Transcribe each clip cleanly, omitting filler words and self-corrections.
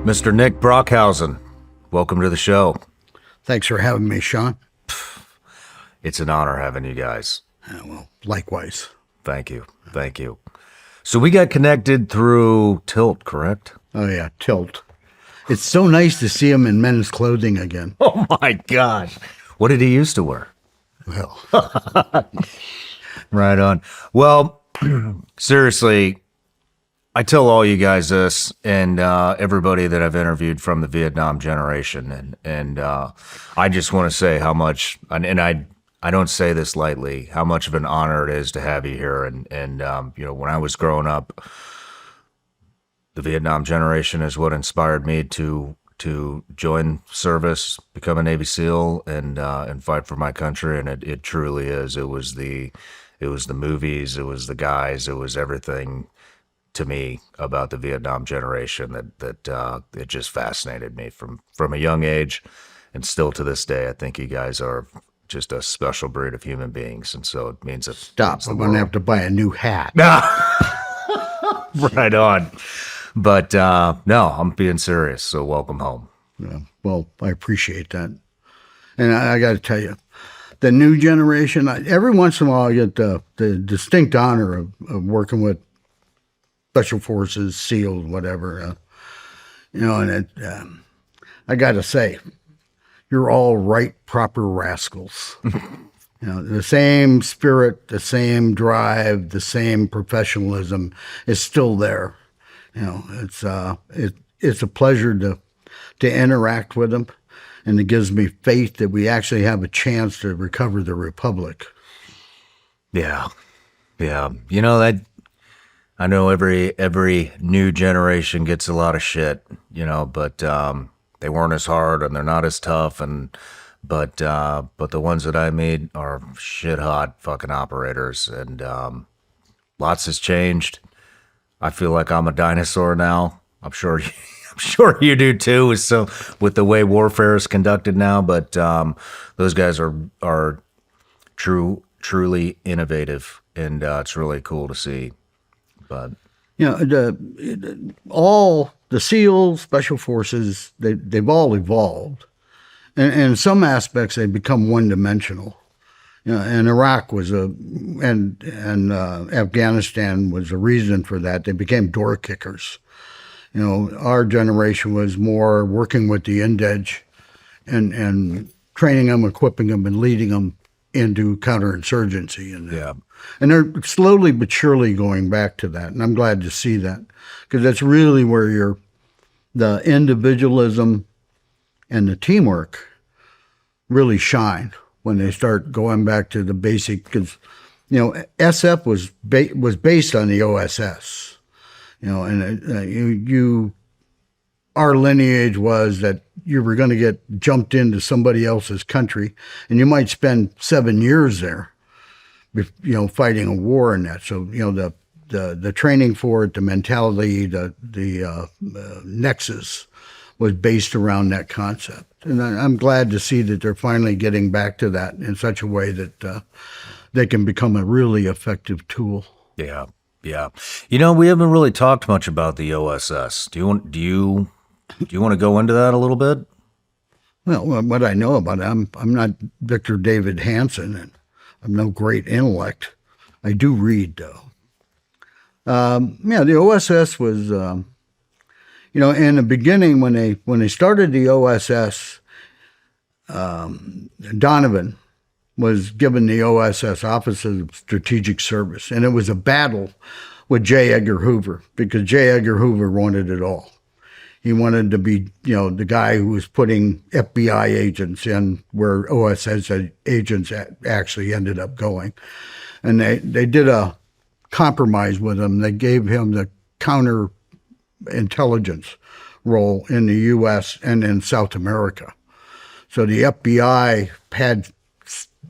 Mr. Nick Brokhausen, welcome to the show. Thanks for having me, Shawn. It's an honor having you guys. Well, likewise. Thank you. Thank you. So we got connected through Tilt, correct? Oh, yeah, Tilt. It's so nice to see him in men's clothing again. Oh, my gosh. What did he used to wear? Well, Right on. Well, seriously, I tell all you guys this and everybody that I've interviewed from the Vietnam generation, and I just want to say how much, and I don't say this lightly, how much of an honor it is to have you here. And you know, when I was growing up, the Vietnam generation is what inspired me to join service, become a Navy SEAL, and fight for my country. And it truly is. It was the movies, it was the guys, it was everything to me about the Vietnam generation that it just fascinated me from a young age, and still to this day. I think you guys are just a special breed of human beings, and so it means it. stop. I'm going to have to buy a new hat. Right on. But no, I'm being serious. So welcome home. Yeah, well, I appreciate that. And I got to tell you, the new generation, every once in a while I get the distinct honor of working with Special Forces, SEALs, whatever. You know, and I got to say, you're all right, proper rascals. You know, the same spirit, the same drive, the same professionalism is still there. You know, it's a pleasure to interact with them, and it gives me faith that we actually have a chance to recover the Republic. Yeah. You know that. I know every new generation gets a lot of shit, you know, but they weren't as hard and they're not as tough, but the ones that I meet are shit hot fucking operators, and lots has changed. I feel like I'm a dinosaur now. I'm sure you do too, with the way warfare is conducted now. But those guys are truly innovative, and it's really cool to see. But you know, all the SEALs, Special Forces, they've all evolved, and in some aspects they become one-dimensional. You know, and Iraq was and Afghanistan was a reason for that. They became door kickers. You know, our generation was more working with the Indej and training them, equipping them, and leading them into counterinsurgency. And they're slowly but surely going back to that. And I'm glad to see that, because that's really where the individualism and the teamwork really shine, when they start going back to the basic. Because, you know, SF was based on the OSS. You know, and our lineage was that you were going to get jumped into somebody else's country, and you might spend 7 years there, you know, fighting a war in that. So, you know, the training for it, the mentality, the nexus was based around that concept. And I'm glad to see that they're finally getting back to that in such a way that they can become a really effective tool. Yeah. You know, we haven't really talked much about the OSS. Do you want to go into that a little bit? Well, what I know about it, I'm not Victor David Hansen, and I'm no great intellect. I do read, though. Yeah, the OSS was, you know, in the beginning when they started the OSS, Donovan was given the OSS Office of Strategic Service, and it was a battle with J. Edgar Hoover, because J. Edgar Hoover wanted it all. He wanted to be, you know, the guy who was putting FBI agents in where OSS agents actually ended up going. And they did a compromise with him. They gave him the counterintelligence role in the U.S. and in South America. So the FBI had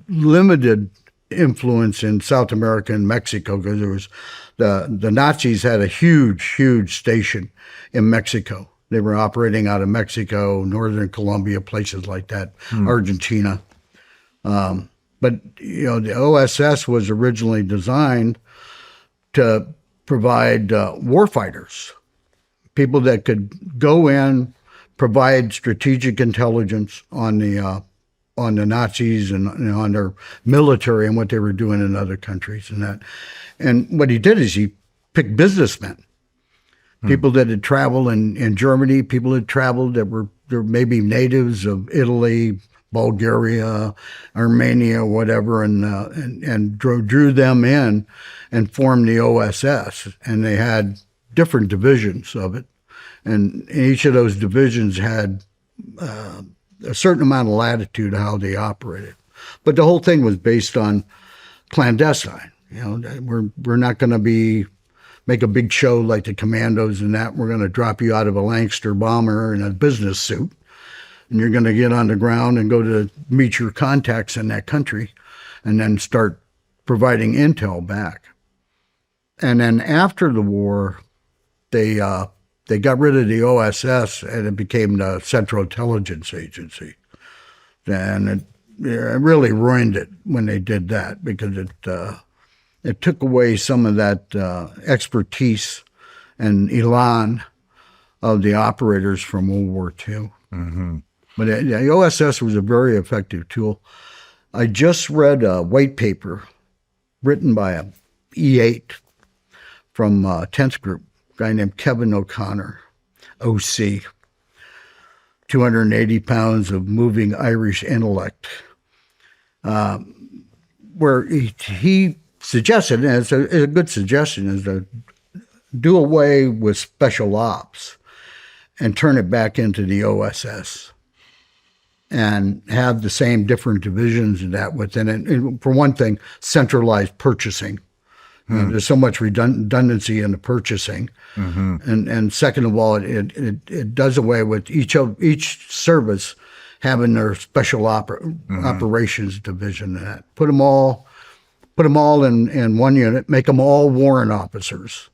limited influence in South America and Mexico, because there was the Nazis had a huge station in Mexico. They were operating out of Mexico, northern Colombia, places like that, Argentina. But, you know, the OSS was originally designed to provide warfighters people that could go in, provide strategic intelligence on the Nazis and on their military and what they were doing in other countries and that. And what he did is he picked businessmen, people that had traveled in Germany, people that traveled that were maybe natives of Italy, Bulgaria, Armenia, whatever, and drew them in and formed the OSS. And they had different divisions of it. And each of those divisions had a certain amount of latitude how they operated. But the whole thing was based on clandestine. We're not going to make a big show like the commandos and that. We're going to drop you out of a Lancaster bomber in a business suit, and you're going to get on the ground and go to meet your contacts in that country and then start providing intel back. And then after the war, they got rid of the OSS and it became the Central Intelligence Agency. And it really ruined it when they did that, because it took away some of that expertise and elan of the operators from World War II. Mm-hmm. But the OSS was a very effective tool. I just read a white paper written by a E8 from 10th Group, a guy named Kevin O'Connor, OC, 280 pounds of moving Irish intellect, where he suggested, and it's a good suggestion, is to do away with special ops and turn it back into the OSS and have the same different divisions and that within it. And for one thing, centralized purchasing. There's so much redundancy in the purchasing. Mm-hmm. And second of all, it does away with each service having their special operations division. And that. Put them all in one unit, make them all warrant officers.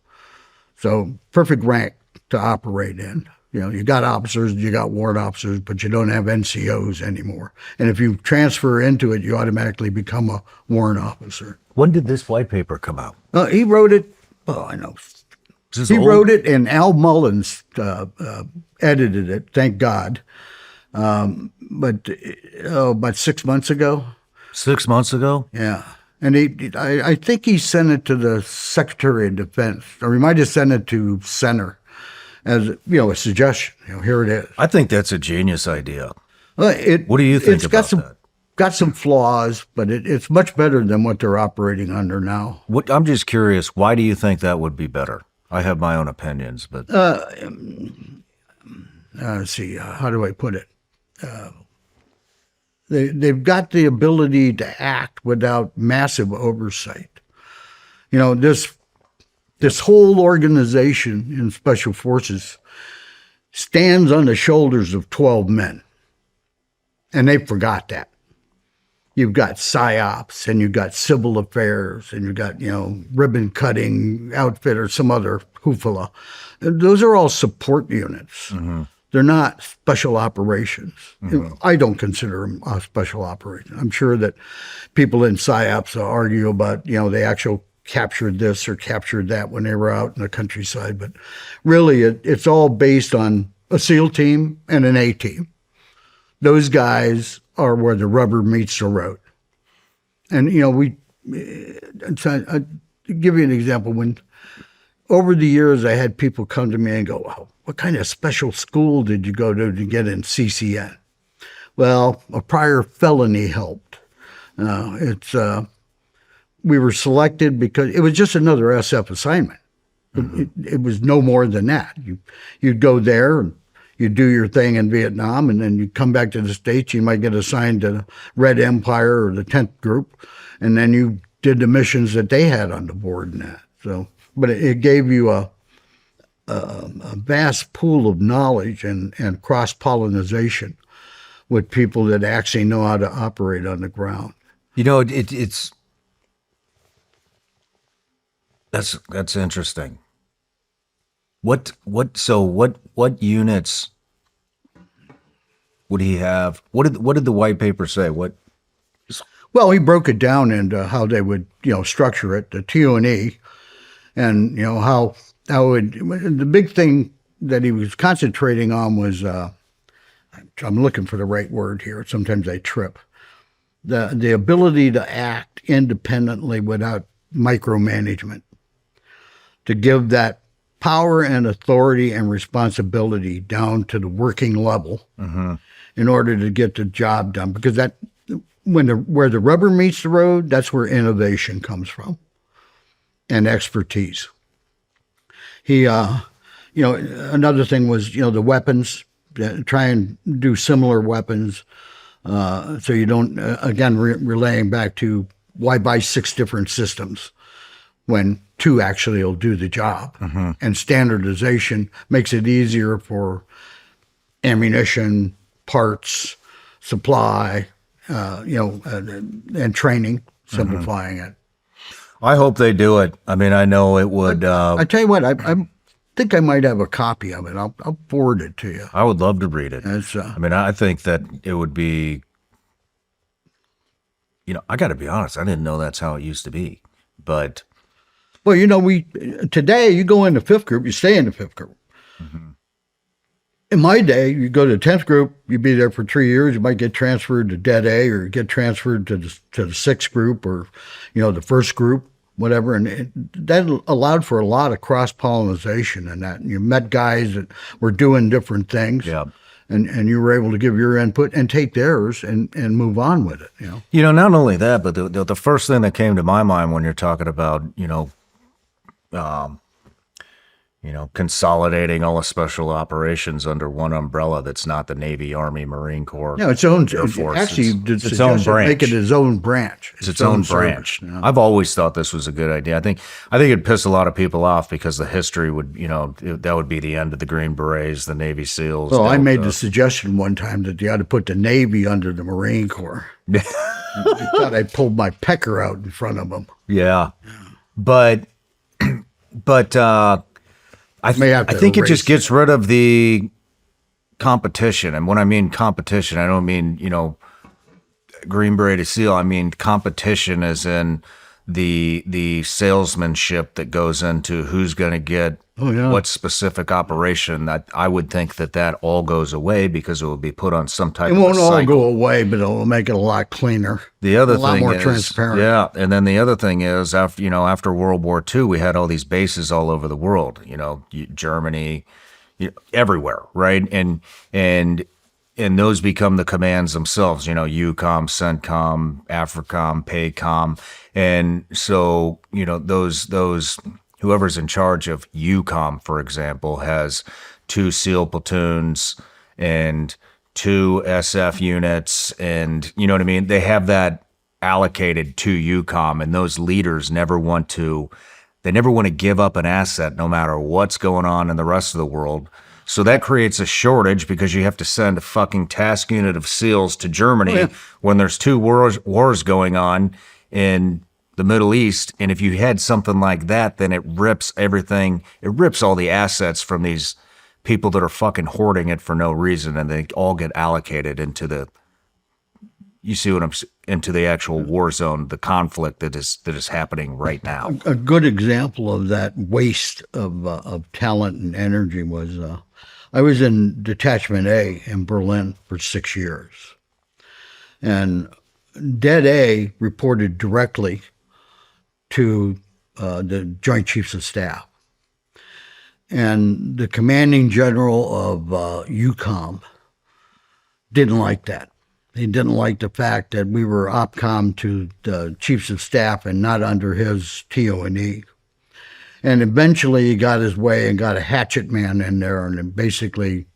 So perfect rank to operate in. You got officers, you got warrant officers, but you don't have NCOs anymore. And if you transfer into it, you automatically become a warrant officer. When did this white paper come out? He wrote it. Oh, I know. He wrote it, and Al Mullins edited it. Thank God. But about 6 months ago. 6 months ago? Yeah. And I think he sent it to the Secretary of Defense, or he might have sent it to Center as a suggestion. Here it is. I think that's a genius idea. What do you think about that? Got some flaws, but it's much better than what they're operating under now. I'm just curious, why do you think that would be better? I have my own opinions, but let's see, how do I put it? They've got the ability to act without massive oversight. This whole organization in Special Forces stands on the shoulders of 12 men, and they forgot that. You've got PSYOPs, and you've got civil affairs, and you've got, ribbon cutting outfit or some other hoofala. Those are all support units. Mm-hmm. They're not special operations. Mm-hmm. I don't consider them special operations. I'm sure that people in PSYOPs argue about, they actually captured this or captured that when they were out in the countryside. But really, it's all based on a SEAL team and an A team. Those guys are where the rubber meets the road. And, I'll give you an example. When over the years, I had people come to me and go, "Wow, what kind of special school did you go to get in CCN?" Well, a prior felony helped. We were selected because it was just another SF assignment. Mm-hmm. It was no more than that. You'd go there and you'd do your thing in Vietnam, and then you come back to the States. You might get assigned to the Red Empire or the 10th Group, and then you did the missions that they had on the board and that. So, but it gave you a vast pool of knowledge and cross-pollination with people that actually know how to operate on the ground. That's interesting. What units would he have? What did the white paper say? Well, he broke it down into how they would, structure it, the TO&E, and how the big thing that he was concentrating on was, I'm looking for the right word here. Sometimes I trip. The ability to act independently without micromanagement, to give that power and authority and responsibility down to the working level in order to get the job done. Because that, where the rubber meets the road, that's where innovation comes from and expertise. He, another thing was, the weapons, try and do similar weapons. So you don't, again, relaying back to why buy 6 different systems when 2 actually will do the job. And standardization makes it easier for ammunition, parts, supply, and training, simplifying it. I hope they do it. I mean, I know it would. I tell you what, I think I might have a copy of it. I'll forward it to you. I would love to read it. It's, I mean, I think that it would be, I got to be honest, I didn't know that's how it used to be. But, well, today you go into 5th group, you stay in the 5th group. In my day, you go to the 10th group, you'd be there for 3 years, you might get transferred to Dead A or get transferred to the 6th group or, the 1st group, whatever. And that allowed for a lot of cross-pollination and that. And you met guys that were doing different things. yeah. And you were able to give your input and take theirs and move on with it. Not only that, but the first thing that came to my mind when you're talking about, consolidating all the special operations under one umbrella that's not the Navy, Army, Marine Corps. No, its own. Air Force. Actually, it's its own branch. Make it its own branch. It's own branch. Service, I've always thought this was a good idea. I think it'd piss a lot of people off because the history would, that would be the end of the Green Berets, the Navy SEALs. Well, I made the suggestion one time that you ought to put the Navy under the Marine Corps. I thought I pulled my pecker out in front of them. Yeah. But I think it just gets rid of the competition. And when I mean competition, I don't mean, Green Beret to SEAL. I mean competition as in the salesmanship that goes into who's going to get what specific operation. That I would think that all goes away because it will be put on some type of cycle. It won't all go away, but it will make it a lot cleaner. The other thing a lot more is, transparent. Yeah, and then the other thing is after World War II, we had all these bases all over the world. Germany, everywhere, right? And those become the commands themselves. EUCOM, CENTCOM, AFRICOM, PACOM, and so those whoever's in charge of EUCOM, for example, has 2 SEAL platoons and 2 SF units, and you know what I mean? They have that allocated to EUCOM, and those leaders never want to give up an asset no matter what's going on in the rest of the world. So that creates a shortage because you have to send a fucking task unit of SEALs to Germany when there's 2 wars going on in the Middle East. And if you had something like that, then it rips everything. It rips all the assets from these people that are fucking hoarding it for no reason. And they all get allocated into into the actual war zone, the conflict that is happening right now. A good example of that waste of talent and energy was, I was in Detachment A in Berlin for 6 years. And Dead A reported directly to the Joint Chiefs of Staff. And the commanding general of EUCOM didn't like that. He didn't like the fact that we were OPCOM to the Chiefs of Staff and not under his TO&E. And eventually he got his way and got a hatchet man in there and basically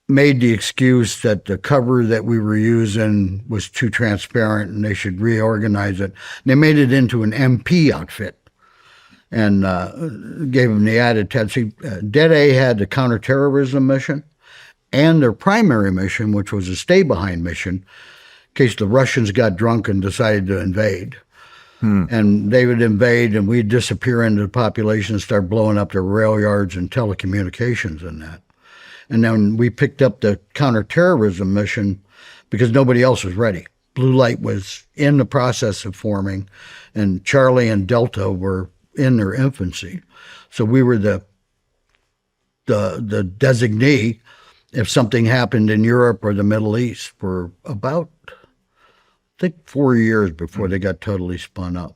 made the excuse that the cover that we were using was too transparent and they should reorganize it. They made it into an MP outfit and gave them the added tendency. Dead A had the counterterrorism mission and their primary mission, which was a stay-behind mission, in case the Russians got drunk and decided to invade. And they would invade and we'd disappear into the population and start blowing up their rail yards and telecommunications and that. And then we picked up the counterterrorism mission because nobody else was ready. Blue Light was in the process of forming, and Charlie and Delta were in their infancy. So we were the the designee if something happened in Europe or the Middle East for about, I think, 4 years before they got totally spun up.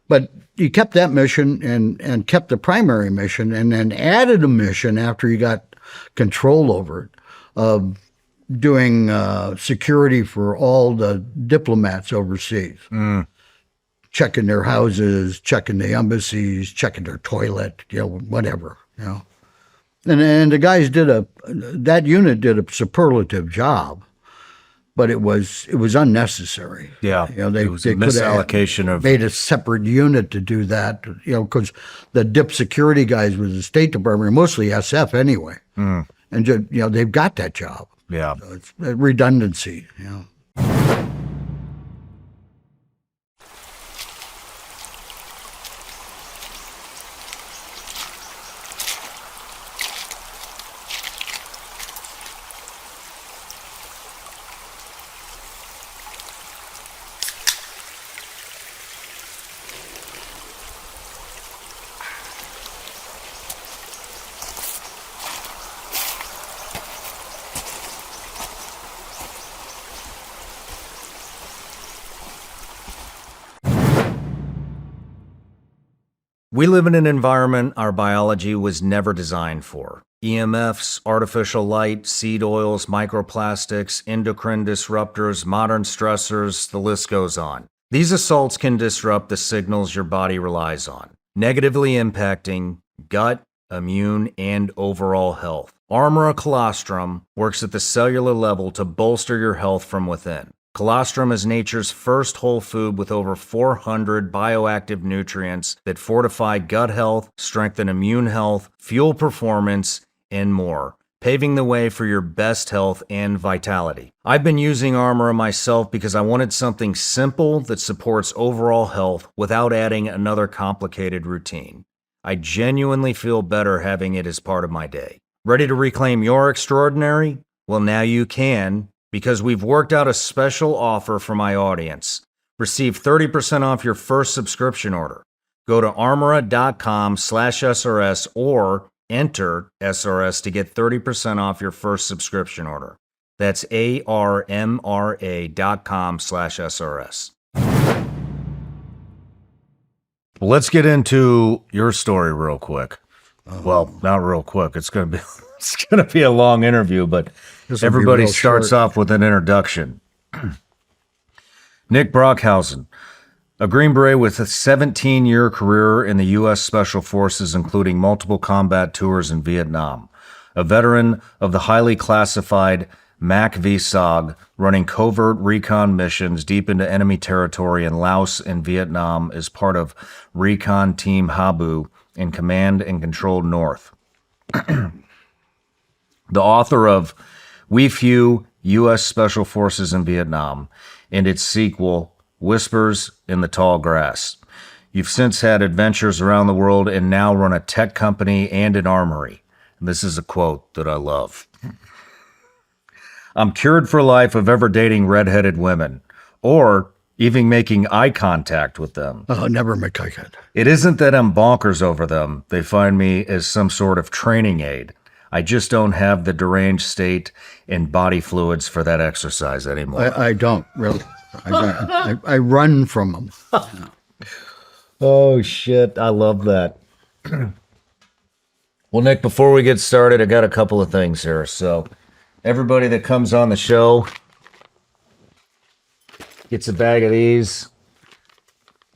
But he kept that mission and kept the primary mission, and then added a mission after he got control over it of doing security for all the diplomats overseas. Checking their houses, checking the embassies, checking their toilet, whatever, And the guys that unit did a superlative job, but it was unnecessary. Yeah, they it was a could have misallocation of made a separate unit to do that. Because the dip security guys was the State Department, mostly SF anyway, and they've got that job. yeah. So it's a redundancy. We live in an environment our biology was never designed for. EMFs, artificial light, seed oils, microplastics, endocrine disruptors, modern stressors, the list goes on. These assaults can disrupt the signals your body relies on, negatively impacting gut, immune, and overall health. Armora colostrum works at the cellular level to bolster your health from within. Colostrum is nature's first whole food with over 400 bioactive nutrients that fortify gut health, strengthen immune health, fuel performance, and more, paving the way for your best health and vitality. I've been using Armora myself because I wanted something simple that supports overall health without adding another complicated routine. I genuinely feel better having it as part of my day. Ready to reclaim your extraordinary? Well, now you can, because we've worked out a special offer for my audience. Receive 30% off your first subscription order. Go to armora.com/SRS or enter SRS to get 30% off your first subscription order. That's armra.com/SRS. Let's get into your story real quick. Well, not real quick. It's gonna be a long interview, but everybody starts off with an introduction. Nick Brokhausen, a Green Beret with a 17-year career in the U.S. Special Forces, including multiple combat tours in Vietnam. A veteran of the highly classified MACV-SOG, running covert recon missions deep into enemy territory in Laos and Vietnam as part of Recon Team Habu in Command and Control North. The author of We Few, U.S. Special Forces in Vietnam, and its sequel, Whispers in the Tall Grass. You've since had adventures around the world and now run a tech company and an armory. This is a quote that I love. I'm cured for life of ever dating redheaded women, or even making eye contact with them. Oh, never make eye contact. It isn't that I'm bonkers over them. They find me as some sort of training aid. I just don't have the deranged state and body fluids for that exercise anymore. I don't, really. I run from them. Oh, shit. I love that. Well, Nick, before we get started, I got a couple of things here. So everybody that comes on the show gets a bag of these.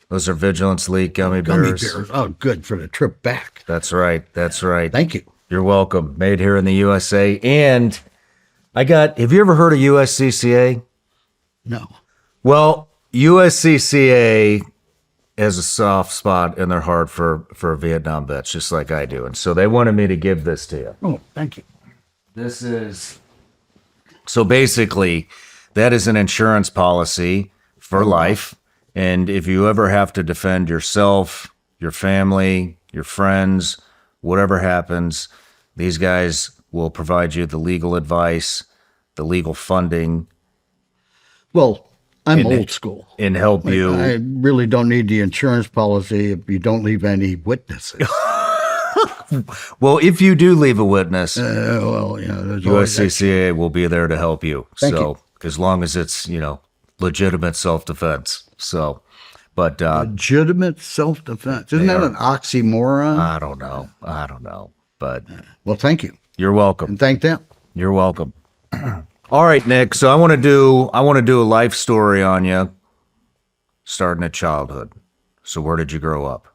Those are Vigilance Leak gummy bears. Oh, good, for the trip back. That's right. That's right. Thank you. You're welcome. Made here in the USA. And have you ever heard of USCCA? No. Well, USCCA has a soft spot in their heart for Vietnam vets, just like I do. And so they wanted me to give this to you. Oh, thank you. So basically, that is an insurance policy for life. And if you ever have to defend yourself, your family, your friends, whatever happens, these guys will provide you the legal advice, the legal funding. Well, I'm old school. And help you. I really don't need the insurance policy if you don't leave any witnesses. Well, if you do leave a witness, Well, you know, there's always that. USCCA will be there to help you. Thank so you. as long as it's, legitimate self-defense. So, but Legitimate self-defense. Isn't that an oxymoron? I don't know. But Well, thank you. you're welcome. And thank them. You're welcome. All right, Nick. So I want to do a life story on you, starting at childhood. So where did you grow up?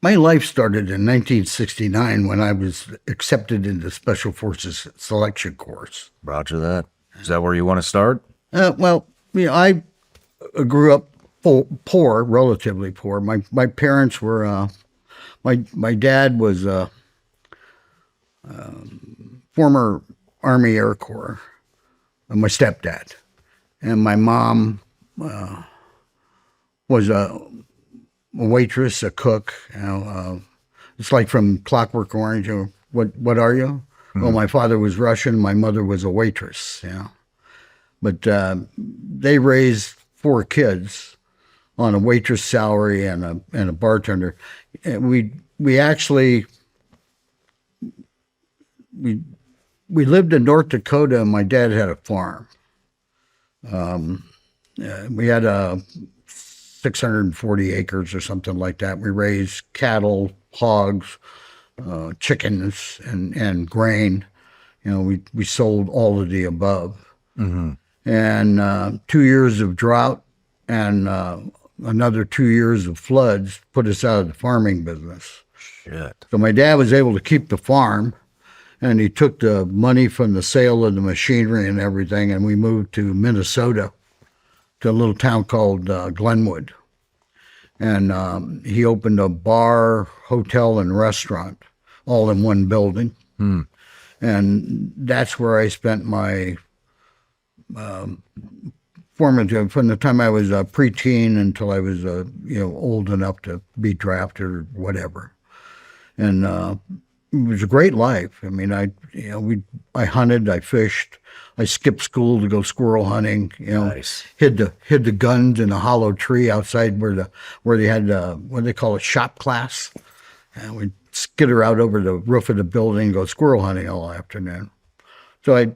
My life started in 1969 when I was accepted into Special Forces Selection Course. Roger that. Is that where you want to start? Well, I grew up poor, relatively poor. My parents were, my dad was a former Army Air Corps, my stepdad, and my mom was a waitress, a cook. It's like from Clockwork Orange. What are you? Mm-hmm. Well, my father was Russian. My mother was a waitress. But they raised 4 kids on a waitress salary and a bartender. And we actually lived in North Dakota, and my dad had a farm. We had 640 acres or something like that. We raised cattle, hogs, chickens, and grain. We sold all of the above. Mm-hmm. And 2 years of drought and another 2 years of floods put us out of the farming business. Shit. So my dad was able to keep the farm, and he took the money from the sale of the machinery and everything, and we moved to Minnesota, to a little town called Glenwood. And he opened a bar, hotel, and restaurant all in one building. And that's where I spent my formative, from the time I was a preteen until I was old enough to be drafted or whatever. And it was a great life. I mean, I hunted, I fished, I skipped school to go squirrel hunting. Nice. hid the guns in a hollow tree outside where they had what they call a shop class, and we'd skitter out over the roof of the building and go squirrel hunting all afternoon. So I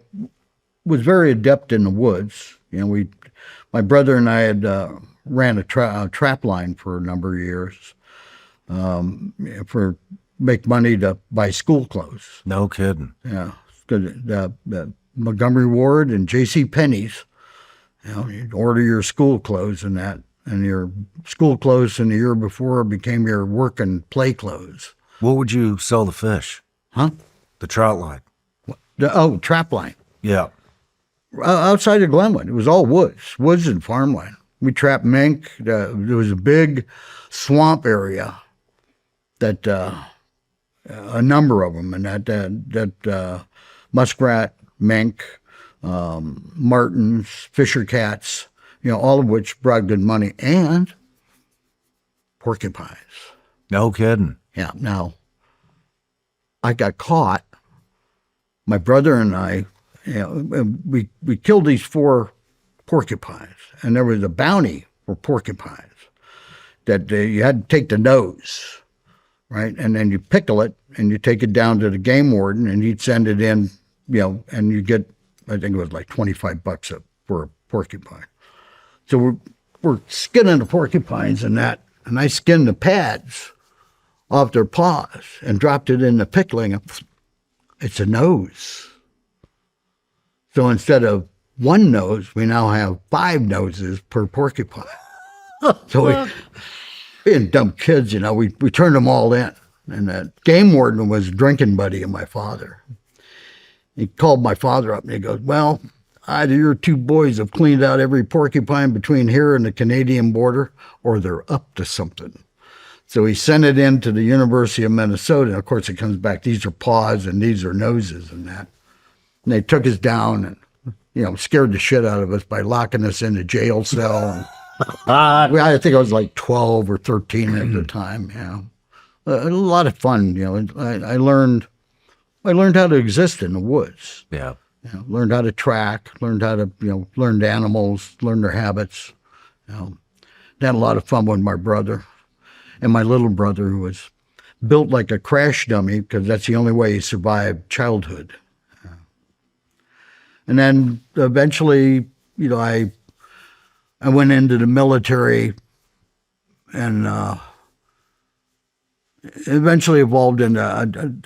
was very adept in the woods. My brother and I had ran a trap line for a number of years for make money to buy school clothes. No kidding. Yeah, the Montgomery Ward and J.C. Penney's. You'd order your school clothes and that, and your school clothes from the year before became your work and play clothes. What would you sell the fish? Huh? The trout line. Trap line. Yeah. Outside of Glenwood, it was all woods and farmland. We trapped mink. There was a big swamp area that a number of them, and that muskrat, mink, martins, fisher cats, all of which brought good money, and porcupines. No kidding. Yeah. Now, I got caught. My brother and I, we killed these 4 porcupines, and there was a bounty for porcupines that you had to take the nose, right? And then you pickle it, and you take it down to the game warden, and he'd send it in, and you get, I think it was like $25 for a porcupine. So we're skinning the porcupines and that, and I skinned the pads off their paws and dropped it in the pickling. It's a nose. So instead of 1 nose, we now have 5 noses per porcupine. So being dumb kids, we turned them all in. And the game warden was a drinking buddy of my father. He called my father up and he goes, well, either your 2 boys have cleaned out every porcupine between here and the Canadian border, or they're up to something. So he sent it in to the University of Minnesota. And of course, it comes back, these are paws and these are noses and that. And they took us down and, scared the shit out of us by locking us in a jail cell. And I think I was like 12 or 13 at the time. A lot of fun. I learned how to exist in the woods. Yeah. Learned how to track, learned how to, learn animals, learn their habits. Had a lot of fun with my brother and my little brother, who was built like a crash dummy because that's the only way you survive childhood. And then eventually, I went into the military and eventually evolved into,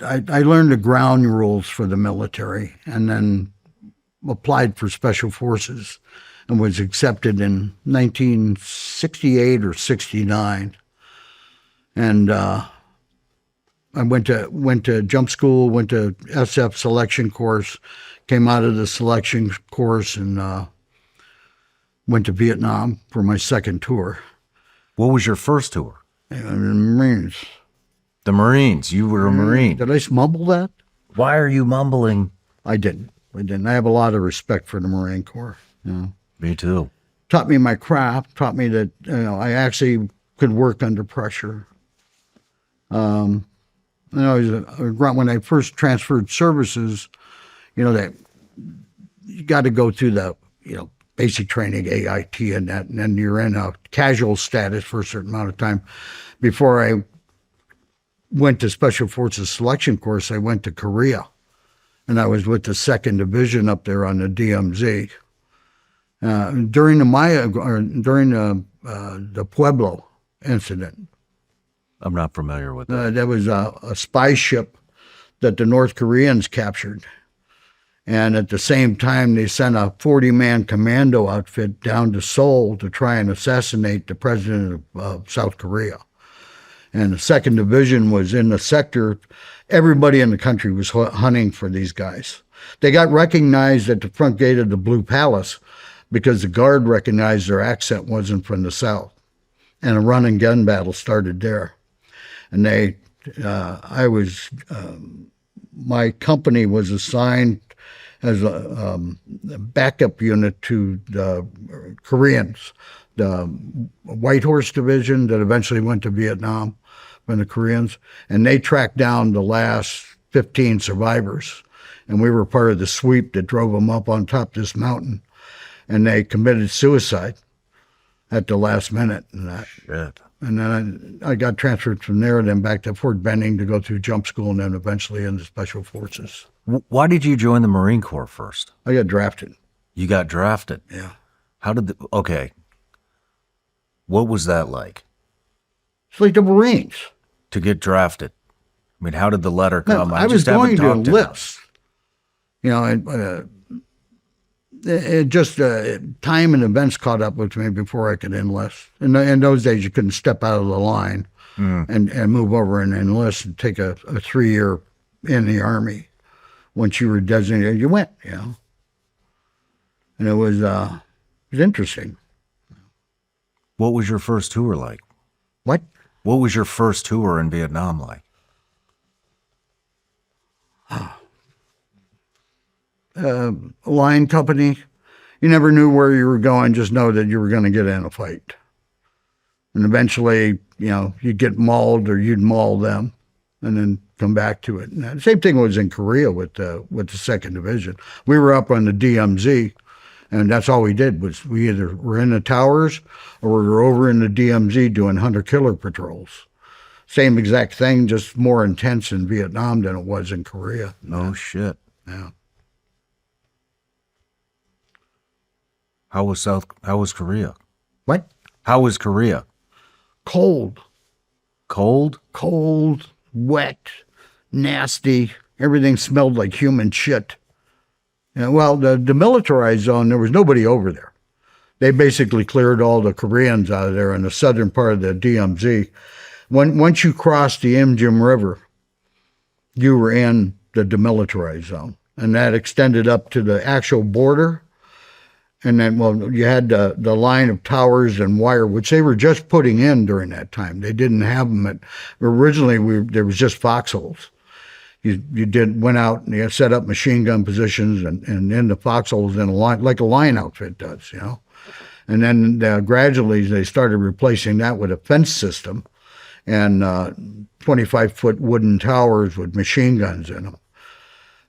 I learned the ground rules for the military and then applied for special forces and was accepted in 1968 or 69. And I went to jump school, went to SF selection course, came out of the selection course and went to Vietnam for my second tour. What was your first tour? The Marines. The Marines. You were a Marine. Did I mumble that? Why are you mumbling? I didn't. I have a lot of respect for the Marine Corps. Me too. Taught me my craft, taught me that I actually could work under pressure. When I first transferred services, that you got to go through the, basic training, AIT, and that, and then you're in a casual status for a certain amount of time. Before I went to Special Forces selection course, I went to Korea, and I was with the 2nd Division up there on the DMZ. During the Pueblo incident. I'm not familiar with that. There was a spy ship that the North Koreans captured. And at the same time, they sent a 40-man commando outfit down to Seoul to try and assassinate the president of South Korea. And the 2nd Division was in the sector. Everybody in the country was hunting for these guys. They got recognized at the front gate of the Blue Palace because the guard recognized their accent wasn't from the South. And a run and gun battle started there. And my company was assigned as a backup unit to the Koreans, the White Horse Division that eventually went to Vietnam from the Koreans, and they tracked down the last 15 survivors. And we were part of the sweep that drove them up on top of this mountain, and they committed suicide at the last minute. Shit. And then I got transferred from there, then back to Fort Benning to go through jump school, and then eventually into Special Forces. Why did you join the Marine Corps first? I got drafted. You got drafted? Yeah. Okay. What was that like? It's like the Marines. To get drafted? I mean, how did the letter come? I was going to enlist. It just time and events caught up with me before I could enlist. In those days, you couldn't step out of the line and move over and enlist and take a 3-year in the Army. Once you were designated, you went, And it was interesting. What was your first tour like? What? What was your first tour in Vietnam like? Line company. You never knew where you were going, just know that you were going to get in a fight. And eventually, you'd get mauled or you'd maul them and then come back to it. And the same thing was in Korea with the 2nd Division. We were up on the DMZ, and that's all we did was we either were in the towers or we were over in the DMZ doing hunter-killer patrols. Same exact thing, just more intense in Vietnam than it was in Korea. No shit. Yeah. How was Korea? What? How was Korea? Cold. Cold? Cold, wet, nasty. Everything smelled like human shit. Yeah, well, the demilitarized zone, there was nobody over there. They basically cleared all the Koreans out of there in the southern part of the DMZ. Once you crossed the Im Jim River, you were in the demilitarized zone. And that extended up to the actual border. And then, you had the line of towers and wire, which they were just putting in during that time. They didn't have them originally there was just foxholes. You went out and you set up machine gun positions and in the foxholes in a line, like a line outfit does, And then gradually they started replacing that with a fence system and 25-foot wooden towers with machine guns in them.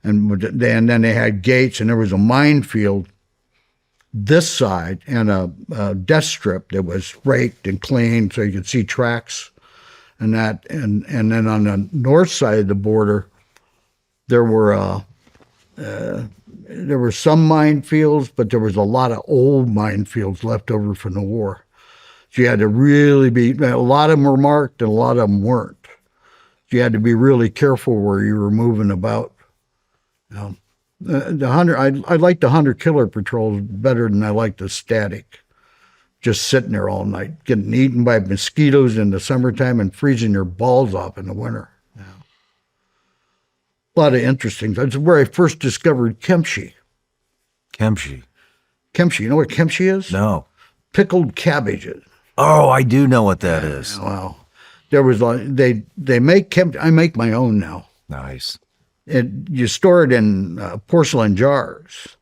And then they had gates, and there was a minefield this side and a death strip that was raked and cleaned so you could see tracks. and then on the north side of the border, there were some minefields, but there was a lot of old minefields left over from the war. So you had to really a lot of them were marked and a lot of them weren't. So you had to be really careful where you were moving about. The hunter, I like the hunter-killer patrols better than I like the static. Just sitting there all night, getting eaten by mosquitoes in the summertime and freezing your balls off in the winter. Yeah. A lot of interesting. That's where I first discovered kimchi. Kimchi. Kimchi, you know what kimchi is? No. Pickled cabbages. Oh, I do know what that is. Wow. There was they make kimchi. I make my own now. Nice. You store it in porcelain jars,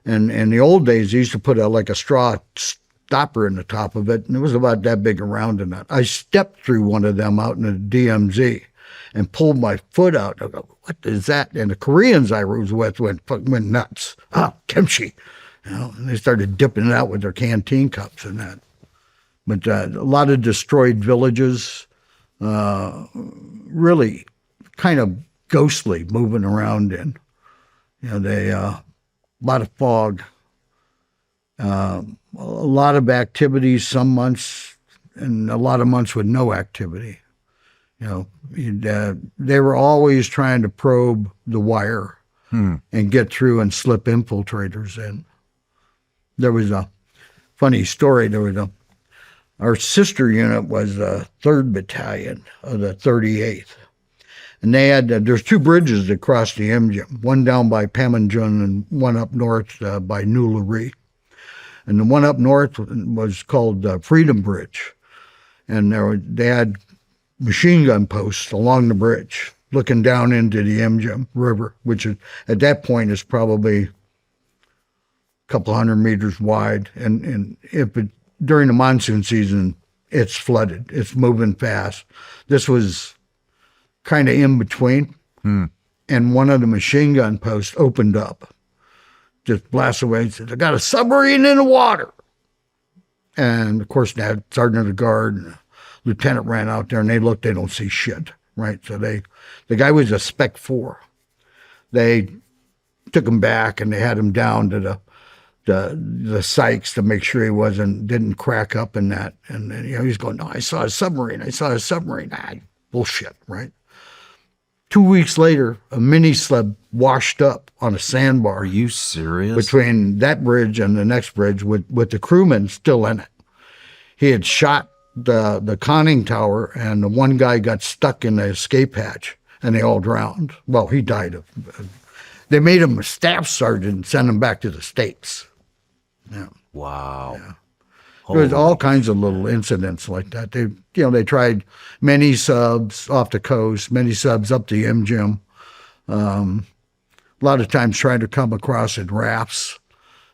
and in the old days, they used to put like a straw stopper in the top of it, and it was about that big around in it. I stepped through one of them out in the DMZ and pulled my foot out. I go, what is that? And the Koreans I was with went nuts. Kimchi. And they started dipping it out with their canteen cups and that. But a lot of destroyed villages, really kind of ghostly moving around in. A lot of fog. A lot of activities some months, and a lot of months with no activity. They were always trying to probe the wire and get through and slip infiltrators in. There was a funny story. Our sister unit was the 3rd Battalion of the 38th. And they had, there's 2 bridges that crossed the Imjim, one down by Pamanjun and one up north by Nulari. And the one up north was called Freedom Bridge. And they had machine gun posts along the bridge, looking down into the Imjim River, which at that point is probably a couple hundred meters wide. And during the monsoon season, it's flooded. It's moving fast. This was kind of in between. And one of the machine gun posts opened up. Just blasts away and says, I got a submarine in the water. And of course, that sergeant of the guard and the lieutenant ran out there and they looked, they don't see shit, right? So the guy was a Spec 4. They took him back and they had him down to the Sykes to make sure he didn't crack up in that. And he's going, no, I saw a submarine. Bullshit, right? 2 weeks later, a mini sled washed up on a sandbar. Are you serious? Between that bridge and the next bridge with the crewmen still in it. He had shot the conning tower, and the one guy got stuck in the escape hatch, and they all drowned. Well, he died they made him a staff sergeant and sent him back to the States. Yeah. Wow. Yeah. There was all kinds of little incidents like that. They tried many subs off the coast, many subs up the Imjim. A lot of times trying to come across in rafts,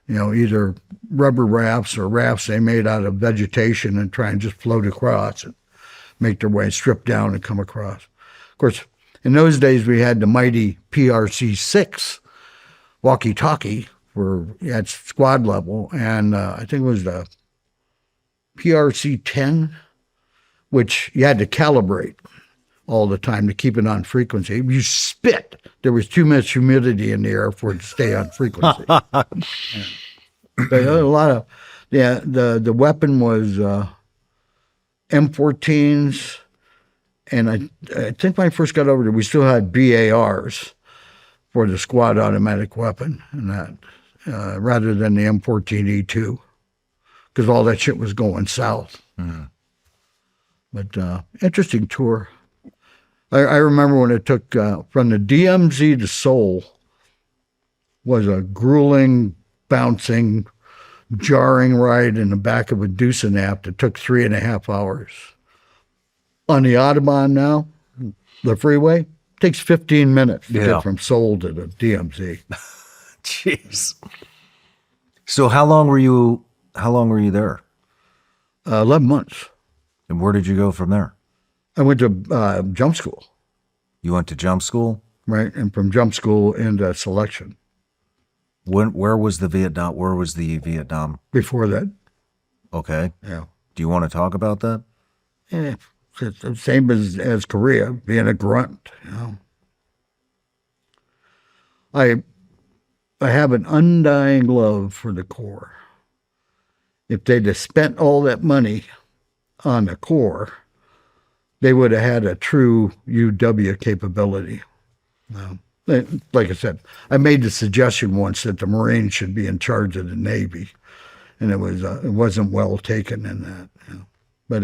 either rubber rafts or rafts they made out of vegetation and try and just float across and make their way, strip down and come across. Of course, in those days we had the mighty PRC-6 walkie-talkie at squad level, and I think it was the PRC-10, which you had to calibrate all the time to keep it on frequency. If you spit, there was too much humidity in the air for it to stay on frequency. But a lot of, the weapon was M14s, and I think when I first got over there, we still had BARs for the squad automatic weapon, and that rather than the M14E2. Because all that shit was going south. Mm-hmm. But interesting tour. I remember when it took from the DMZ to Seoul was a grueling, bouncing, jarring ride in the back of a Deucenap that took 3.5 hours. On the Autobahn now, the freeway, takes 15 minutes to get from Seoul to the DMZ. Jeez. So how long were you there? 11 months. And where did you go from there? I went to jump school. You went to jump school? Right, and from jump school into selection. Where was the Vietnam? Before that. Okay. Yeah. Do you want to talk about that? It's the same as Korea, being a grunt. I have an undying love for the Corps. If they'd have spent all that money on the Corps, they would have had a true UW capability. Like I said, I made the suggestion once that the Marines should be in charge of the Navy, and it wasn't well taken in that. But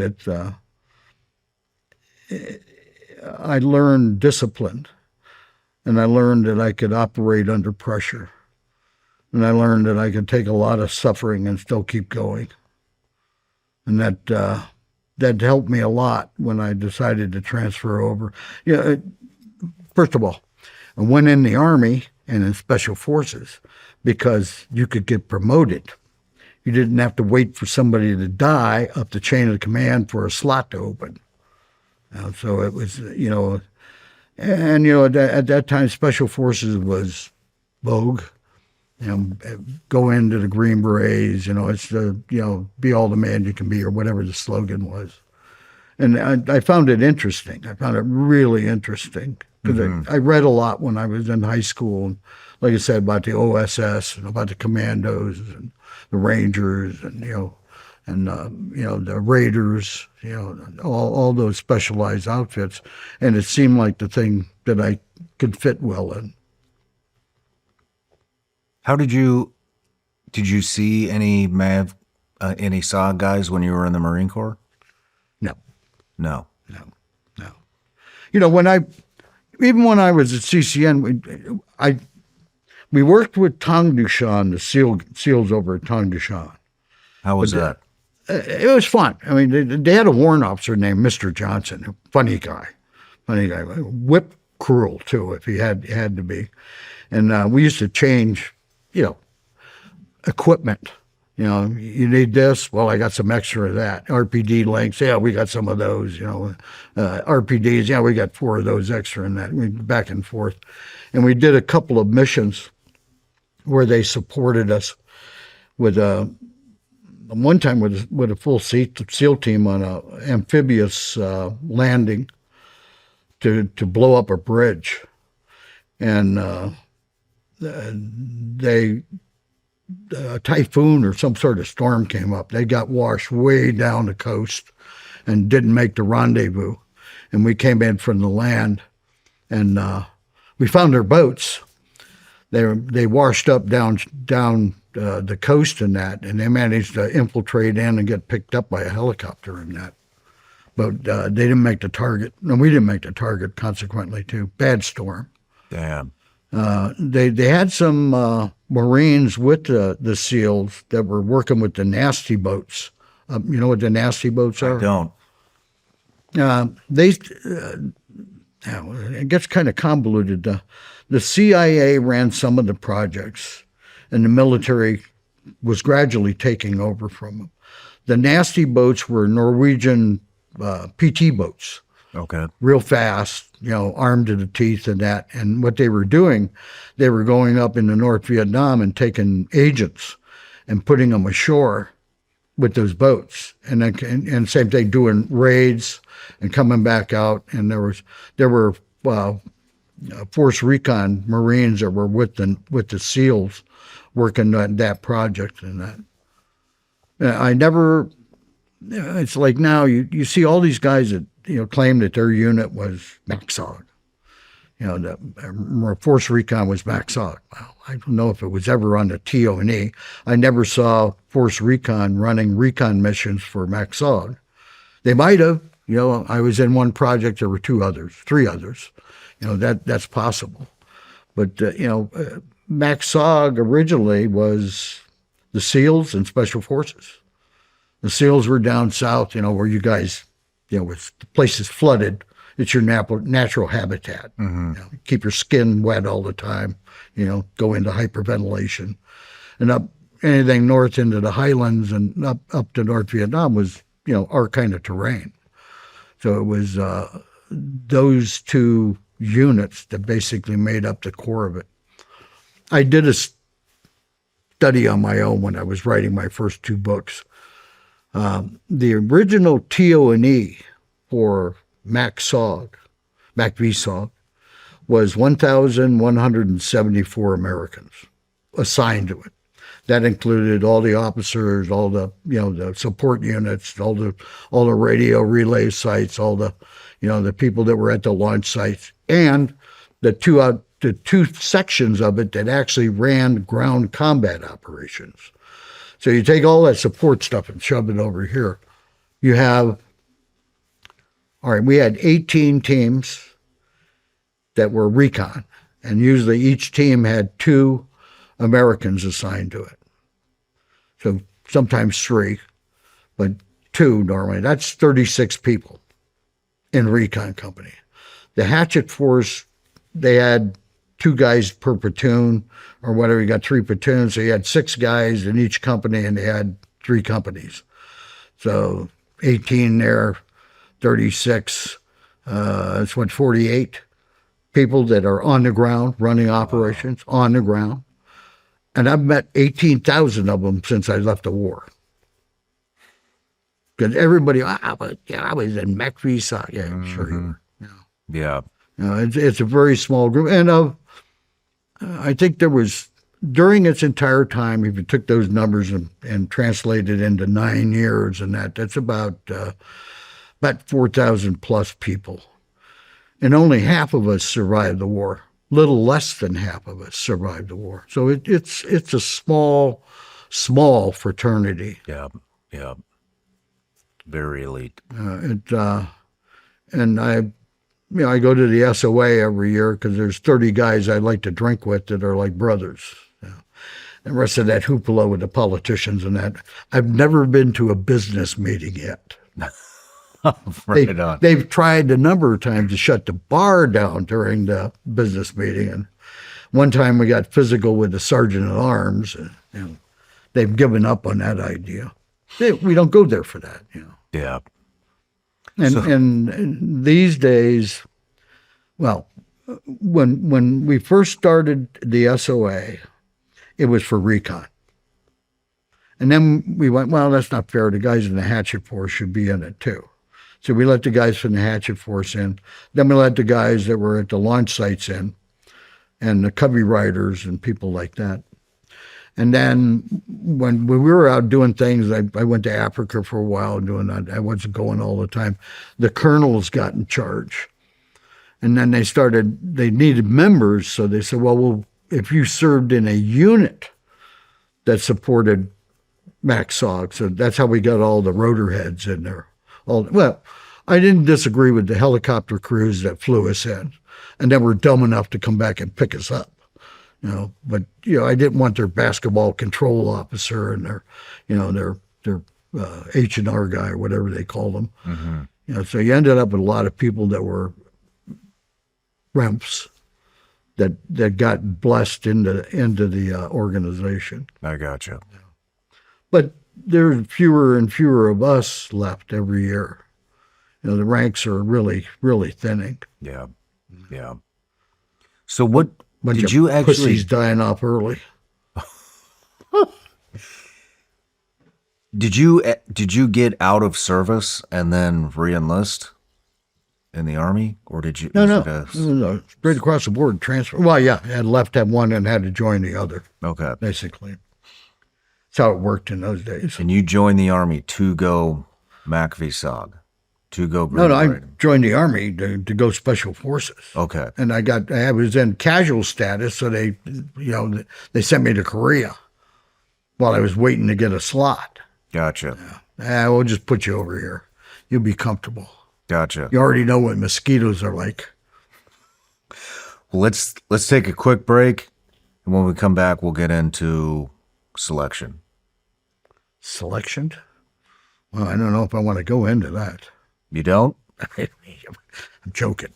I learned discipline, and I learned that I could operate under pressure, and I learned that I could take a lot of suffering and still keep going, and that helped me a lot when I decided to transfer over. First of all, I went in the Army and in Special Forces because you could get promoted. You didn't have to wait for somebody to die up the chain of command for a slot to open. So it was, and at that time, Special Forces was vogue. Go into the Green Berets. It's be all the man you can be, or whatever the slogan was. And I found it interesting. I found it really interesting because I read a lot when I was in high school. And like I said, about the OSS and about the commandos and the Rangers and the Raiders, all those specialized outfits, and it seemed like the thing that I could fit well in. How did you see any any SOG guys when you were in the Marine Corps? No. No. Even when I was at CCN, we worked with Tong Dushan, the SEALs over at Tong Dushan. How was that? It was fun. I mean, they had a warrant officer named Mr. Johnson, a funny guy, whip cruel too, if he had to be. And we used to change, equipment. You need this? Well, I got some extra of that. RPD lengths, yeah, we got some of those. RPDs, yeah, we got 4 of those extra in that. We back and forth, and we did a couple of missions where they supported us with one time with a full SEAL team on a amphibious landing to blow up a bridge, and a typhoon or some sort of storm came up. They got washed way down the coast and didn't make the rendezvous. And we came in from the land, and we found their boats. They washed up down the coast in that, and they managed to infiltrate in and get picked up by a helicopter in that. But they didn't make the target, and we didn't make the target. Consequently, too, bad storm. Damn. They had some Marines with the SEALs that were working with the nasty boats. You know what the nasty boats are? I don't. It gets kind of convoluted. The CIA ran some of the projects, and the military was gradually taking over from them. The nasty boats were Norwegian PT boats. Okay. Real fast, armed to the teeth and that. And what they were doing, they were going up into North Vietnam and taking agents and putting them ashore with those boats. And then, and same thing, doing raids and coming back out. And there were Force Recon Marines that were with the SEALs working on that project and that. It's like now you see all these guys that claim that their unit was MACV-SOG. The Force Recon was MACV-SOG. Well, I don't know if it was ever on the TO&E. I never saw Force Recon running recon missions for MACV-SOG. They might have. I was in one project. There were 3 others. That's possible. But MACV-SOG originally was the SEALs and Special Forces. The SEALs were down south, where you guys, with the place is flooded, it's your natural habitat. Mm-hmm. Keep your skin wet all the time, go into hyperventilation. And up anything north into the highlands and up to North Vietnam was, our kind of terrain. So it was those 2 units that basically made up the core of it. I did a study on my own when I was writing my first 2 books. The original TO&E for MACV-SOG, was 1,174 Americans assigned to it. That included all the officers, all the the support units, all the radio relay sites, all the the people that were at the launch sites, and the two sections of it that actually ran ground combat operations. So you take all that support stuff and shove it over here. You have, all right, we had 18 teams that were recon, and usually each team had 2 Americans assigned to it. So sometimes 3, but 2 normally. That's 36 people in recon company. The hatchet force, they had 2 guys per platoon or whatever. You got 3 platoons, so you had 6 guys in each company, and they had 3 companies. So 18 there, 36. That's what, 48 people that are on the ground running operations on the ground. And I've met 18,000 of them since I left the war. Because everybody, but I was in MACV-SOG. Yeah, sure you were. Yeah. It's a very small group. And I think there was, during its entire time, if you took those numbers and translated into 9 years and that's about 4,000 plus people. And only half of us survived the war. Little less than half of us survived the war. So it's a small fraternity. Yeah. Very elite. And I go to the SOA every year because there's 30 guys I like to drink with that are like brothers. The rest of that hoopla with the politicians and that. I've never been to a business meeting yet. Right on. They've tried a number of times to shut the bar down during the business meeting. And one time we got physical with the sergeant at arms. And they've given up on that idea. We don't go there for that. Yeah. And these days, well, when we first started the SOA, it was for recon. And then we went, well, that's not fair. The guys in the hatchet force should be in it too. So we let the guys from the hatchet force in. Then we let the guys that were at the launch sites in, and the covey riders and people like that. And then when we were out doing things, I went to Africa for a while doing that. I wasn't going all the time. The colonels got in charge. And then they needed members. So they said, well, if you served in a unit that supported MACV-SOG, so that's how we got all the rotor heads in there. Well, I didn't disagree with the helicopter crews that flew us in and then were dumb enough to come back and pick us up. But I didn't want their basketball control officer and their H&R guy or whatever they called them. Mm-hmm. So you ended up with a lot of people that were remps that got blessed into the organization. I gotcha. But there's fewer and fewer of us left every year. The ranks are really, really thinning. Yeah. So what Bunch did of you actually? Pussies dying off early. Did you get out of service and then re-enlist in the Army, or did you? No, straight across the board transfer. Well, yeah, I had left at one and had to join the other. Okay, basically. That's how it worked in those days. And you joined the Army to go MACV-SOG, to go. No, I joined the Army to go Special Forces. Okay. And I was in casual status, so they sent me to Korea while I was waiting to get a slot. Gotcha. Yeah. We'll just put you over here. You'll be comfortable. Gotcha. You already know what mosquitoes are like. Well, let's take a quick break, and when we come back, we'll get into selection. Selection? Well, I don't know if I want to go into that. You don't? I'm joking.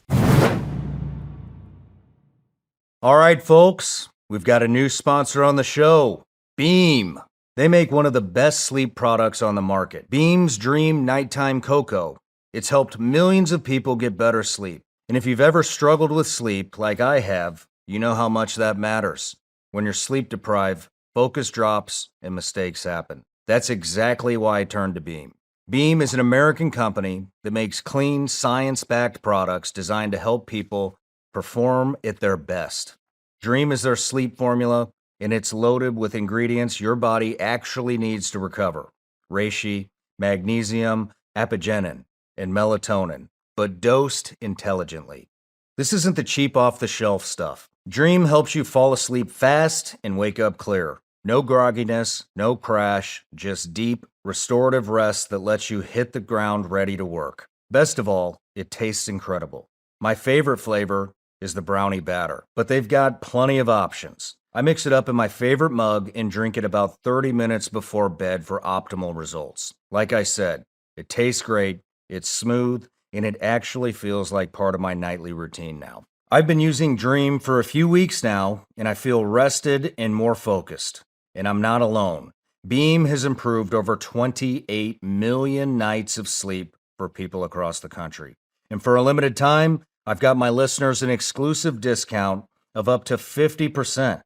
All right, folks, we've got a new sponsor on the show, Beam. They make one of the best sleep products on the market, Beam's Dream Nighttime Cocoa. It's helped millions of people get better sleep. And if you've ever struggled with sleep, like I have, you know how much that matters. When you're sleep deprived, focus drops and mistakes happen. That's exactly why I turned to Beam. Beam is an American company that makes clean, science-backed products designed to help people perform at their best. Dream is their sleep formula, and it's loaded with ingredients your body actually needs to recover. Reishi, magnesium, apigenin, and melatonin, but dosed intelligently. This isn't the cheap off-the-shelf stuff. Dream helps you fall asleep fast and wake up clear. No grogginess, no crash, just deep, restorative rest that lets you hit the ground ready to work. Best of all, it tastes incredible. My favorite flavor is the brownie batter, but they've got plenty of options. I mix it up in my favorite mug and drink it about 30 minutes before bed for optimal results. Like I said, it tastes great, it's smooth, and it actually feels like part of my nightly routine now. I've been using Dream for a few weeks now, and I feel rested and more focused. And I'm not alone. Beam has improved over 28 million nights of sleep for people across the country. And for a limited time, I've got my listeners an exclusive discount of up to 50%.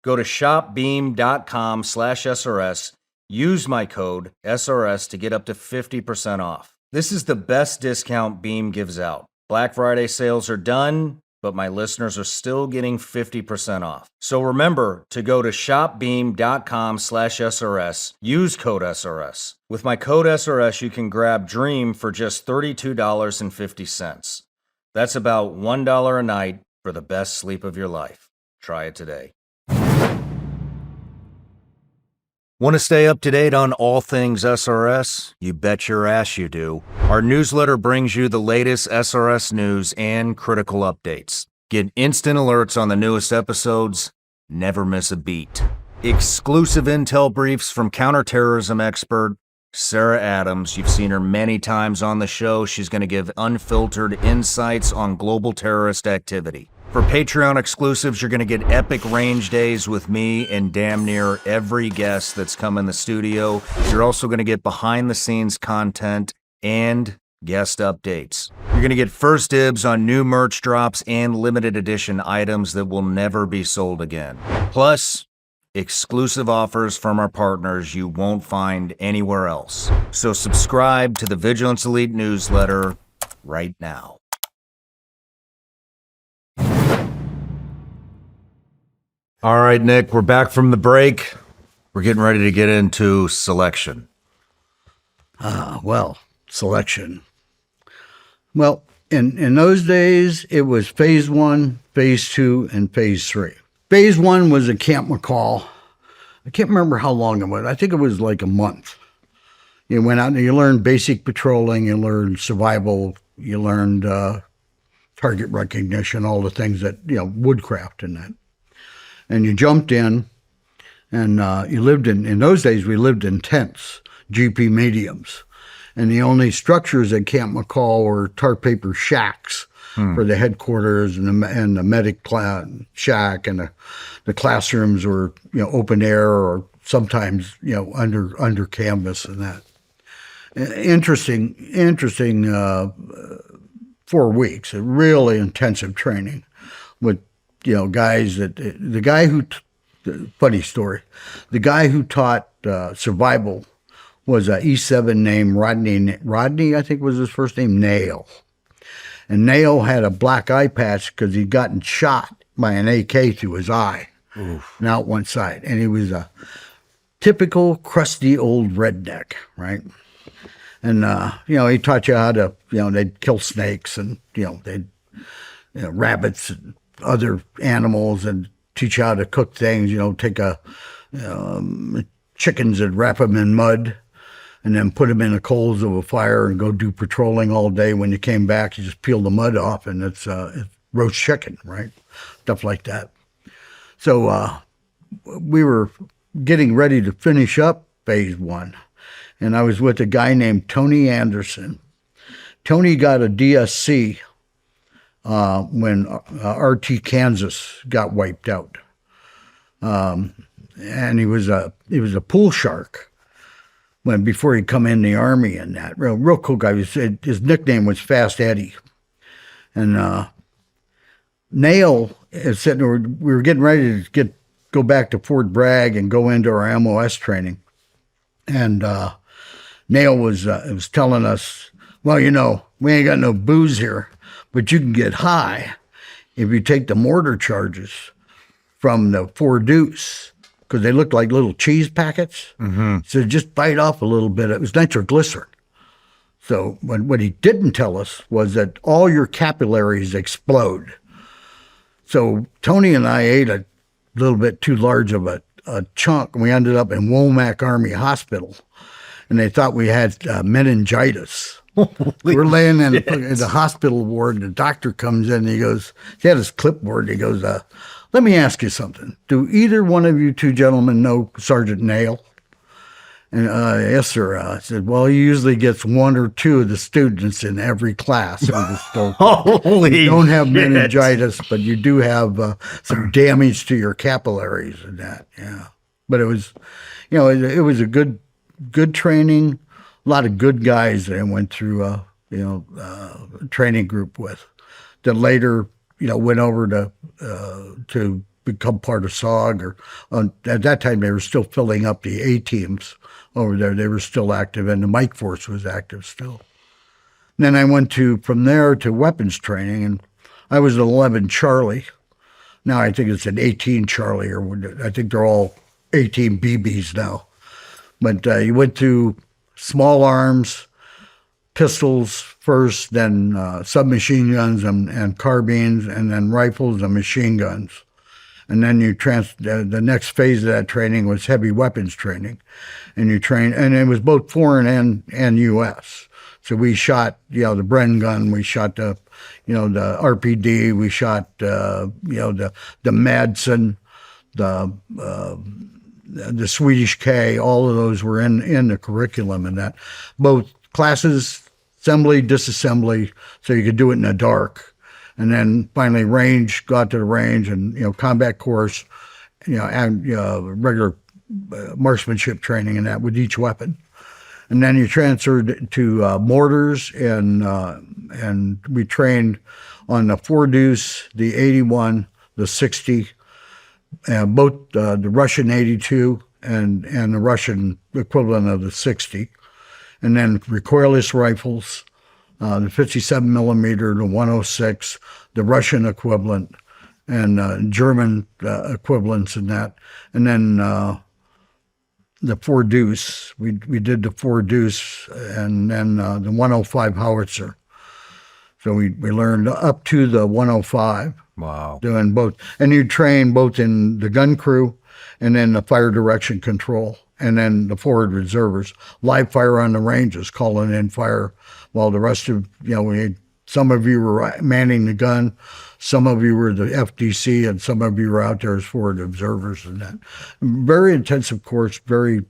Go to shopbeam.com/SRS, use my code SRS to get up to 50% off. This is the best discount Beam gives out. Black Friday sales are done, but my listeners are still getting 50% off. So remember to go to shopbeam.com/SRS, use code SRS. With my code SRS, you can grab Dream for just $32.50. That's about $1 a night for the best sleep of your life. Try it today. Want to stay up to date on all things SRS? You bet your ass you do. Our newsletter brings you the latest SRS news and critical updates. Get instant alerts on the newest episodes. Never miss a beat. Exclusive intel briefs from counterterrorism expert Sarah Adams. You've seen her many times on the show. She's going to give unfiltered insights on global terrorist activity. For Patreon exclusives, you're going to get epic range days with me and damn near every guest that's come in the studio. You're also going to get behind-the-scenes content and guest updates. You're going to get first dibs on new merch drops and limited edition items that will never be sold again. Plus, exclusive offers from our partners you won't find anywhere else. So subscribe to the Vigilance Elite newsletter right now. All right, Nick, we're back from the break. We're getting ready to get into selection. Selection. Well, in those days, it was phase 1, phase 2, and phase 3. Phase 1 was at Camp McCall. I can't remember how long it was. I think it was like a month. You went out and you learned basic patrolling, you learned survival, you learned target recognition, all the things that, woodcraft and that. And you jumped in, and you lived in those days, we lived in tents, GP mediums. And the only structures at Camp McCall were tar paper shacks for the headquarters and the medic shack, and the classrooms were, open air or sometimes, under canvas and that. Interesting 4 weeks, a really intensive training with, guys funny story. The guy who taught survival was an E7 named Rodney, I think was his first name, Nail. And Nail had a black eye patch because he'd gotten shot by an AK through his eye. Oof. And out one side. And he was a typical crusty old redneck, right? And, he taught you how to, they'd kill snakes and, they'd, rabbits and other animals, and teach you how to cook things, take chickens and wrap them in mud and then put them in the coals of a fire and go do patrolling all day. When you came back, you just peel the mud off and it's roast chicken, right? Stuff like that. So we were getting ready to finish up phase 1, and I was with a guy named Tony Anderson. Tony got a DSC when RT Kansas got wiped out. And he was a pool shark before he'd come in the Army and that. Real cool guy. His nickname was Fast Eddie. And Nail is sitting there. We were getting ready to go back to Fort Bragg and go into our MOS training. And Nail was telling us, well, we ain't got no booze here, but you can get high if you take the mortar charges from the 4 deuce, because they looked like little cheese packets. Mm-hmm. So just bite off a little bit. It was nitroglycerin. So what he didn't tell us was that all your capillaries explode. So Tony and I ate a little bit too large of a chunk, and we ended up in Womack Army Hospital, and they thought we had meningitis. We're laying in the hospital ward, and the doctor comes in, and he had his clipboard, he goes, let me ask you something. Do either one of you 2 gentlemen know Sergeant Nail? And yes, sir. I said, well, he usually gets 1 or 2 of the students in every class. Holy You don't have shit. meningitis, but you do have some damage to your capillaries and that. Yeah, but it was, it was a good training. A lot of good guys that I went through, a training group with. That later, went over to become part of SOG, or at that time they were still filling up the A teams over there. They were still active, and the Mike Force was active still. And then I went from there to weapons training, and I was an 11 Charlie. Now I think it's an 18 Charlie, or I think they're all 18 BBs now. But you went to small arms, pistols first, then submachine guns and carbines, and then rifles and machine guns. And then the next phase of that training was heavy weapons training. And you train, and it was both foreign and U.S. So we shot, the Bren gun, we shot the RPD, we shot, the Madsen, the Swedish K. All of those were in the curriculum, and that both classes, assembly, disassembly, so you could do it in the dark. And then finally go out to the range, and combat course, and regular marksmanship training and that with each weapon. And then you transferred to mortars, and we trained on the 4 deuce, the 81, the 60, both the Russian 82 and the Russian equivalent of the 60, and then recoilless rifles. The 57 millimeter, the 106, the Russian equivalent, and German equivalents in that. And then the 4 deuce, we did the 4 deuce, and then the 105 howitzer. So we learned up to the 105. Wow. Doing both. And you train both in the gun crew and then the fire direction control, and then the forward reservers. Live fire on the ranges, calling in fire, while the rest of, some of you were manning the gun, some of you were the FDC, and some of you were out there as forward observers and that. Very intensive course, very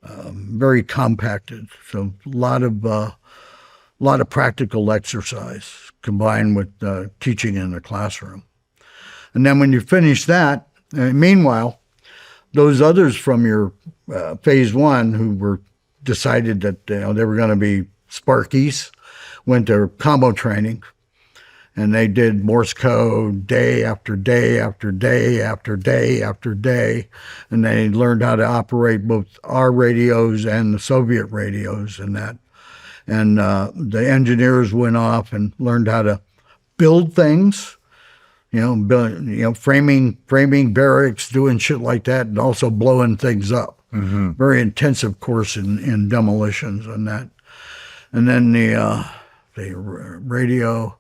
very compacted. So a lot of practical exercise combined with teaching in the classroom. And then when you finish that, meanwhile, those others from your phase 1 who were decided that they were going to be Sparkies went to combo training, and they did Morse code day after day after day after day after day, and they learned how to operate both our radios and the Soviet radios and that. And the engineers went off and learned how to build things, framing barracks, doing shit like that, and also blowing things up. Mm-hmm. Very intensive course in demolitions and that. And then the radio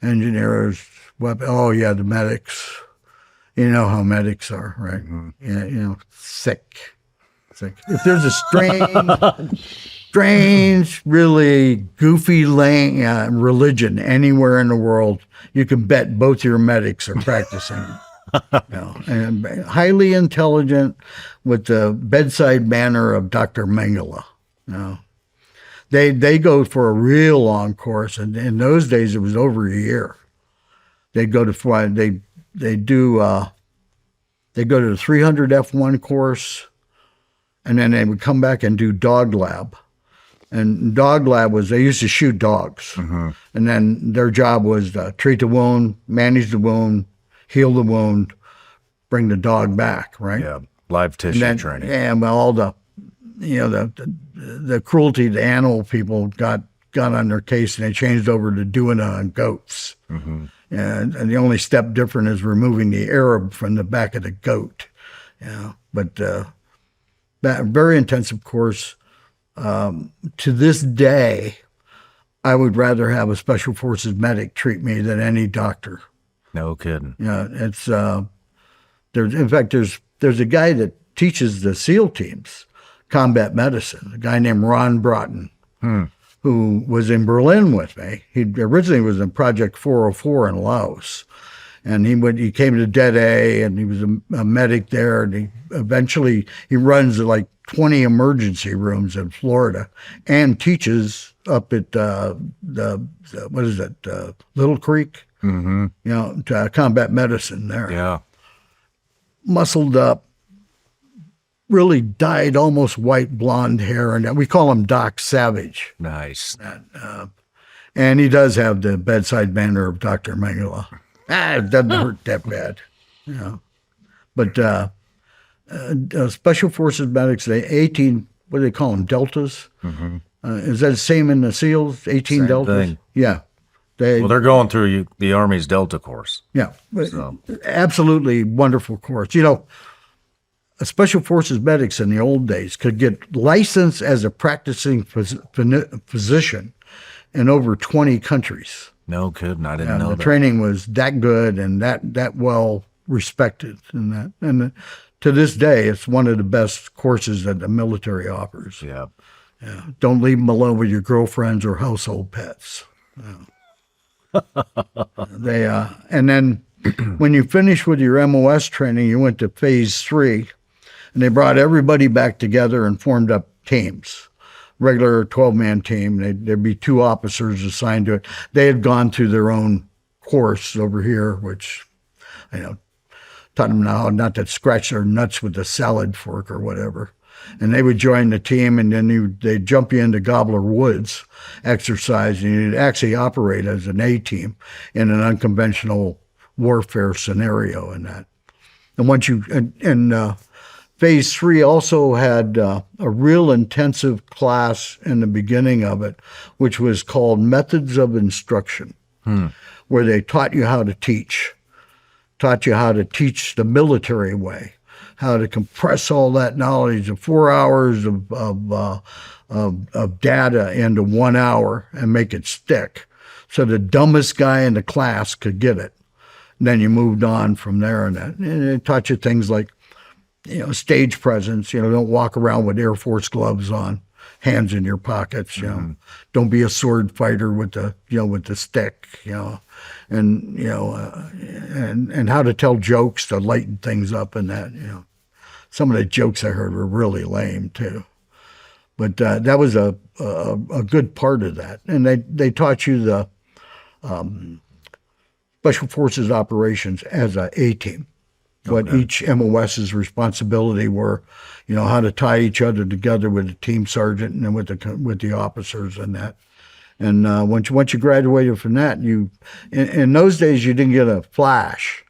engineers, the medics. You know how medics are, right? Mm-hmm. Sick. If there's a strange, really goofy religion anywhere in the world, you can bet both your medics are practicing. And highly intelligent, with the bedside manner of Dr. Mengele. They go for a real long course, and in those days it was over a year. They go to the 300 F1 course, and then they would come back and do dog lab. And dog lab was, they used to shoot dogs. Mm-hmm. And then their job was to treat the wound, manage the wound, heal the wound, bring the dog back, right? Yeah, live tissue training. And all the the cruelty to animal people got on their case, and they changed over to doing it on goats. Mm-hmm. And the only step different is removing the Arab from the back of the goat. But that very intensive course. To this day, I would rather have a Special Forces medic treat me than any doctor. No kidding. It's there's a guy that teaches the SEAL teams combat medicine, a guy named Ron Broughton, who was in Berlin with me. He originally was in Project 404 in Laos. And he came to Dead A, and he was a medic there, and he runs like 20 emergency rooms in Florida, and teaches up at Little Creek, to combat medicine there. Yeah, muscled up, really dyed almost white blonde hair, and we call him Doc Savage. Nice. And he does have the bedside manner of Dr. Mengele. It doesn't hurt that bad, But Special Forces medics, they 18, what do they call them, deltas? Mm-hmm. Is that the same in the SEALs, 18 same deltas? Thing. Yeah. They're going through the Army's Delta course. Yeah, So. Absolutely wonderful course. Special Forces medics in the old days could get licensed as a practicing physician in over 20 countries. No kidding. I didn't know the that. training was that good and that well respected, and to this day, it's one of the best courses that the military offers. Yeah. Don't leave them alone with your girlfriends or household pets. And then when you finish with your MOS training, you went to phase 3, and they brought everybody back together and formed up teams. Regular 12-man team. There'd be 2 officers assigned to it. They had gone through their own course over here, which, taught them now not to scratch their nuts with a salad fork or whatever. And they would join the team, and then they'd jump you into Gobbler Woods exercise, and you'd actually operate as an A-team in an unconventional warfare scenario in that. And once Phase 3 also had a real intensive class in the beginning of it, which was called Methods of Instruction, where they taught you how to teach the military way, how to compress all that knowledge of 4 hours of data into 1 hour and make it stick, so the dumbest guy in the class could get it. And then you moved on from there, and it taught you things like, stage presence. Don't walk around with Air Force gloves on, hands in your pockets. Don't be a sword fighter with the stick. And how to tell jokes to lighten things up, and that. Some of the jokes I heard were really lame too, but that was a good part of that. And they taught you the Special Forces operations as a A-team. What each MOS's responsibility were, how to tie each other together with the team sergeant and with the officers and that. And once you graduated from that, in those days you didn't get a flash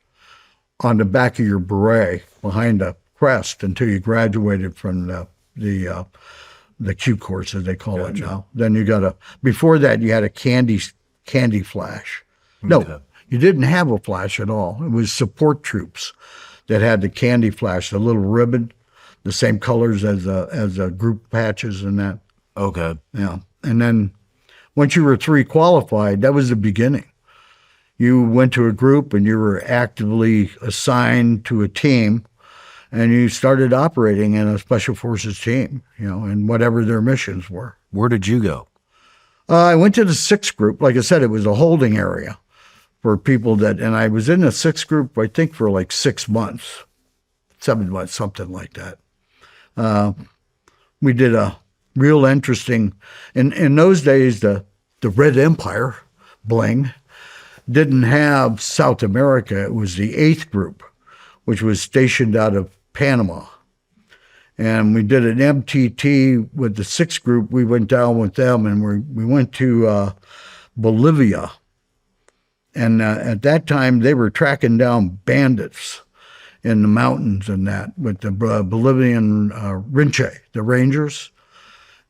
on the back of your beret behind the crest until you graduated from the Q course, as they call it now. Then before that you had a candy flash. No, you didn't have a flash at all. It was support troops that had the candy flash, the little ribbon, the same colors as the group patches and that. Okay. Yeah. And then once you were 3 qualified, that was the beginning. You went to a group and you were actively assigned to a team, and you started operating in a Special Forces team, and whatever their missions were. Where did you go? I went to the 6th group. Like I said, it was a holding area for people and I was in the 6th group, I think, for like 6 months, 7 months, something like that. We did a real interesting, in those days, the Red Empire, bling, didn't have South America. It was the 8th group, which was stationed out of Panama. And we did an MTT with the 6th group. We went down with them, and we went to Bolivia. And at that time, they were tracking down bandits. in the mountains and that with the Bolivian Rinche, the Rangers,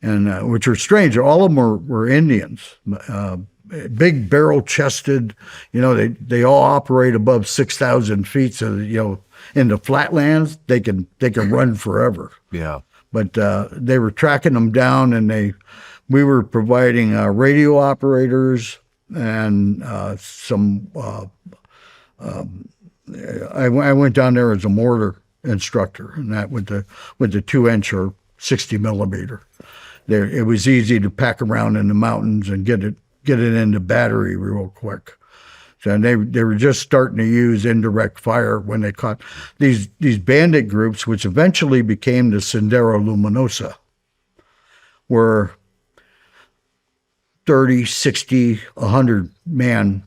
and which are strange. All of them were Indians, big barrel-chested. They all operate above 6,000 feet, so in the flatlands they can run forever. Yeah. But they were tracking them down, and we were providing radio operators and some. I went down there as a mortar instructor, and that with the 2-inch or 60 millimeter. It was easy to pack around in the mountains and get it into battery real quick. So they were just starting to use indirect fire when they caught these bandit groups, which eventually became the Sendero Luminosa, were 30, 60, 100 man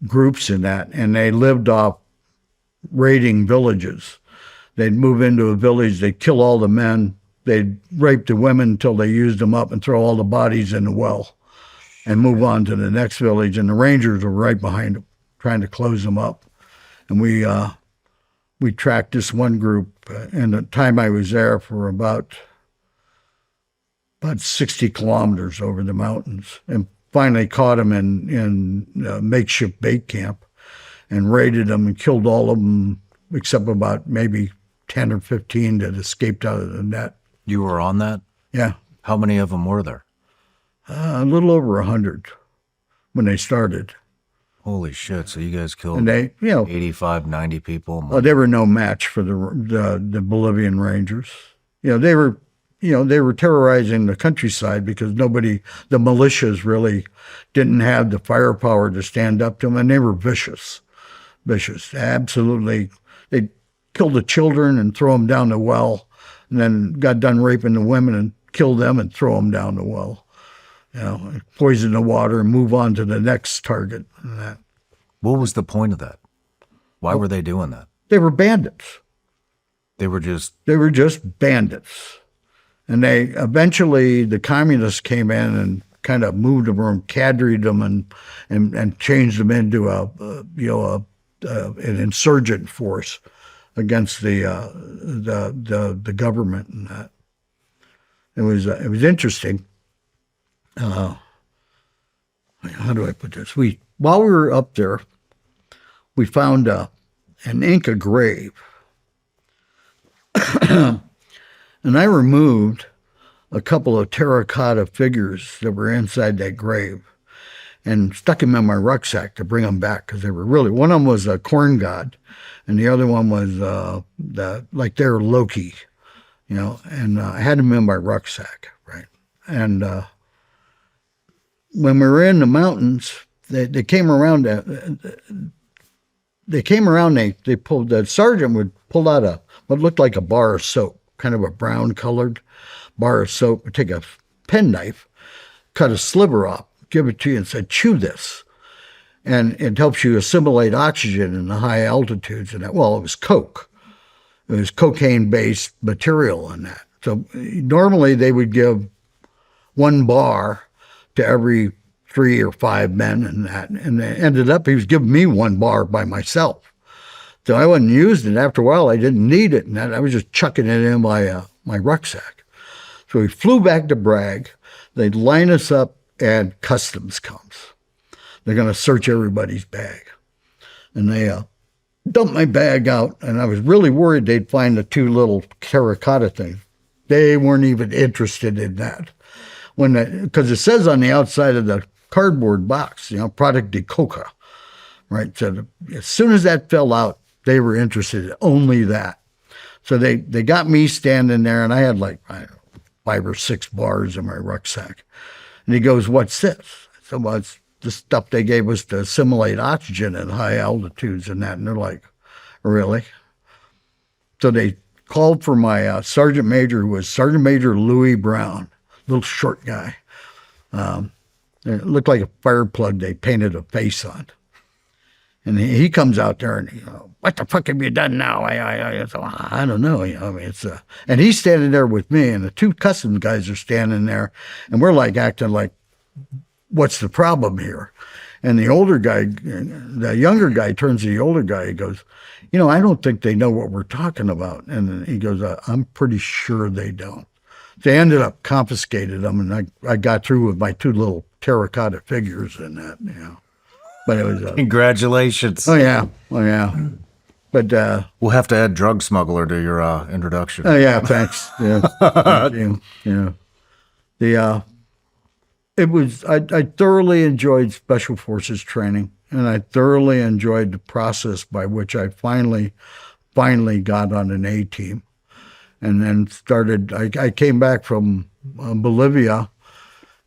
groups in that, and they lived off raiding villages. They'd move into a village, they'd kill all the men, they'd rape the women until they used them up and throw all the bodies in the well and move on to the next village. And the Rangers were right behind them, trying to close them up. And we tracked this one group, and the time I was there for about 60 kilometers over the mountains, and finally caught them in a makeshift bait camp and raided them and killed all of them except about maybe 10 or 15 that escaped out of the net. You were on that? Yeah. How many of them were there? A little over 100 when they started. Holy shit. So you guys killed And they, 85, 90 people? they were no match for the Bolivian Rangers. They were terrorizing the countryside because the militias really didn't have the firepower to stand up to them, and they were vicious, absolutely. They killed the children and throw them down the well, and then got done raping the women and killed them and throw them down the well. Poison the water and move on to the next target. And that. What was the point of that? Why were they doing that? They were bandits. They were just bandits. And eventually the communists came in and kind of moved them or cadred them and changed them into an insurgent force against the government and that. It was interesting. How do I put this? While we were up there, we found an Inca grave. And I removed a couple of terracotta figures that were inside that grave and stuck them in my rucksack to bring them back, because they were really, one of them was a corn god and the other one was they're Loki, and I had them in my rucksack, right? And when we were in the mountains, they came around. They pulled, the sergeant would pull out what looked like a bar of soap, kind of a brown colored bar of soap, would take a penknife, cut a sliver off, give it to you and said, chew this. And it helps you assimilate oxygen in the high altitudes. And that, well, it was coke. It was cocaine-based material in that. So normally they would give 1 bar to every 3 or 5 men and that. And it ended up, he was giving me 1 bar by myself. So I wasn't using it. After a while, I didn't need it. And that, I was just chucking it in my rucksack. So we flew back to Bragg. They'd line us up and customs comes. They're going to search everybody's bag. And they dumped my bag out, and I was really worried they'd find the 2 little terracotta things. They weren't even interested in that. Because it says on the outside of the cardboard box, product de coca, right? So as soon as that fell out, they were interested in only that. So they got me standing there, and I had like 5 or 6 bars in my rucksack. And he goes, what's this? So well, it's the stuff they gave us to assimilate oxygen at high altitudes and that. And they're like, really? So they called for my sergeant major, who was Sergeant Major Louis Brown, little short guy. It looked like a fire plug they painted a face on. And he comes out there and, what the fuck have you done now? I don't know. And he's standing there with me, and the 2 customs guys are standing there, and we're like acting like, what's the problem here? And the younger guy turns to the older guy. He goes, I don't think they know what we're talking about. And he goes, I'm pretty sure they don't. They ended up confiscated them, and I got through with my 2 little terracotta figures in that, But it was Congratulations. Oh yeah. But We'll have to add drug smuggler to your introduction. oh yeah, thanks. Yeah, thank you. Yeah. I thoroughly enjoyed Special Forces training, and I thoroughly enjoyed the process by which I finally got on an A team. And then I came back from Bolivia,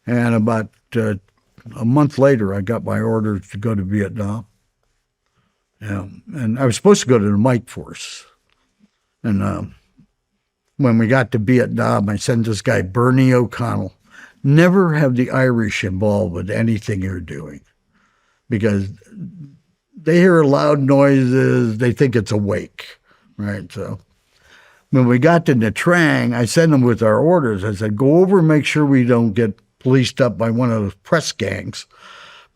and about a month later, I got my orders to go to Vietnam. Yeah, and I was supposed to go to the Mike Force. And when we got to Vietnam, I sent this guy, Bernie O'Connell. Never have the Irish involved with anything you're doing, because they hear loud noises, they think it's a wake, right? So when we got to Nha Trang, I sent them with our orders. I said, go over and make sure we don't get policed up by one of those press gangs,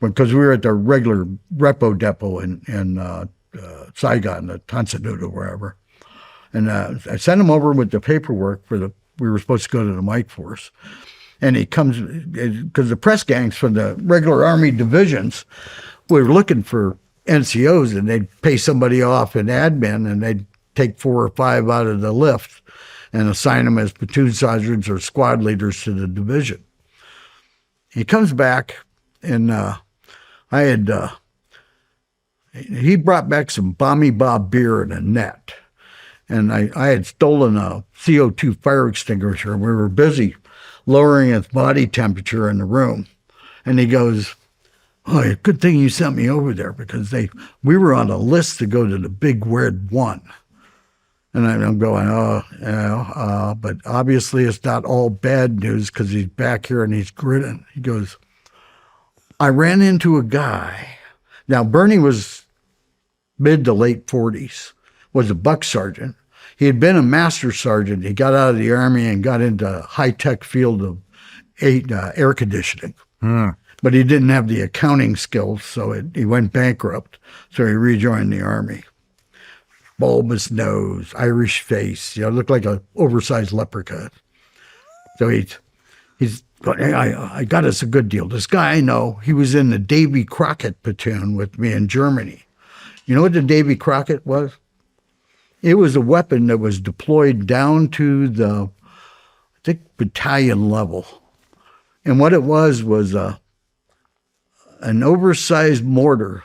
because we were at the regular repo depot in Saigon, the Tansanuda, wherever. And I sent him over with the paperwork we were supposed to go to the Mike Force. And he comes, because the press gangs from the regular Army divisions were looking for NCOs, and they'd pay somebody off in admin, and they'd take 4 or 5 out of the lift and assign them as platoon sergeants or squad leaders to the division. He comes back, and he brought back some Bommy Bob beer in a net. And I had stolen a CO2 fire extinguisher, and we were busy lowering its body temperature in the room. And he goes, oh, good thing you sent me over there, because we were on a list to go to the Big Red One. And I'm going, but obviously it's not all bad news, because he's back here and he's grinning. He goes, I ran into a guy. Now, Bernie was mid to late 40s, was a buck sergeant. He had been a master sergeant. He got out of the Army and got into high-tech field of air conditioning. But he didn't have the accounting skills, so he went bankrupt. So he rejoined the Army. Bulbous nose, Irish face, looked like an oversized leprechaun. So he's going, hey, I got us a good deal. This guy I know, he was in the Davy Crockett platoon with me in Germany. You know what the Davy Crockett was? It was a weapon that was deployed down to the, I think, battalion level. And what it was an oversized mortar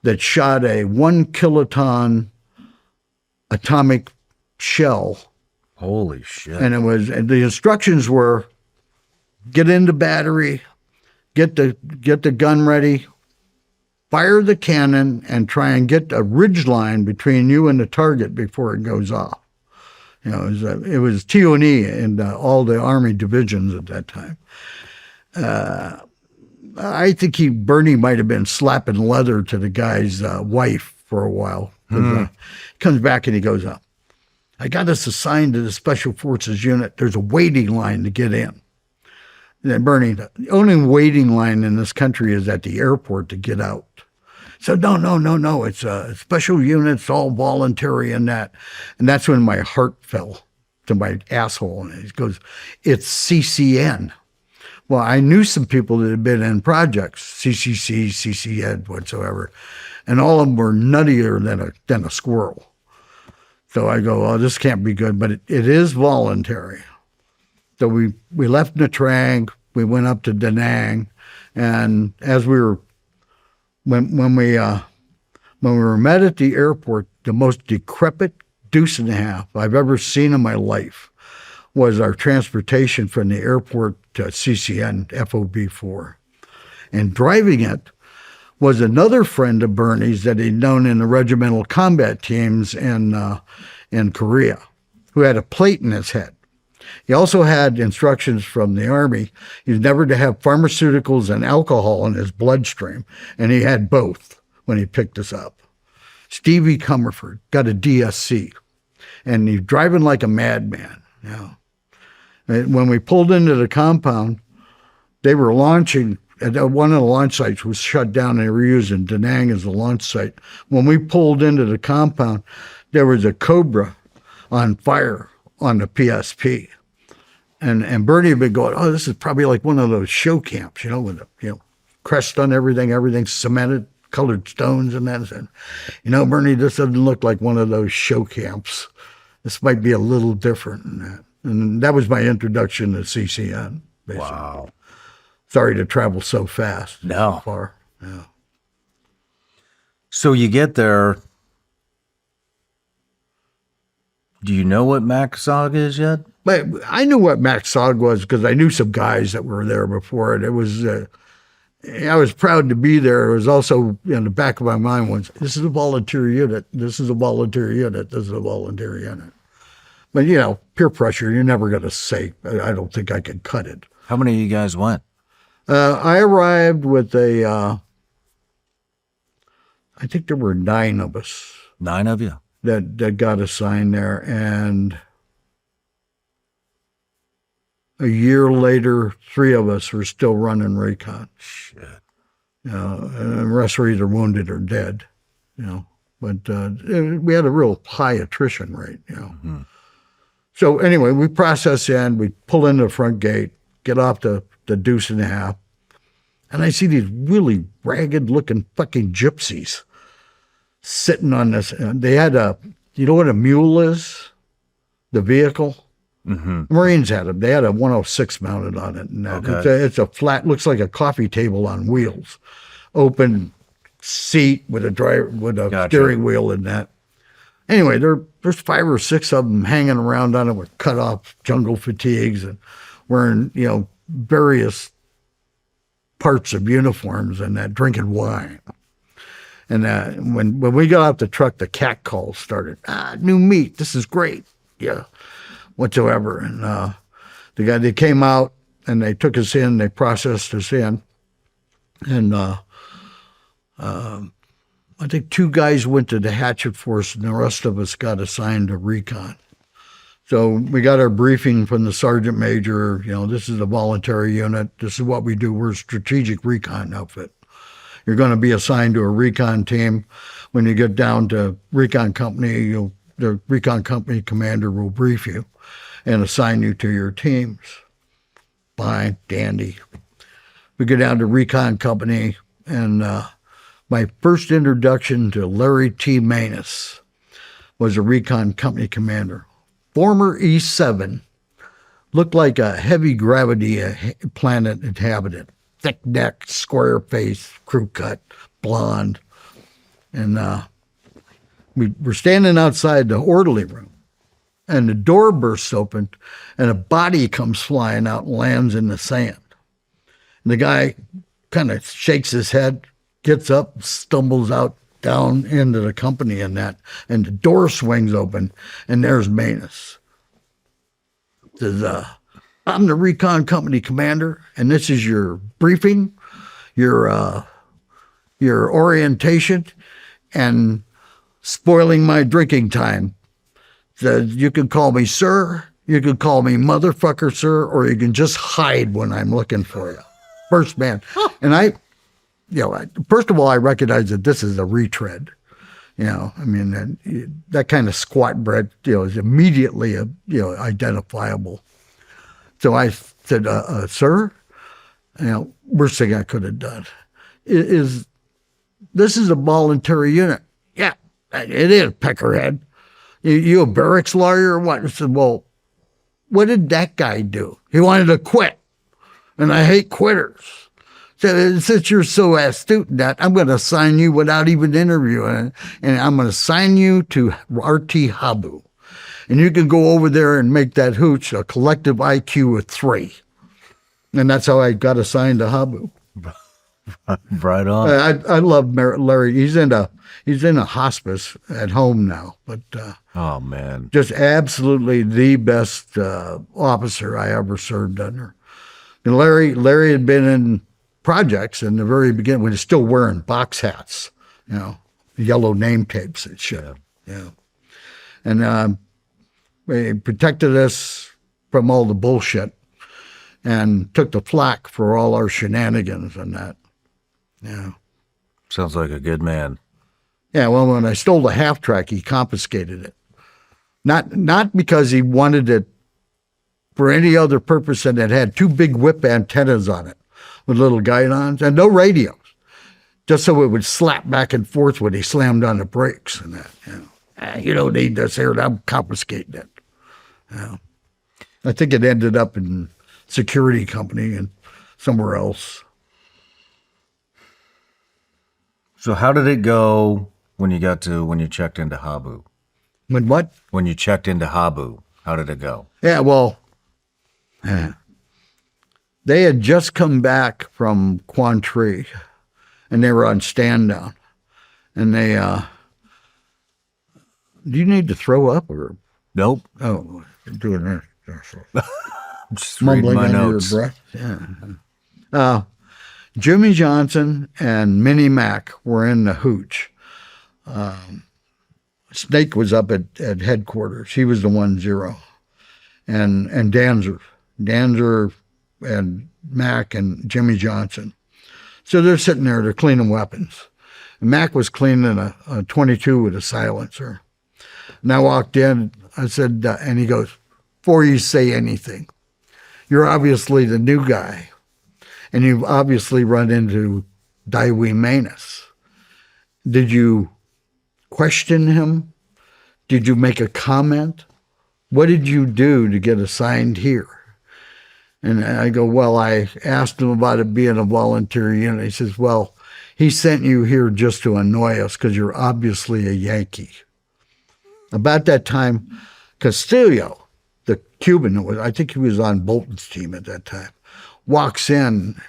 that shot a 1 kiloton atomic shell. Holy shit. And the instructions were, get into battery, get the gun ready, fire the cannon, and try and get a ridge line between you and the target before it goes off. It was T&E in all the Army divisions at that time. I think Bernie might have been slapping leather to the guy's wife for a while. He comes back and he goes, I got us assigned to the Special Forces unit. There's a waiting line to get in. And then Bernie, the only waiting line in this country is at the airport to get out. So no. It's special units, all voluntary and that. And that's when my heart fell to my asshole. And he goes, it's CCN. Well, I knew some people that had been in projects, CCC, CCN, whatsoever. And all of them were nuttier than a squirrel. So I go, oh, this can't be good, but it is voluntary. So we left Nha Trang, we went up to Da Nang, and as we were, when we were met at the airport, the most decrepit deuce and a half I've ever seen in my life was our transportation from the airport to CCN FOB4. And driving it was another friend of Bernie's that he'd known in the regimental combat teams in Korea, who had a plate in his head. He also had instructions from the Army. He's never to have pharmaceuticals and alcohol in his bloodstream, and he had both when he picked us up. Stevie Comerford got a DSC, and he's driving like a madman. And when we pulled into the compound, they were launching one of the launch sites was shut down. They were using Da Nang as the launch site. When we pulled into the compound, there was a Cobra on fire on the PSP. And Bernie had been going, oh, this is probably like one of those show camps, with the, crest on everything, everything's cemented, colored stones and that. And, Bernie, this doesn't look like one of those show camps. This might be a little different than that. And that was my introduction to CCN, basically. Wow. Sorry to travel so fast. No. So far. Yeah. So you get there. Do you know what MACV-SOG is yet? But I knew what MACV-SOG was because I knew some guys that were there before it. It was, I was proud to be there. It was also in the back of my mind was, this is a volunteer unit. This is a volunteer unit. This is a volunteer unit. But, peer pressure, you're never going to say, I don't think I can cut it. How many of you guys went? I arrived with I think there were 9 of us. 9 of you? That got assigned there. And a year later, 3 of us were still running recon. Shit. And the rest were either wounded or dead, But we had a real high attrition rate, Mm-hmm. So anyway, we process in, we pull into the front gate, get off the deuce and a half, and I see these really ragged-looking fucking gypsies sitting on this. They had you know what a mule is? The vehicle? Mm-hmm. Marines had them. They had a 106 mounted on it. And Okay. it's a flat, looks like a coffee table on wheels. Open seat with a Gotcha. steering wheel in that. Anyway, there's 5 or 6 of them hanging around on it with cut off jungle fatigues and wearing, various parts of uniforms and that, drinking wine. And when we got off the truck, the cat calls started. New meat. This is great. Yeah, whatsoever. And they came out and they took us in. They processed us in. And I think 2 guys went to the hatchet force and the rest of us got assigned to recon. So we got our briefing from the sergeant major, this is a voluntary unit. This is what we do. We're a strategic recon outfit. You're going to be assigned to a recon team. When you get down to recon company, the recon company commander will brief you and assign you to your teams. Fine, dandy. We go down to recon company, and my first introduction to Larry T. Manus was a recon company commander. Former E7, looked like a heavy gravity planet inhabitant. Thick neck, square face, crew cut, blonde. And we're standing outside the orderly room, and the door bursts open, and a body comes flying out and lands in the sand. And the guy kind of shakes his head, gets up, stumbles out down into the company and that, and the door swings open, and there's Manus. Says, I'm the recon company commander, and this is your briefing, your orientation, and spoiling my drinking time. Says, you can call me sir, you can call me motherfucker, sir, or you can just hide when I'm looking for you. First man. And first of all, I recognize that this is a retread. That kind of squat bread, is immediately, identifiable. So I said, sir, worst thing I could have done is this is a voluntary unit. Yeah, it is, peckerhead. You a barracks lawyer or what? I said, well, what did that guy do? He wanted to quit, and I hate quitters. So since you're so astute in that, I'm going to assign you without even interviewing, and I'm going to assign you to RT Habu. And you can go over there and make that hooch a collective IQ of 3. And that's how I got assigned to Habu. Right on. I love Larry. He's in a hospice at home now, but Oh man, just absolutely the best officer I ever served under. And Larry had been in projects in the very beginning when he's still wearing box hats, yellow name tapes and shit. Yeah. And he protected us from all the bullshit. and took the flak for all our shenanigans and that. Yeah. Sounds like a good man. Yeah, well, when I stole the half track, he confiscated it. Not because he wanted it for any other purpose than it had 2 big whip antennas on it with little guidons and no radios, just so it would slap back and forth when he slammed on the brakes and that. You don't need this here, I'm confiscating it. I think it ended up in security company and somewhere else. So how did it go when you checked into Habu? When what? When you checked into Habu, how did it go? Yeah, well, they had just come back from Quan Tri, and they were on stand down. And they, do you need to throw up or? Nope. Oh, you're doing that. Just reading my notes. Your breath. Yeah. Jimmy Johnson and Minnie Mac were in the hooch. Snake was up at headquarters. He was the 1-0. And Danzer and Mac and Jimmy Johnson. So they're sitting there, they're cleaning weapons. And Mac was cleaning a 22 with a silencer. And I walked in, I said, and he goes, before you say anything, you're obviously the new guy. And you've obviously run into Daiwi Manus. Did you question him? Did you make a comment? What did you do to get assigned here? And I go, well, I asked him about it being a volunteer unit. He says, well, he sent you here just to annoy us because you're obviously a Yankee. About that time, Castillo, the Cuban, I think he was on Bolton's team at that time, walks in,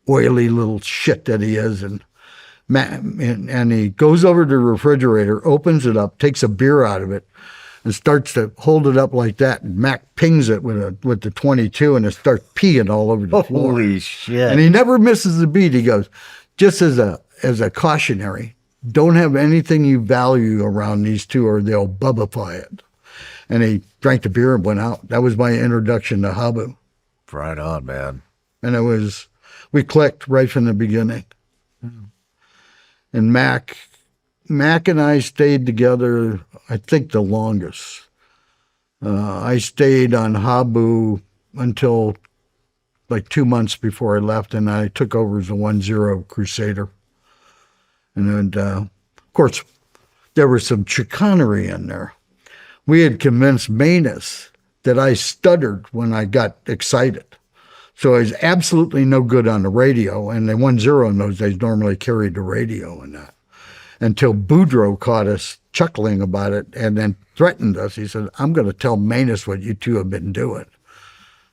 oily little shit that he is, and he goes over to the refrigerator, opens it up, takes a beer out of it, and starts to hold it up like that. And Mac pings it with the 22, and it starts peeing all over the floor. Holy shit! And he never misses a beat. He goes, just as a cautionary, don't have anything you value around these two, or they'll bubbify it. And he drank the beer and went out. That was my introduction to Habu. Right on, man. And we clicked right from the beginning. And Mac and I stayed together, I think, the longest. I stayed on Habu until like 2 months before I left, and I took over as a 1-0 Crusader. And then, of course, there was some chicanery in there. We had convinced Manus that I stuttered when I got excited. So I was absolutely no good on the radio, and the 1-0 in those days normally carried the radio and that. Until Boudreaux caught us chuckling about it and then threatened us. He said, I'm going to tell Manus what you two have been doing.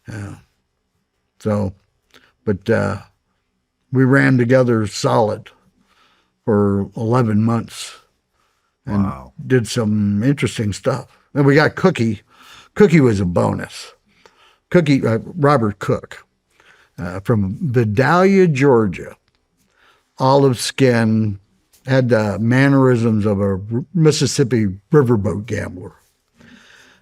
Yeah. So, but we ran together solid for 11 months and did some interesting stuff. And we got Cookie. Cookie was a bonus. Cookie, Robert Cook, from Vidalia, Georgia, olive skin, had the mannerisms of a Mississippi riverboat gambler.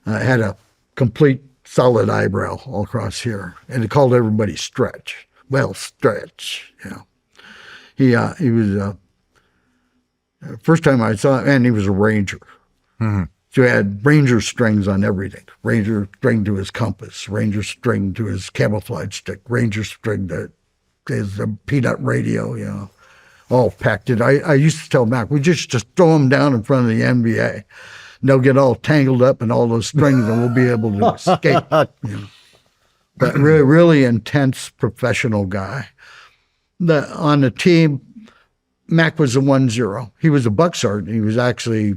Had a complete solid eyebrow all across here, and he called everybody Stretch. Well, Stretch, He was first time I saw him, and he was a ranger. Mm-hmm. So he had ranger strings on everything. Ranger string to his compass, ranger string to his camouflage stick, ranger string to his peanut radio, all packed in. I used to tell Mac, we just throw them down in front of the NBA. And they'll get all tangled up in all those strings and we'll be able to escape. But really, really intense professional guy. On the team, Mac was a 1-0. He was a buck sergeant. He was actually,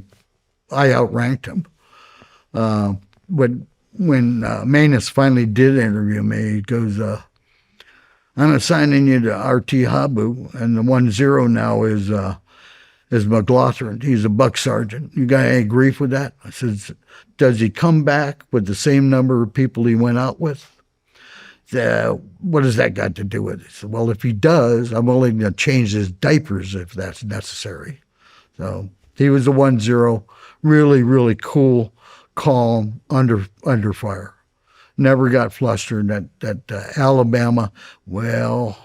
I outranked him. When Manus finally did interview me, he goes, I'm assigning you to RT Habu, and the 1-0 now is McLaughlin. He's a buck sergeant. You got any grief with that? I said, does he come back with the same number of people he went out with? What has that got to do with it? He said, well, if he does, I'm willing to change his diapers if that's necessary. So he was a 1-0, really, really cool, calm, under fire. never got flustered. That Alabama, well,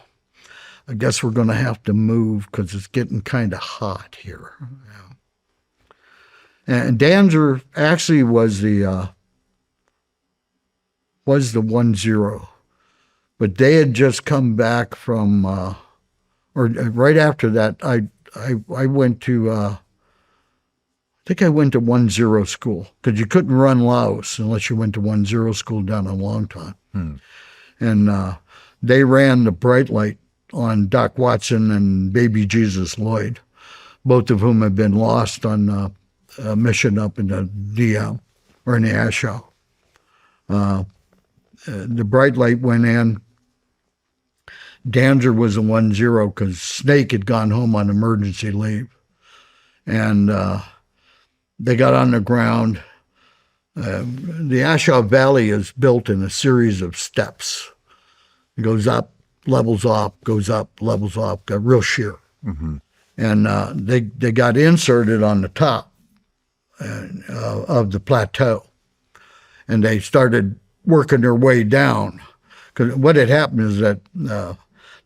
I guess we're going to have to move because it's getting kind of hot here. And Danzer actually was the 1-0, but they had just come back from, or right after that, I went to, I think I went to 1-0 school because you couldn't run Laos unless you went to 1-0 school down in Longtan. And they ran the bright light on Doc Watson and Baby Jesus Lloyd, both of whom have been lost on a mission up in the DM or in the Ashaw. The bright light went in. Danzer was a 1-0 because Snake had gone home on emergency leave. And they got on the ground. The Ashaw Valley is built in a series of steps. It goes up, levels off, goes up, levels off, got real sheer. And they got inserted on the top of the plateau. And they started working their way down. Because what had happened is that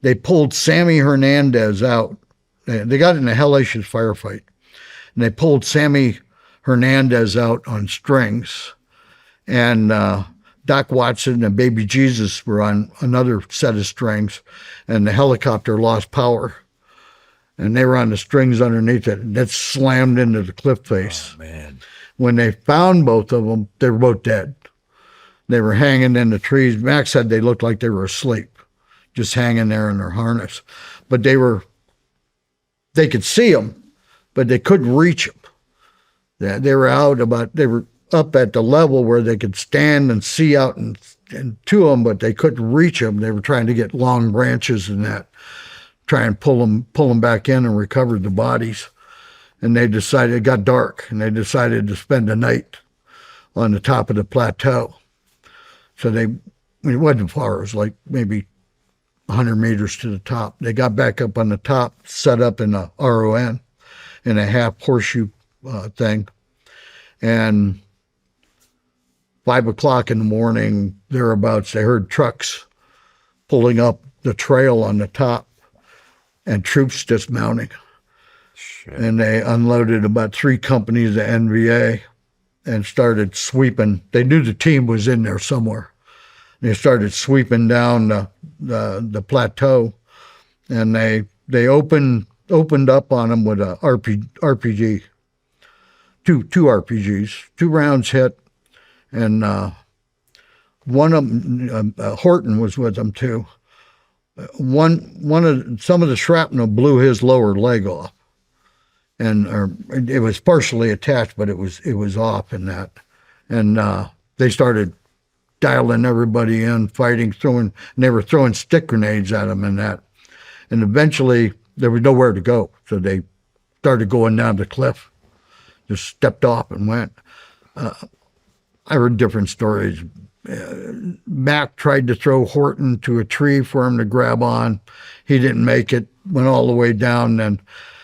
they pulled Sammy Hernandez out. They got in a hellacious firefight. And they pulled Sammy Hernandez out on strings. And Doc Watson and Baby Jesus were on another set of strings. And the helicopter lost power. And they were on the strings underneath it. And that slammed into the cliff face. Oh, man. When they found both of them, they were both dead. They were hanging in the trees. Max said they looked like they were asleep, just hanging there in their harness. But they could see them, but they couldn't reach them. They were up at the level where they could stand and see out and to them, but they couldn't reach them. They were trying to get long branches and that, try and pull them back in and recover the bodies. And they decided, it got dark, and they decided to spend the night on the top of the plateau. So it wasn't far, it was like maybe 100 meters to the top. They got back up on the top, set up in a RON, in a half horseshoe thing. And 5 o'clock in the morning, thereabouts, they heard trucks pulling up the trail on the top and troops dismounting. Shit. And they unloaded about 3 companies of NVA and started sweeping. They knew the team was in there somewhere. They started sweeping down the plateau, and they opened up on them with a RPG, two RPGs, 2 rounds hit, and one of them, Horton was with them too. Some of the shrapnel blew his lower leg off. And it was partially attached, but it was off in that. And they started dialing everybody in, fighting, and they were throwing stick grenades at them and that. And eventually there was nowhere to go. So they started going down the cliff, just stepped off and went. I heard different stories. Mac tried to throw Horton to a tree for him to grab on. He didn't make it, went all the way down. Then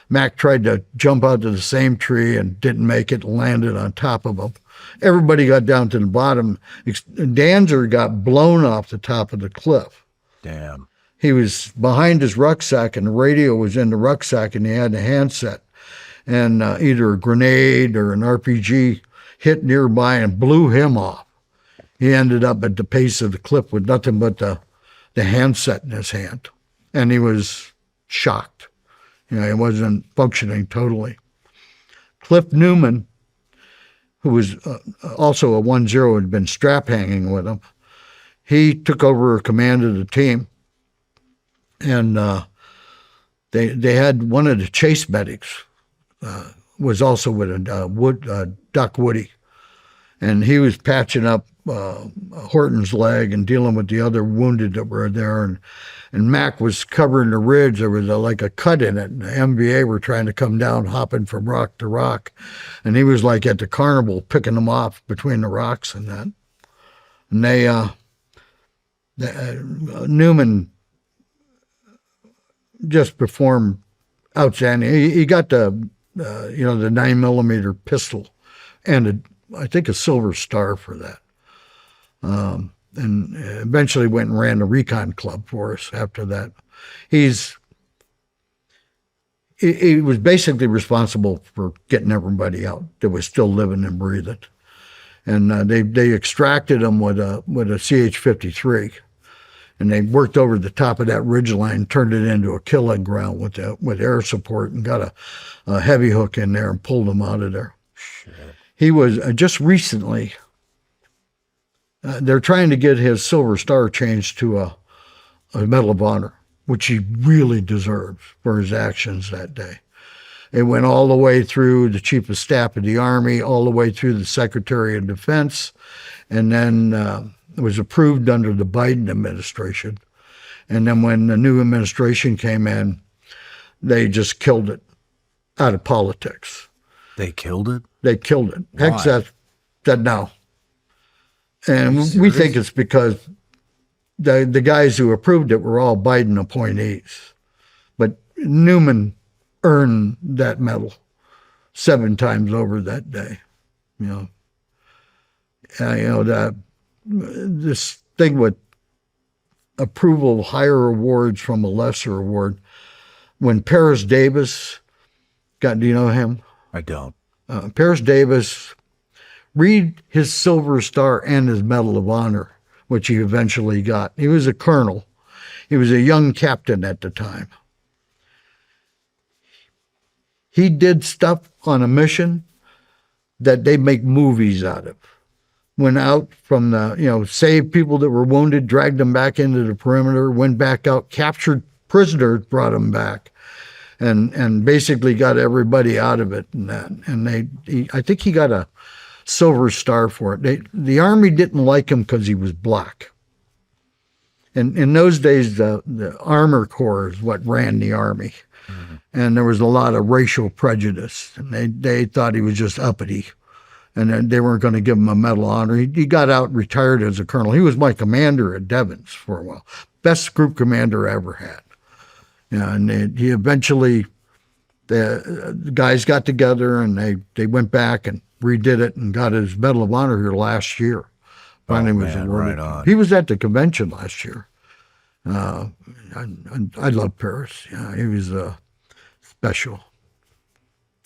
Mac tried to jump out to the same tree and didn't make it, landed on top of him. Everybody got down to the bottom. Danzer got blown off the top of the cliff. Damn. He was behind his rucksack, and the radio was in the rucksack, and he had a handset. And either a grenade or an RPG hit nearby and blew him off. He ended up at the base of the cliff with nothing but the handset in his hand. And he was shocked. He wasn't functioning totally. Cliff Newman, who was also a 1-0, had been strap hanging with him. He took over command of the team, and they had one of the chase medics was also with Doc Woody, and he was patching up Horton's leg and dealing with the other wounded that were there, and Mac was covering the ridge. There was like a cut in it, and the MVA were trying to come down, hopping from rock to rock, and he was like at the carnival picking them off between the rocks and that. And Newman just performed outstanding. He got the 9mm pistol and I think a Silver Star for that. and eventually went and ran the Recon Club for us after that. He was basically responsible for getting everybody out that was still living and breathing. And they extracted him with a CH-53. And they worked over the top of that ridgeline, turned it into a killing ground with air support, and got a heavy hook in there and pulled him out of there. Shit. He was just recently, they're trying to get his Silver Star changed to a Medal of Honor, which he really deserves for his actions that day. It went all the way through the Chief of Staff of the Army, all the way through the Secretary of Defense, and then it was approved under the Biden administration. And then when the new administration came in, they just killed it out of politics. They killed it? They killed it. Why? Heck, that now. And we think it's because the guys who approved it were all Biden appointees. But Newman earned that medal 7 times over that day. This thing with approval of higher awards from a lesser award. When Paris Davis do you know him? I don't. Paris Davis, read his Silver Star and his Medal of Honor, which he eventually got. He was a colonel. He was a young captain at the time. He did stuff on a mission that they make movies out of. Went out from saved people that were wounded, dragged them back into the perimeter, went back out, captured prisoners, brought them back, and basically got everybody out of it. And that, and I think he got a Silver Star for it. The Army didn't like him because he was black. And in those days, the Armor Corps is what ran the Army. Mm-hmm. And there was a lot of racial prejudice, and they thought he was just uppity, and they weren't going to give him a Medal of Honor. He got out and retired as a colonel. He was my commander at Devens for a while. Best group commander I ever had. And he eventually, the guys got together, and they went back and redid it and got his Medal of Honor here last year. Finally was awarded. Right on. He was at the convention last year. I love Paris. He was special.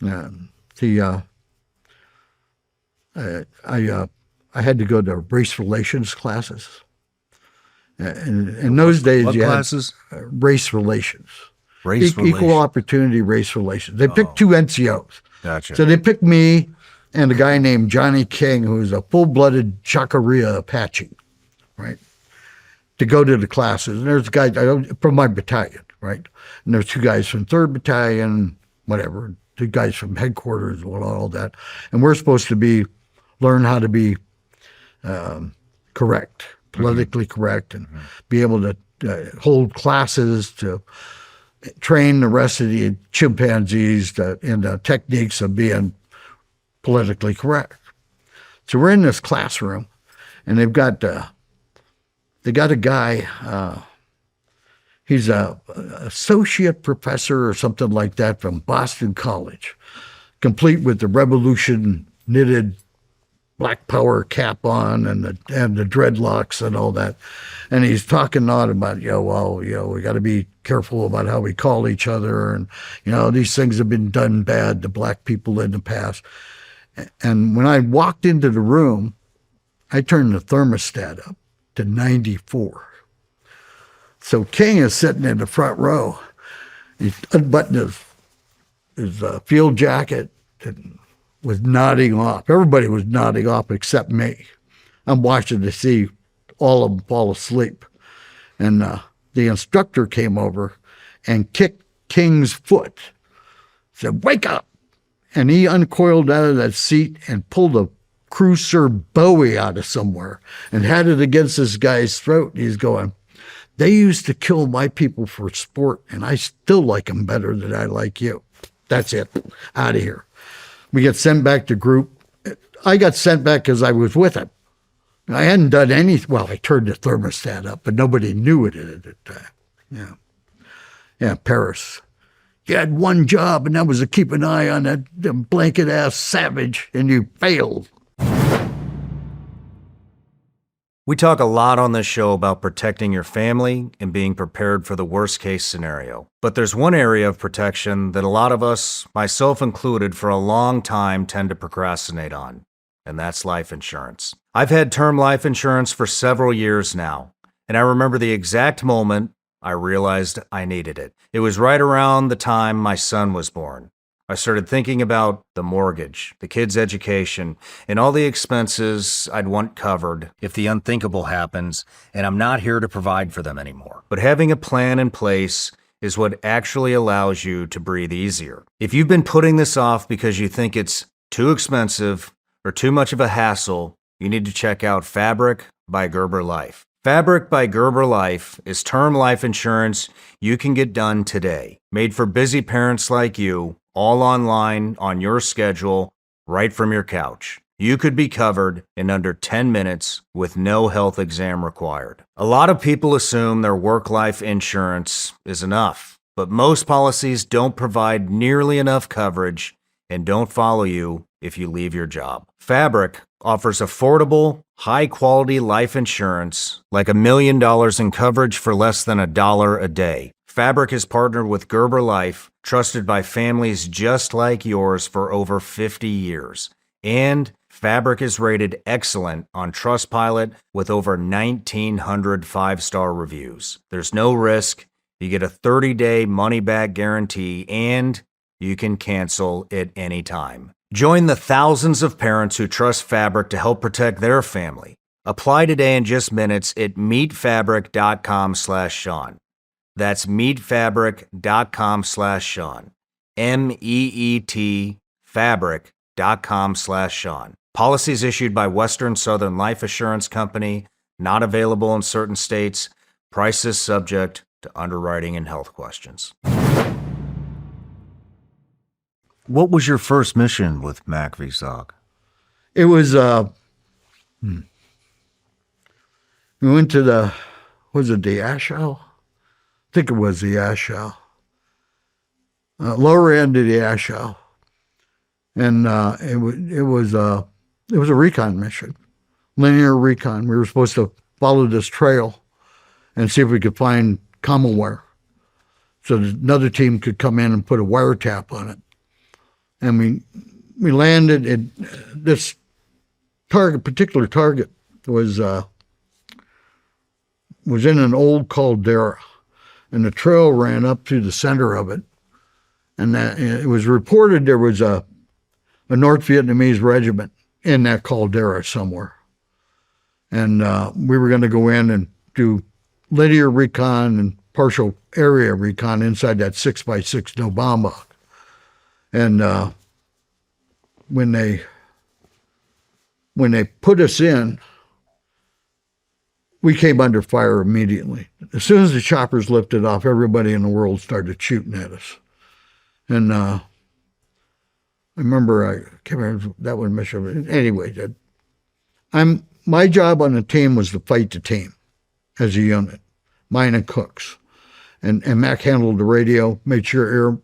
I had to go to race relations classes. In those days, what classes? Race relations. Relations. Equal opportunity race relations. They picked 2 NCOs. Gotcha. So they picked me and a guy named Johnny King, who was a full-blooded Chacarilla Apache, right, to go to the classes. And there's a guy from my battalion, right? And there's 2 guys from 3rd Battalion, whatever, 2 guys from headquarters, all that. And we're supposed to learn how to be correct, politically correct, and be able to hold classes to train the rest of the chimpanzees in the techniques of being politically correct. So we're in this classroom, and they got a guy, he's a associate professor or something like that from Boston College, complete with the Revolution knitted Black Power cap on and the dreadlocks and all that. And he's talking on about, we got to be careful about how we call each other. And, these things have been done bad to black people in the past. And when I walked into the room, I turned the thermostat up to 94. So King is sitting in the front row. He unbuttoned his field jacket and was nodding off. Everybody was nodding off except me. I'm watching to see all of them fall asleep. And the instructor came over and kicked King's foot. Said, "Wake up." And he uncoiled out of that seat and pulled a Cruiser Bowie out of somewhere and had it against this guy's throat. He's going, "They used to kill my people for sport, and I still like them better than I like you. That's it. Out of here." We get sent back to group. I got sent back because I was with him. I hadn't done anything. Well, I turned the thermostat up, but nobody knew it at the time. Yeah, Paris. You had one job, and that was to keep an eye on that blanket-ass savage, and you failed. We talk a lot on this show about protecting your family and being prepared for the worst case scenario. But there's one area of protection that a lot of us, myself included, for a long time tend to procrastinate on, and that's life insurance. I've had term life insurance for several years now, and I remember the exact moment I realized I needed it. It was right around the time my son was born. I started thinking about the mortgage, the kid's education, and all the expenses I'd want covered if the unthinkable happens and I'm not here to provide for them anymore. But having a plan in place is what actually allows you to breathe easier. If you've been putting this off because you think it's too expensive or too much of a hassle, you need to check out Fabric by Gerber Life. Fabric by Gerber Life is term life insurance you can get done today, made for busy parents like you, all online, on your schedule, right from your couch. You could be covered in under 10 minutes with no health exam required. A lot of people assume their work-life insurance is enough, but most policies don't provide nearly enough coverage and don't follow you if you leave your job. Fabric offers affordable, high-quality life insurance like $1 million in coverage for less than $1 a day. Fabric is partnered with Gerber Life, trusted by families just like yours for over 50 years. And Fabric is rated excellent on Trustpilot with over 1,900 five-star reviews. There's no risk, you get a 30-day money-back guarantee, and you can cancel at any time. Join the thousands of parents who trust Fabric to help protect their family. Apply today in just minutes at meetfabric.com/Shawn. That's meetfabric.com/Shawn. MEET fabric.com/Shawn. Policies issued by Western Southern Life Assurance Company, not available in certain states. Prices subject to underwriting and health questions. What was your first mission with MACV-SOG? It was, we went to the Ashow? I think it was the Ashow. Lower end of the Ashow. And it was a recon mission, linear recon. We were supposed to follow this trail and see if we could find common wire, so that another team could come in and put a wiretap on it. And we landed at this particular target was in an old caldera, and the trail ran up through the center of it. And that it was reported there was a North Vietnamese regiment in that caldera somewhere. And we were going to go in and do linear recon and partial area recon inside that 6x6 no bomb box. And when they put us in, we came under fire immediately. As soon as the choppers lifted off, everybody in the world started shooting at us. And I remember, I can't remember that one mission. Anyway, my job on the team was to fight the team as a unit, mine and Cook's. And Mac handled the radio, made sure air,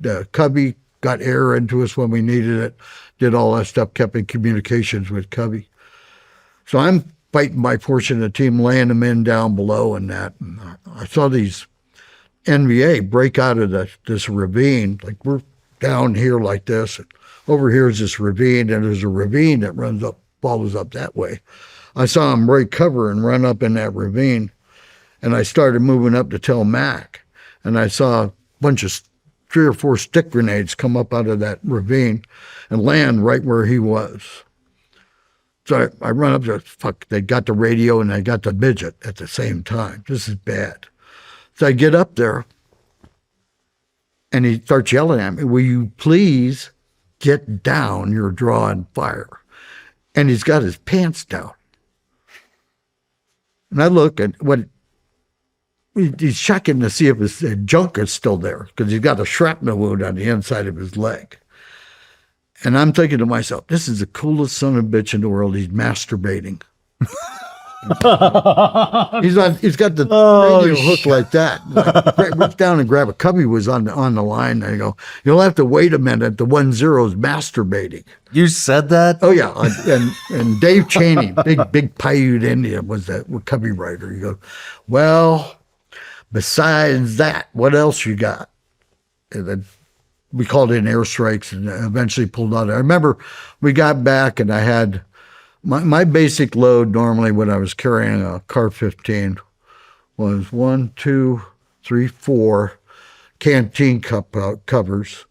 the Cubby got air into us when we needed it, did all that stuff, kept in communications with Cubby. So I'm fighting my portion of the team, laying them in down below and that. And I saw these NVA break out of this ravine. Like, we're down here like this, and over here is this ravine, and there's a ravine that runs up, follows up that way. I saw them break cover and run up in that ravine, and I started moving up to tell Mac, and I saw a bunch of 3 or 4 stick grenades come up out of that ravine and land right where he was. So I run up there, they got the radio and they got the midget at the same time. This is bad. So I get up there, and he starts yelling at me, "Will you please get down? You're drawing fire." And he's got his pants down. And I look, and he's checking to see if his junk is still there, because he's got a shrapnel wound on the inside of his leg. And I'm thinking to myself, this is the coolest son of a bitch in the world. He's masturbating. He's got the radio hook like that. Like, reach down and grab a cubby was on the line. And I go, you'll have to wait a minute. The 1-0's masturbating. You said that? Oh yeah, and Dave Cheney, big Paiute Indian, was that cubby rider. You go, well, besides that, what else you got? And then we called in airstrikes and eventually pulled out. I remember we got back and I had my basic load normally when I was carrying a Car 15 was 1, 2, 3, 4 canteen covers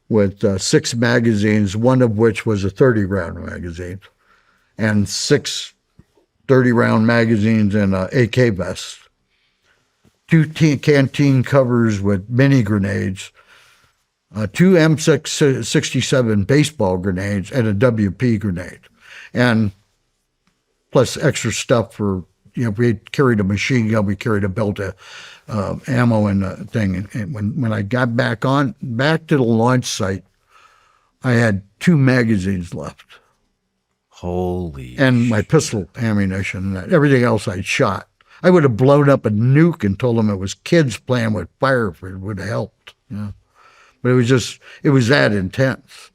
with 6 magazines, one of which was a 30-round magazine, and 6 30-round magazines and an AK vest, 2 canteen covers with mini grenades, 2 M67 baseball grenades, and a WP grenade, and plus extra stuff for, we carried a machine gun, we carried a belt of ammo and a thing. And when I got back to the launch site, I had 2 magazines left. Holy and my pistol ammunition and everything else I'd shot. I would have blown up a nuke and told them it was kids playing with fire if it would have helped. But it was that intense.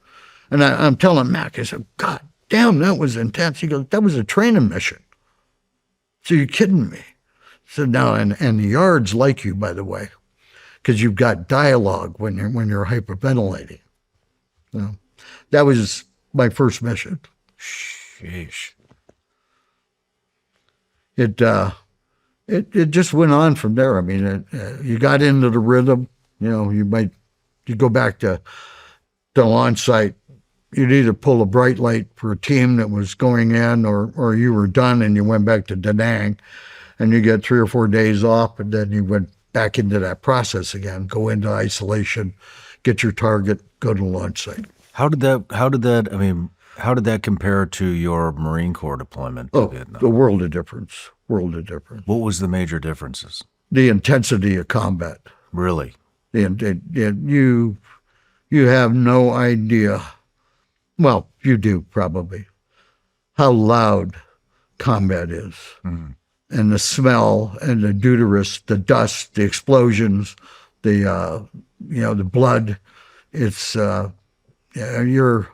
And I'm telling Mac, I said, God damn, that was intense. He goes, that was a training mission. So you're kidding me? So now, and the yards like you, by the way, because you've got dialogue when you're hyperventilating. So that was my first mission. sheesh. It just went on from there. I mean, you got into the rhythm. You go back to the launch site. You'd either pull a bright light for a team that was going in, or you were done and you went back to Da Nang, and you get 3 or 4 days off, and then you went back into that process again. Go into isolation, get your target, go to the launch site. How did that compare to your Marine Corps deployment to Vietnam? A world of difference. World of difference. What was the major differences? The intensity of combat. Really? You have no idea. Well, you do probably, how loud combat is. Mm-hmm. And the smell and the deuterus, the dust, the explosions, the blood. It's, you're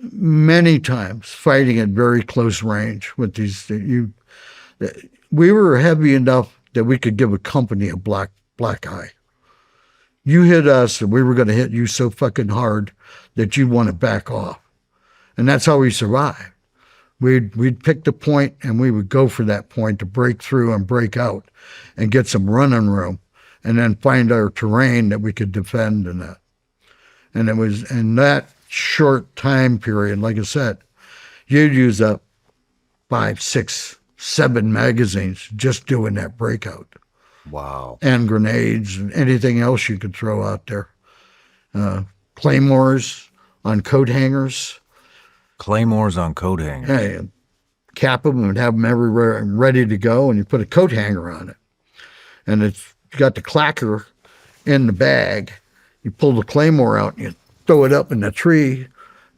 many times fighting at very close range with these. We were heavy enough that we could give a company a black eye. You hit us and we were going to hit you so fucking hard that you'd want to back off. And that's how we survived. We'd pick the point and we would go for that point to break through and break out and get some running room and then find our terrain that we could defend and that. And it was in that short time period, like I said, you'd use up 5, 6, 7 magazines just doing that breakout. Wow. And grenades and anything else you could throw out there. Claymores on coat hangers. Claymores on coat hangers. Yeah, you cap them and have them everywhere and ready to go, and you put a coat hanger on it. And it's got the clacker in the bag. You pull the claymore out and you throw it up in the tree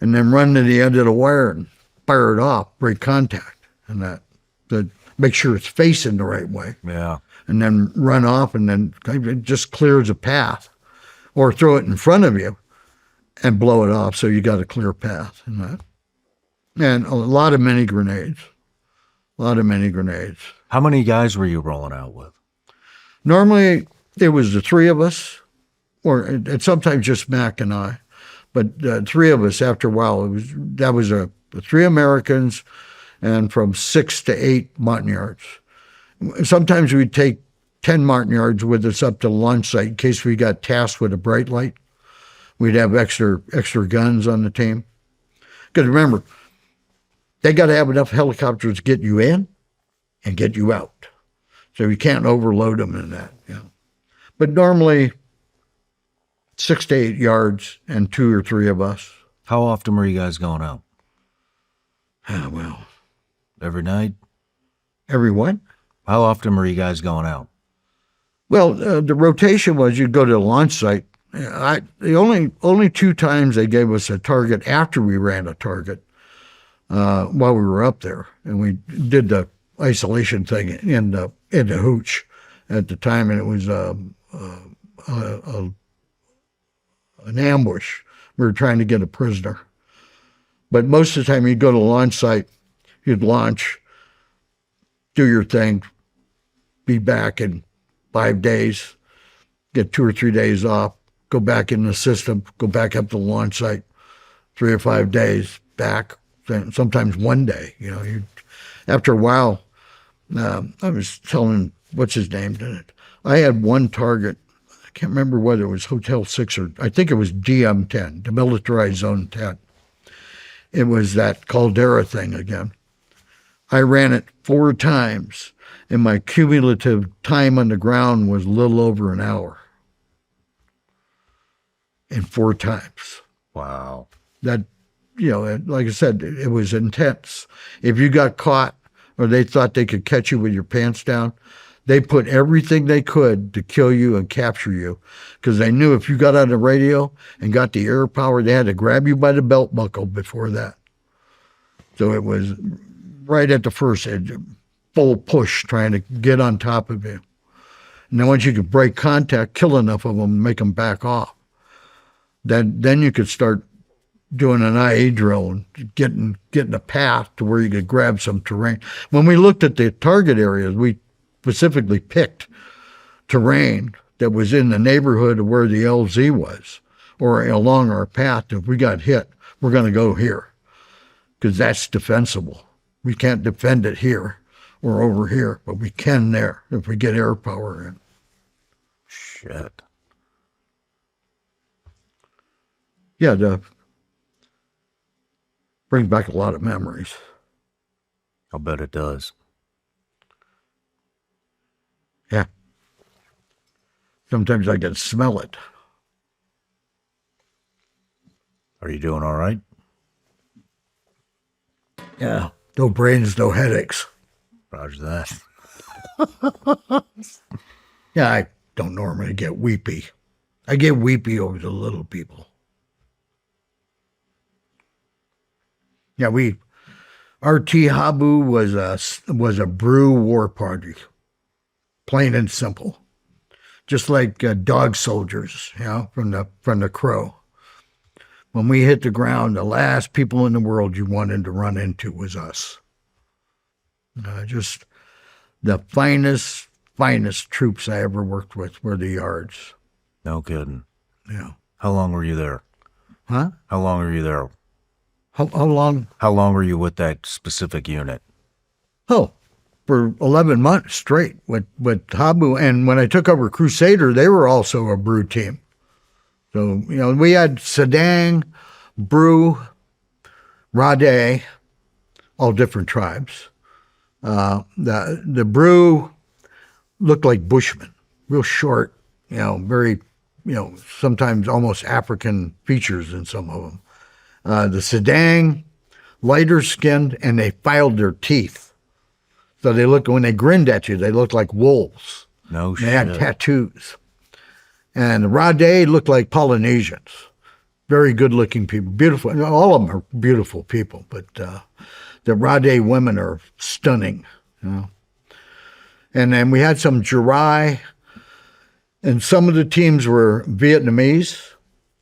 and then run to the end of the wire and fire it off, break contact, and that. To make sure it's facing the right way. Yeah. And then run off, and then it just clears a path. Or throw it in front of you and blow it off so you got a clear path. And that. And a lot of mini grenades. How many guys were you rolling out with? Normally, it was the 3 of us, or sometimes just Mac and I. But 3 of us, after a while, that was the 3 Americans and from 6 to 8 Montagnards. Sometimes we'd take 10 Montagnards with us up to the launch site in case we got tasked with a bright light. We'd have extra guns on the team. Because remember, they got to have enough helicopters to get you in and get you out. So you can't overload them in that. But normally 6 to 8 yards and 2 or 3 of us. How often were you guys going out? Well. Every night? Every what? How often were you guys going out? Well, the rotation was you'd go to the launch site. The only 2 times they gave us a target after we ran a target while we were up there, and we did the isolation thing in the hooch at the time, and it was an ambush. We were trying to get a prisoner, but most of the time you'd go to the launch site, you'd launch, do your thing, be back in 5 days, get 2 or 3 days off, go back in the system, go back up to the launch site, 3 or 5 days back, sometimes 1 day. After a while, I was telling, what's his name, I had one target. I can't remember whether it was Hotel 6 or I think it was DM-10, Demilitarized Zone 10. It was that Caldera thing again. I ran it 4 times, and my cumulative time on the ground was a little over an hour. And 4 times. Wow. That, like I said, it was intense. If you got caught or they thought they could catch you with your pants down, they put everything they could to kill you and capture you, because they knew if you got on the radio and got the air power, they had to grab you by the belt buckle before that. So it was right at the first edge, full push, trying to get on top of you. And then once you could break contact, kill enough of them, and make them back off, then you could start doing an IA drill and getting a path to where you could grab some terrain. When we looked at the target areas, we specifically picked terrain that was in the neighborhood of where the LZ was, or along our path. If we got hit, we're going to go here, because that's defensible. We can't defend it here or over here, but we can there if we get air power in. Shit. Yeah, brings back a lot of memories. I'll bet it does. Yeah. Sometimes I can smell it. Are you doing all right? Yeah. No brains, no headaches. Roger that. Yeah, I don't normally get weepy. I get weepy over the little people. Yeah, RT Habu was a brew war party, plain and simple, just like dog soldiers, from the Crow. When we hit the ground, the last people in the world you wanted to run into was us. Just the finest troops I ever worked with were the Yards. No kidding. Yeah. How long were you there? Huh? How long were you there? How long? How long were you with that specific unit? Oh, for 11 months straight with Habu. And when I took over Crusader, they were also a brew team. So, we had Sedang, Brew, Rade, all different tribes. The Brew looked like Bushmen, real short, very, sometimes almost African features in some of them. The Sedang, lighter skinned, and they filed their teeth. So when they grinned at you, they looked like wolves. No shit. They had tattoos. And the Rade looked like Polynesians. Very good looking people, beautiful. All of them are beautiful people, but the Rade women are stunning. And then we had some Jirai, and some of the teams were Vietnamese,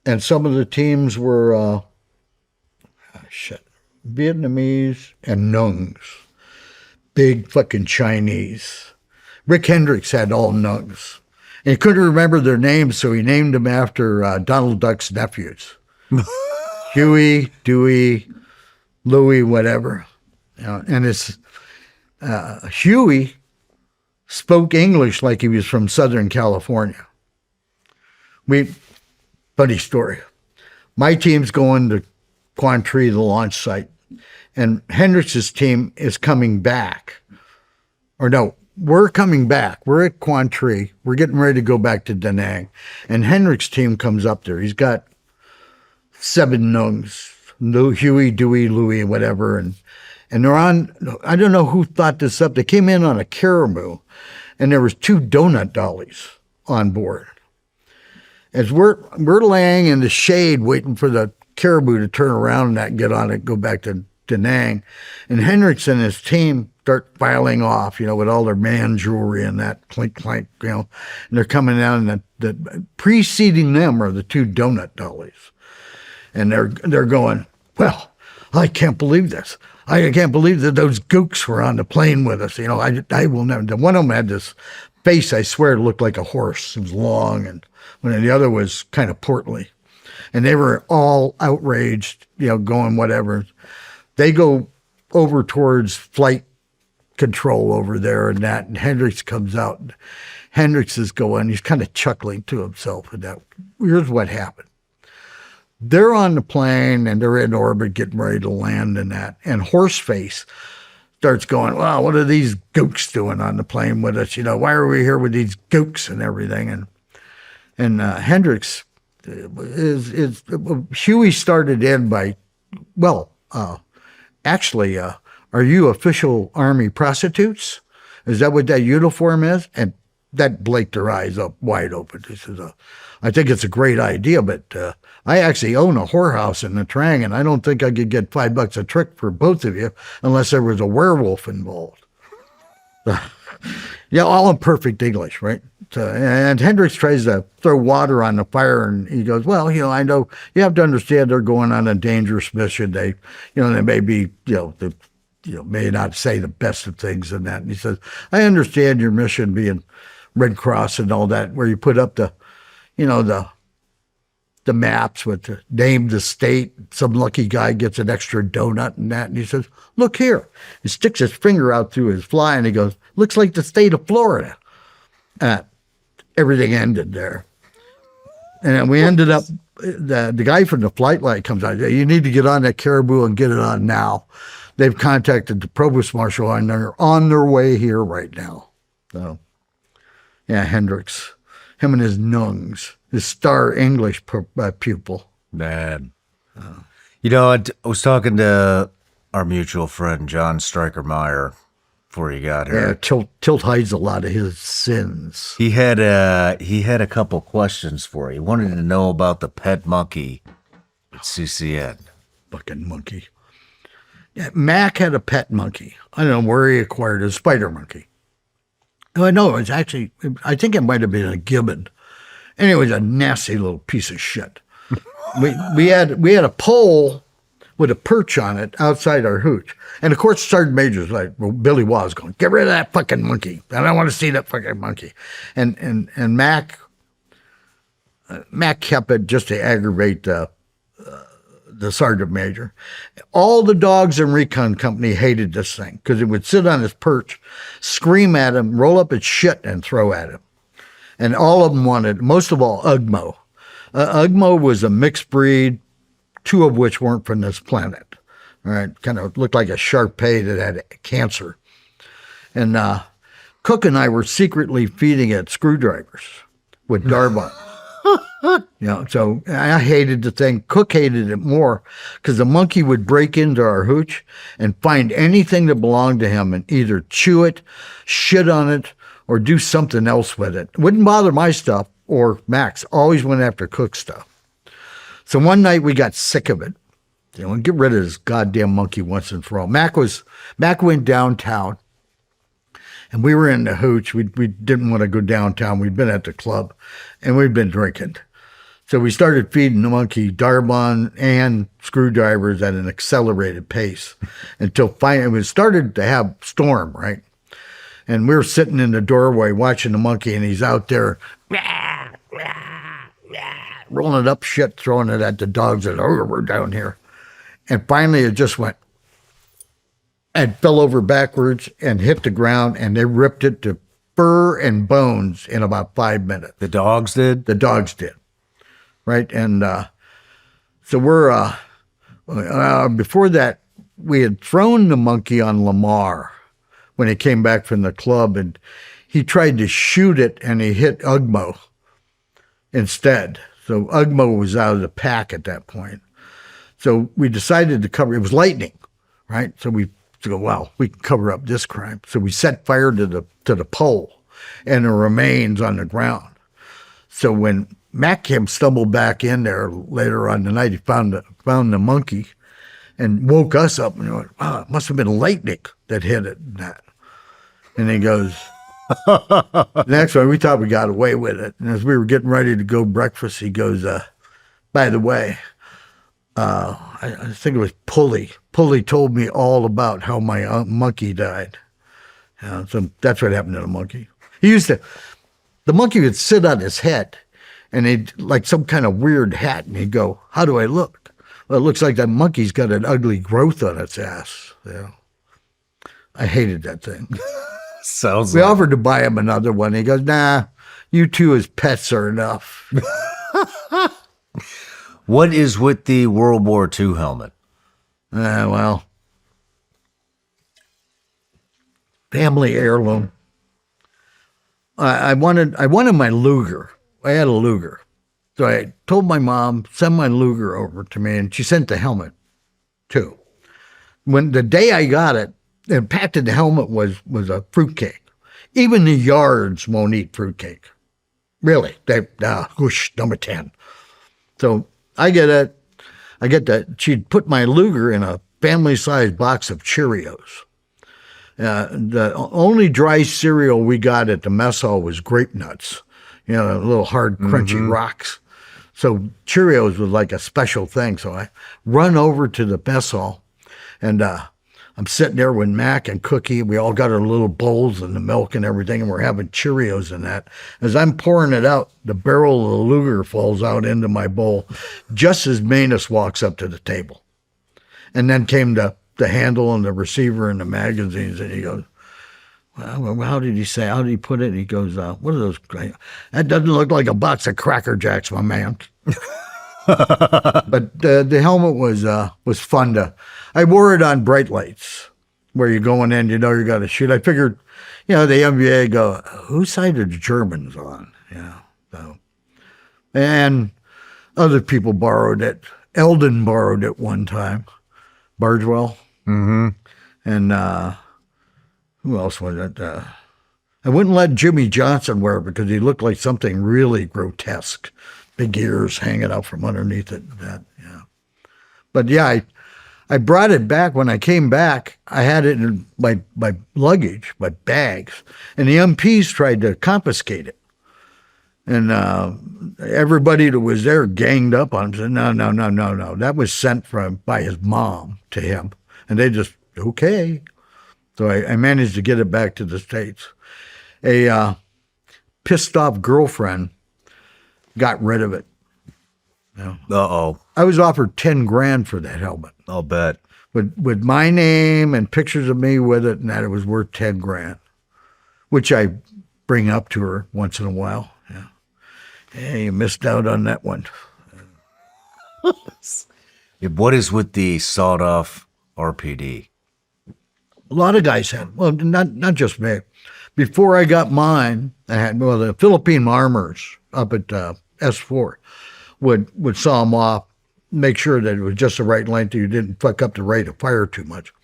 and some of the teams were Vietnamese and Nungs. Big fucking Chinese. Rick Hendricks had all Nungs. And he couldn't remember their names, so he named them after Donald Duck's nephews. Huey, Dewey, Louie, whatever. And it's Huey spoke English like he was from Southern California. Funny story. My team's going to Quan Tri, the launch site, and Hendricks' team is coming back. Or no, we're coming back. We're at Quan Tri. We're getting ready to go back to Da Nang. And Hendricks' team comes up there. He's got 7 Nungs, Huey, Dewey, Louie, whatever. And they're on, I don't know who thought this up. They came in on a Caribou, and there was 2 donut dollies on board. As we're laying in the shade waiting for the Caribou to turn around and get on it, go back to Da Nang. And Hendricks and his team start filing off, with all their man jewelry and that clink, clank, and they're coming down, and the preceding them are the two donut dollies. And they're going, well, I can't believe this. I can't believe that those gooks were on the plane with us. I will never. One of them had this face, I swear, it looked like a horse. It was long, and when the other was kind of portly. And they were all outraged, going whatever. They go over towards flight control over there and that, and Hendricks comes out. And Hendricks is going, he's kind of chuckling to himself. And that, here's what happened. They're on the plane, and they're in orbit getting ready to land and that. And Horseface starts going, wow, what are these gooks doing on the plane with us? Why are we here with these gooks and everything? And Hendricks is Huey started in by, actually, are you official Army prostitutes? Is that what that uniform is? And that blaked her eyes up wide open. He says, I think it's a great idea, but I actually own a whorehouse in the Trang, and I don't think I could get $5 a trick for both of you unless there was a werewolf involved. All in perfect English, right? And Hendricks tries to throw water on the fire, and he goes, well, I know you have to understand they're going on a dangerous mission. They may be, may not say the best of things and that. And he says, I understand your mission being Red Cross and all that, where you put up the maps with the name, the state. Some lucky guy gets an extra donut and that. And he says, look here. He sticks his finger out through his fly, and he goes, looks like the state of Florida. Everything ended there. And we ended up, the guy from the flight light comes out. You need to get on that Caribou and get it on now. They've contacted the provost marshal, and they're on their way here right now. So, Hendricks, him and his nungs, his star English pupil. Man. I was talking to our mutual friend, John Stryker Meyer, before you got here. Yeah, Tilt hides a lot of his sins. He had a couple questions for you. He wanted to know about the pet monkey at CCN. Fucking monkey. Yeah, Mac had a pet monkey. I don't know where he acquired a spider monkey. No, it was actually, I think it might have been a gibbon. And it was a nasty little piece of shit. we had a pole with a perch on it outside our hooch. And of course, Sergeant Major's like, Billy was going, get rid of that fucking monkey. I don't want to see that fucking monkey. And Mac kept it just to aggravate the Sergeant Major. All the dogs in Recon Company hated this thing because it would sit on his perch, scream at him, roll up its shit, and throw at him. And all of them wanted, most of all, Ugmo. Ugmo was a mixed breed, two of which weren't from this planet. All right, kind of looked like a Shar-Pei that had cancer. And Cook and I were secretly feeding it screwdrivers with Darbon. So I hated the thing. Cook hated it more because the monkey would break into our hooch and find anything that belonged to him and either chew it, shit on it, or do something else with it. Wouldn't bother my stuff or Mac's. Always went after Cook's stuff. So one night we got sick of it. Get rid of this goddamn monkey once and for all. Mac went downtown, and we were in the hooch. We didn't want to go downtown. We'd been at the club, and we'd been drinking. So we started feeding the monkey Darbon and screwdrivers at an accelerated pace until finally it started to have storm, right? And we were sitting in the doorway watching the monkey, and he's out there rolling up shit, throwing it at the dogs that we're down here. And finally it just went and fell over backwards and hit the ground, and they ripped it to fur and bones in about 5 minutes. The dogs did? The dogs did. Right? And so we're, before that, we had thrown the monkey on Lamar when he came back from the club, and he tried to shoot it, and he hit Ugmo instead. So Ugmo was out of the pack at that point. So we decided to cover, it was lightning, right? So we go, well, we can cover up this crime. So we set fire to the pole and the remains on the ground. So when Mac stumbled back in there later on the night, he found the monkey, and woke us up. And we went, wow, it must have been lightning that hit it. And he goes, next one, we thought we got away with it. And as we were getting ready to go breakfast, he goes, by the way, I think it was Pulley. Pulley told me all about how my monkey died. So that's what happened to the monkey. The monkey would sit on his head, and he'd like some kind of weird hat, and he'd go, how do I look? Well, it looks like that monkey's got an ugly growth on its ass. I hated that thing. We offered to buy him another one. He goes, nah, you two as pets are enough. What is with the World War II helmet? Well, family heirloom. I wanted my Luger. I had a Luger. So I told my mom, send my Luger over to me, and she sent the helmet too. When the day I got it, and packed in the helmet was a fruitcake. Even the yards won't eat fruitcake. Really. Whoosh, number 10. So I get that. She'd put my Luger in a family-sized box of Cheerios. The only dry cereal we got at the mess hall was grape nuts, little hard, crunchy rocks. So Cheerios was like a special thing. So I run over to the mess hall, and I'm sitting there with Mac and Cookie. We all got our little bowls and the milk and everything, and we're having Cheerios and that. As I'm pouring it out, the barrel of the Luger falls out into my bowl just as Manus walks up to the table. And then came the handle and the receiver and the magazines, and he goes, well, how did he say? How did he put it? And he goes, what are those? That doesn't look like a box of Cracker Jacks, my man. But the helmet was fun I wore it on bright lights where you're going in, you got to shoot. I figured, the NBA go, whose side are the Germans on? So, and other people borrowed it. Eldon borrowed it one time. Bardwell. Mm-hmm. And who else was it? I wouldn't let Jimmy Johnson wear it because he looked like something really grotesque. Big ears hanging out from underneath it. But I brought it back. When I came back, I had it in my luggage, my bags, and the MPs tried to confiscate it. And everybody that was there ganged up on him, said, no. That was sent by his mom to him. And they just, okay. So I managed to get it back to the States. A pissed off girlfriend got rid of it. Uh-oh. I was offered $10,000 for that helmet. I'll bet. With my name and pictures of me with it, and that it was worth $10,000, which I bring up to her once in a while. Hey, you missed out on that one. What is with the sawed-off RPD? A lot of guys had. Well, not just me. Before I got mine, I had the Philippine armors up at S4 would saw them off, make sure that it was just the right length, you didn't fuck up the rate of fire too much.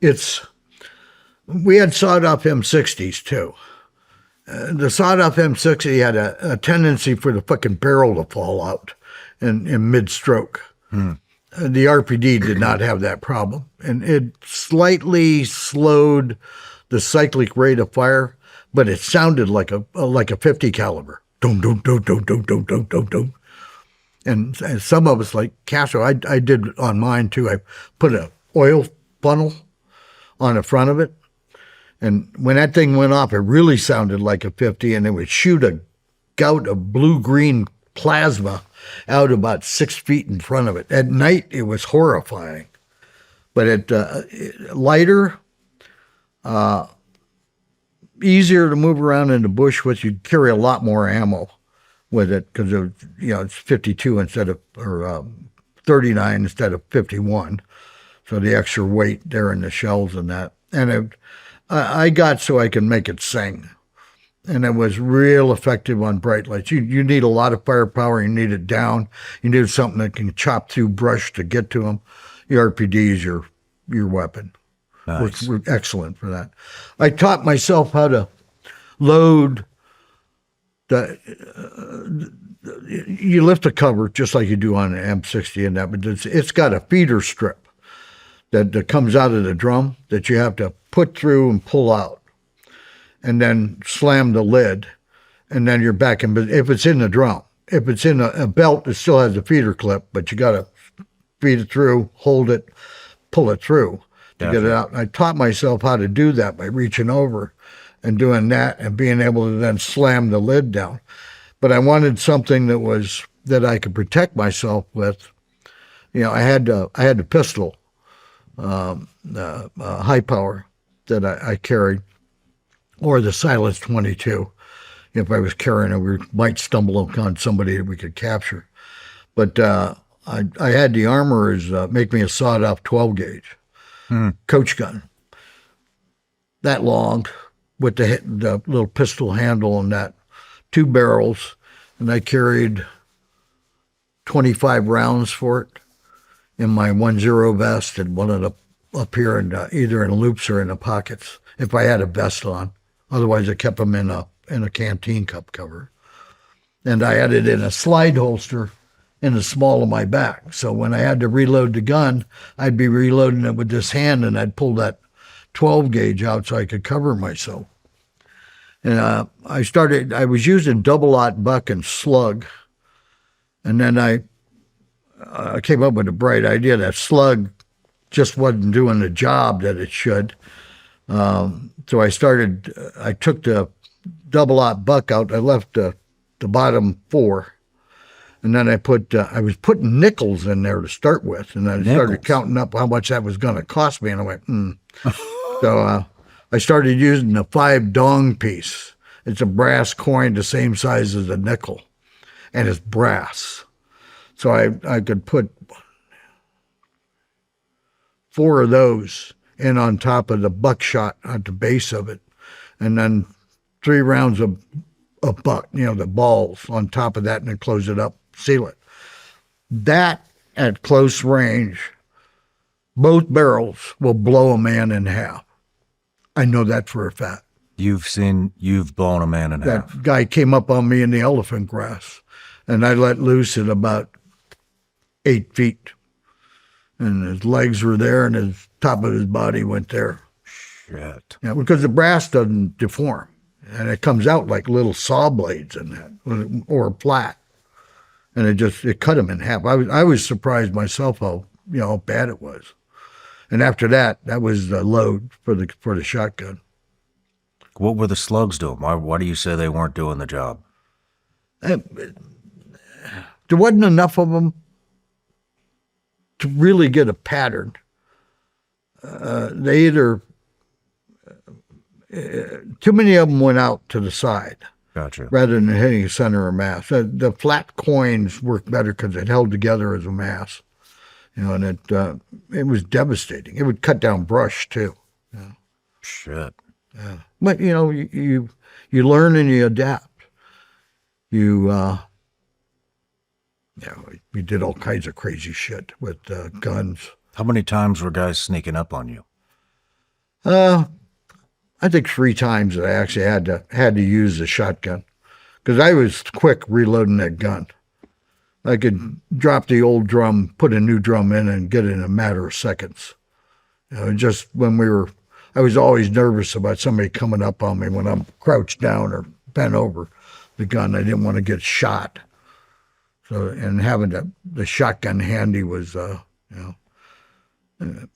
We had sawed-off M60s too. The sawed-off M60 had a tendency for the fucking barrel to fall out in mid-stroke. The RPD did not have that problem, and it slightly slowed the cyclic rate of fire, but it sounded like a 50 caliber. Dum dum dum dum dum dum dum dum dum. And some of us, like Castro, I did on mine too. I put an oil funnel on the front of it, and when that thing went off, it really sounded like a 50, and it would shoot a gout of blue-green plasma out about 6 feet in front of it. At night, it was horrifying. But lighter, easier to move around in the bush with. You'd carry a lot more ammo with it because it's 52 instead of, or 39 instead of 51. So the extra weight there in the shells and that. And I got so I can make it sing. And it was real effective on bright lights. You need a lot of firepower. You need it down. You need something that can chop through brush to get to them. The RPD is your weapon. Nice. We're excellent for that. I taught myself how to load the you lift the cover just like you do on an M60 and that, but it's got a feeder strip that comes out of the drum that you have to put through and pull out, and then slam the lid, and then you're back in. But if it's in the drum, if it's in a belt, it still has a feeder clip, but you got to feed it through, hold it, pull it through to get it out. And I taught myself how to do that by reaching over and doing that and being able to then slam the lid down. But I wanted something that I could protect myself with. I had the pistol, high power that I carried, or the silenced 22. If I was carrying it, we might stumble upon somebody that we could capture. But I had the armorers make me a sawed-off 12-gauge coach gun, that long, with the little pistol handle and that, 2 barrels, and I carried 25 rounds for it in my 1-0 vest and one of the up here and either in loops or in the pockets if I had a vest on. Otherwise, I kept them in a canteen cup cover, and I had it in a slide holster in the small of my back. So when I had to reload the gun, I'd be reloading it with this hand, and I'd pull that 12 gauge out so I could cover myself. And I was using double-aught buck and slug, and then I came up with a bright idea that slug just wasn't doing the job that it should. So I took the double-aught buck out. I left the bottom 4. And then I was putting nickels in there to start with. And then I started counting up how much that was going to cost me. And I went, So I started using the 5 dong piece. It's a brass coin the same size as a nickel. And it's brass. So I could put 4 of those in on top of the buckshot at the base of it. And then 3 rounds of buck, the balls on top of that, and then close it up, seal it. That, at close range, both barrels will blow a man in half. I know that for a fact. You've blown a man in half. That guy came up on me in the elephant grass, and I let loose at about 8 feet. And his legs were there, and his top of his body went there. Shit. Yeah, because the brass doesn't deform, and it comes out like little saw blades in that, or flat, and it cut him in half. I was surprised myself how bad it was. And after that was the load for the shotgun. What were the slugs doing? Why do you say they weren't doing the job? There wasn't enough of them to really get a pattern. They either too many of them went out to the side. Gotcha. Rather than hitting a center of mass. The flat coins worked better because it held together as a mass. And it was devastating. It would cut down brush too. Shit. Yeah. But you learn and you adapt. We did all kinds of crazy shit with guns. How many times were guys sneaking up on you? I think 3 times that I actually had to use the shotgun, because I was quick reloading that gun. I could drop the old drum, put a new drum in, and get it in a matter of seconds. Just when I was always nervous about somebody coming up on me when I'm crouched down or bent over the gun. I didn't want to get shot. So, and having the shotgun handy was,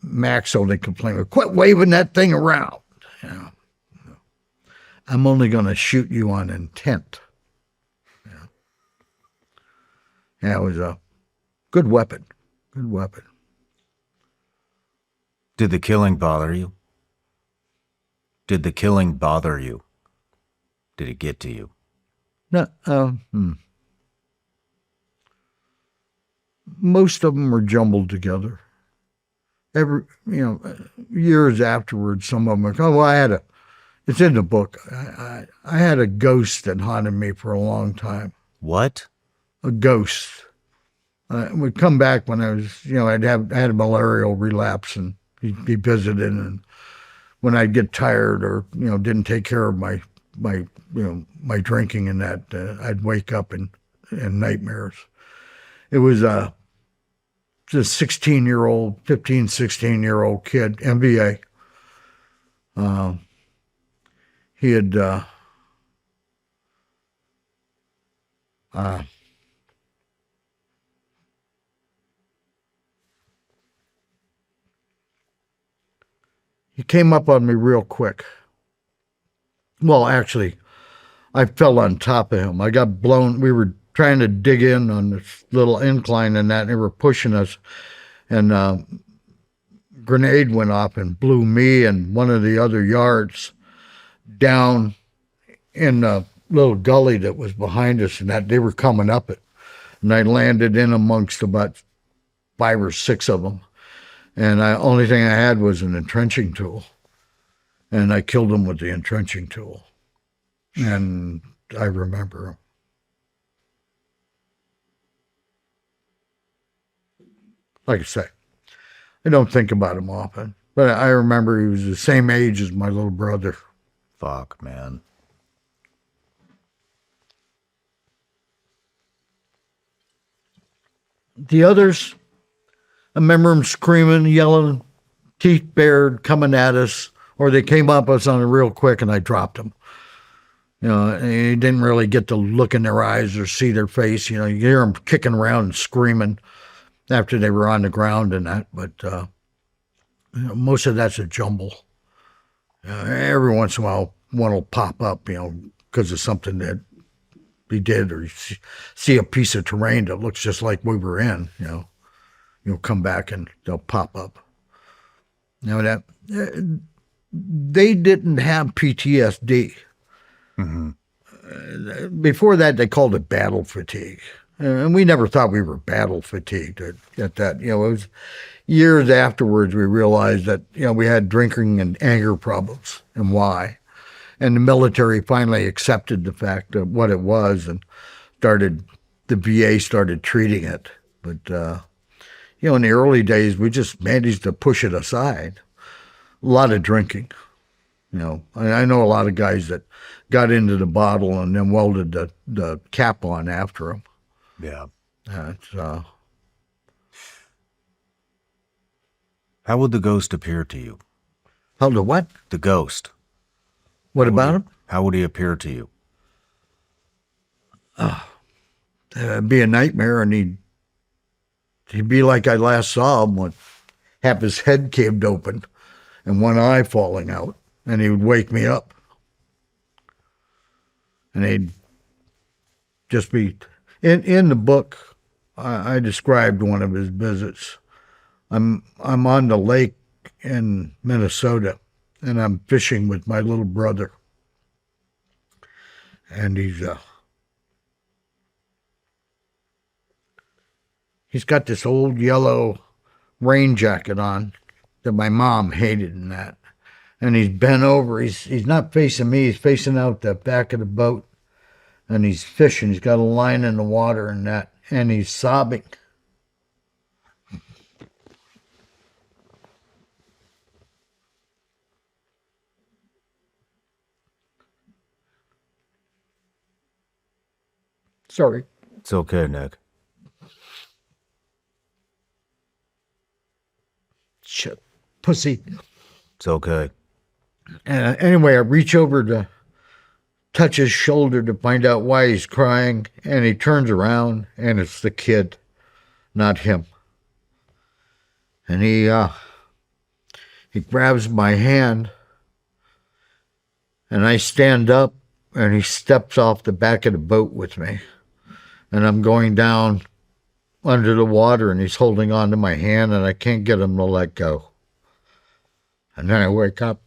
Max only complained, "Quit waving that thing around. I'm only going to shoot you on intent." Yeah, it was a good weapon. Good weapon. Did the killing bother you? Did the killing bother you? Did it get to you? No. Most of them were jumbled together. Years afterwards, some of them are, well, it's in the book. I had a ghost that haunted me for a long time. What? A ghost. Would come back when I was, I had a malarial relapse, and he'd be visiting, and when I'd get tired or, didn't take care of my drinking and that, I'd wake up and and nightmares. It was a 16-year-old, 15, 16-year-old kid, MBA. He had he came up on me real quick. Well, actually, I fell on top of him. I got blown. We were trying to dig in on this little incline and that, and they were pushing us. And grenade went off and blew me and one of the other yards down in the little gully that was behind us, and that they were coming up it. And I landed in amongst about 5 or 6 of them. And the only thing I had was an entrenching tool. And I killed them with the entrenching tool. And I remember him. Like I say, I don't think about him often, but I remember he was the same age as my little brother. Fuck, man. The others, I remember them screaming, yelling, teeth bared, coming at us, or they came up us on it real quick and I dropped them. You know, and you didn't really get to look in their eyes or see their face. You know, you hear them kicking around and screaming after they were on the ground and that, but you know, most of that's a jumble. Every once in a while, one will pop up, you know, because of something that we did, or you see a piece of terrain that looks just like we were in, you know. You'll come back and they'll pop up. You know, that they didn't have PTSD. Mm-hmm. Before that, they called it battle fatigue. And we never thought we were battle fatigued at that. You know, it was years afterwards we realized that, you know, we had drinking and anger problems and why. And the military finally accepted the fact of what it was and the VA started treating it. But, you know, in the early days, we just managed to push it aside. A lot of drinking. You know, I know a lot of guys that got into the bottle and then welded the cap on after them. Yeah. How would the ghost appear to you? How the what? The ghost. What about him? How would he appear to you? It'd be a nightmare, and he'd be like I last saw him, with half his head caved open and one eye falling out, and he would wake me up. And he'd just be... In the book, I described one of his visits. I'm on the lake in Minnesota, and I'm fishing with my little brother. And he's got this old yellow rain jacket on that my mom hated and that. And he's bent over. He's not facing me. He's facing out the back of the boat. And he's fishing. He's got a line in the water and that. And he's sobbing. Sorry. It's okay, Nick. Shit. Pussy. It's okay. Anyway, I reach over to touch his shoulder to find out why he's crying, and he turns around, and it's the kid, not him. And he grabs my hand, and I stand up, and he steps off the back of the boat with me. And I'm going down under the water, and he's holding on to my hand, and I can't get him to let go. And then I wake up.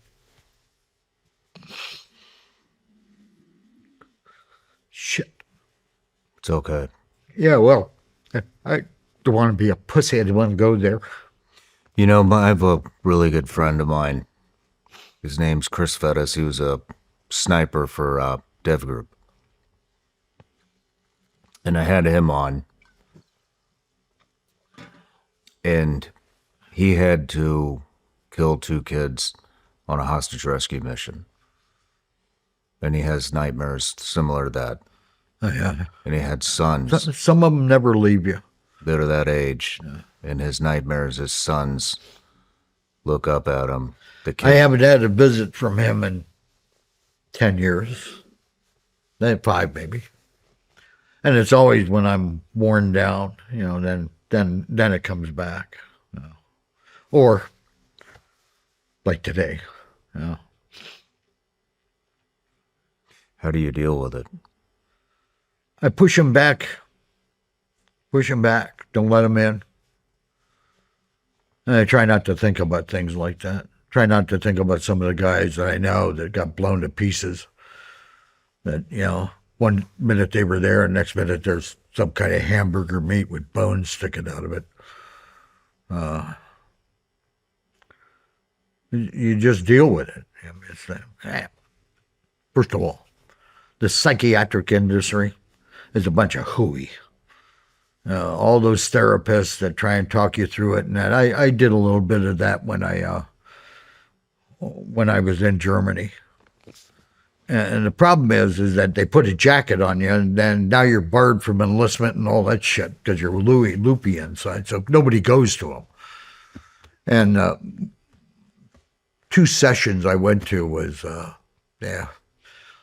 Shit. It's okay. Yeah, well, I don't want to be a pussy. I don't want to go there. You know, I have a really good friend of mine. His name's Chris Fettis. He was a sniper for Dev Group. And I had him on. And he had to kill 2 kids on a hostage rescue mission. And he has nightmares similar to that. Oh, yeah. and he had sons Some of them never leave you. that are that age. In his nightmares, his sons look up at him. The I kid, haven't had a visit from him in 10 years. Then 5 maybe. And it's always when I'm worn down, then it comes back. Or like today. how do you deal with it? I push him back. Don't let him in. And I try not to think about things like that. Try not to think about some of the guys that I know that got blown to pieces. That, one minute they were there, and next minute there's some kind of hamburger meat with bones sticking out of it. You just deal with it. I mean, first of all, the psychiatric industry is a bunch of hooey. All those therapists that try and talk you through it, and that I did a little bit of that when I was in Germany. And the problem is that they put a jacket on you, and then now you're barred from enlistment and all that shit because you're loopy inside. So nobody goes to them. And 2 sessions I went to was,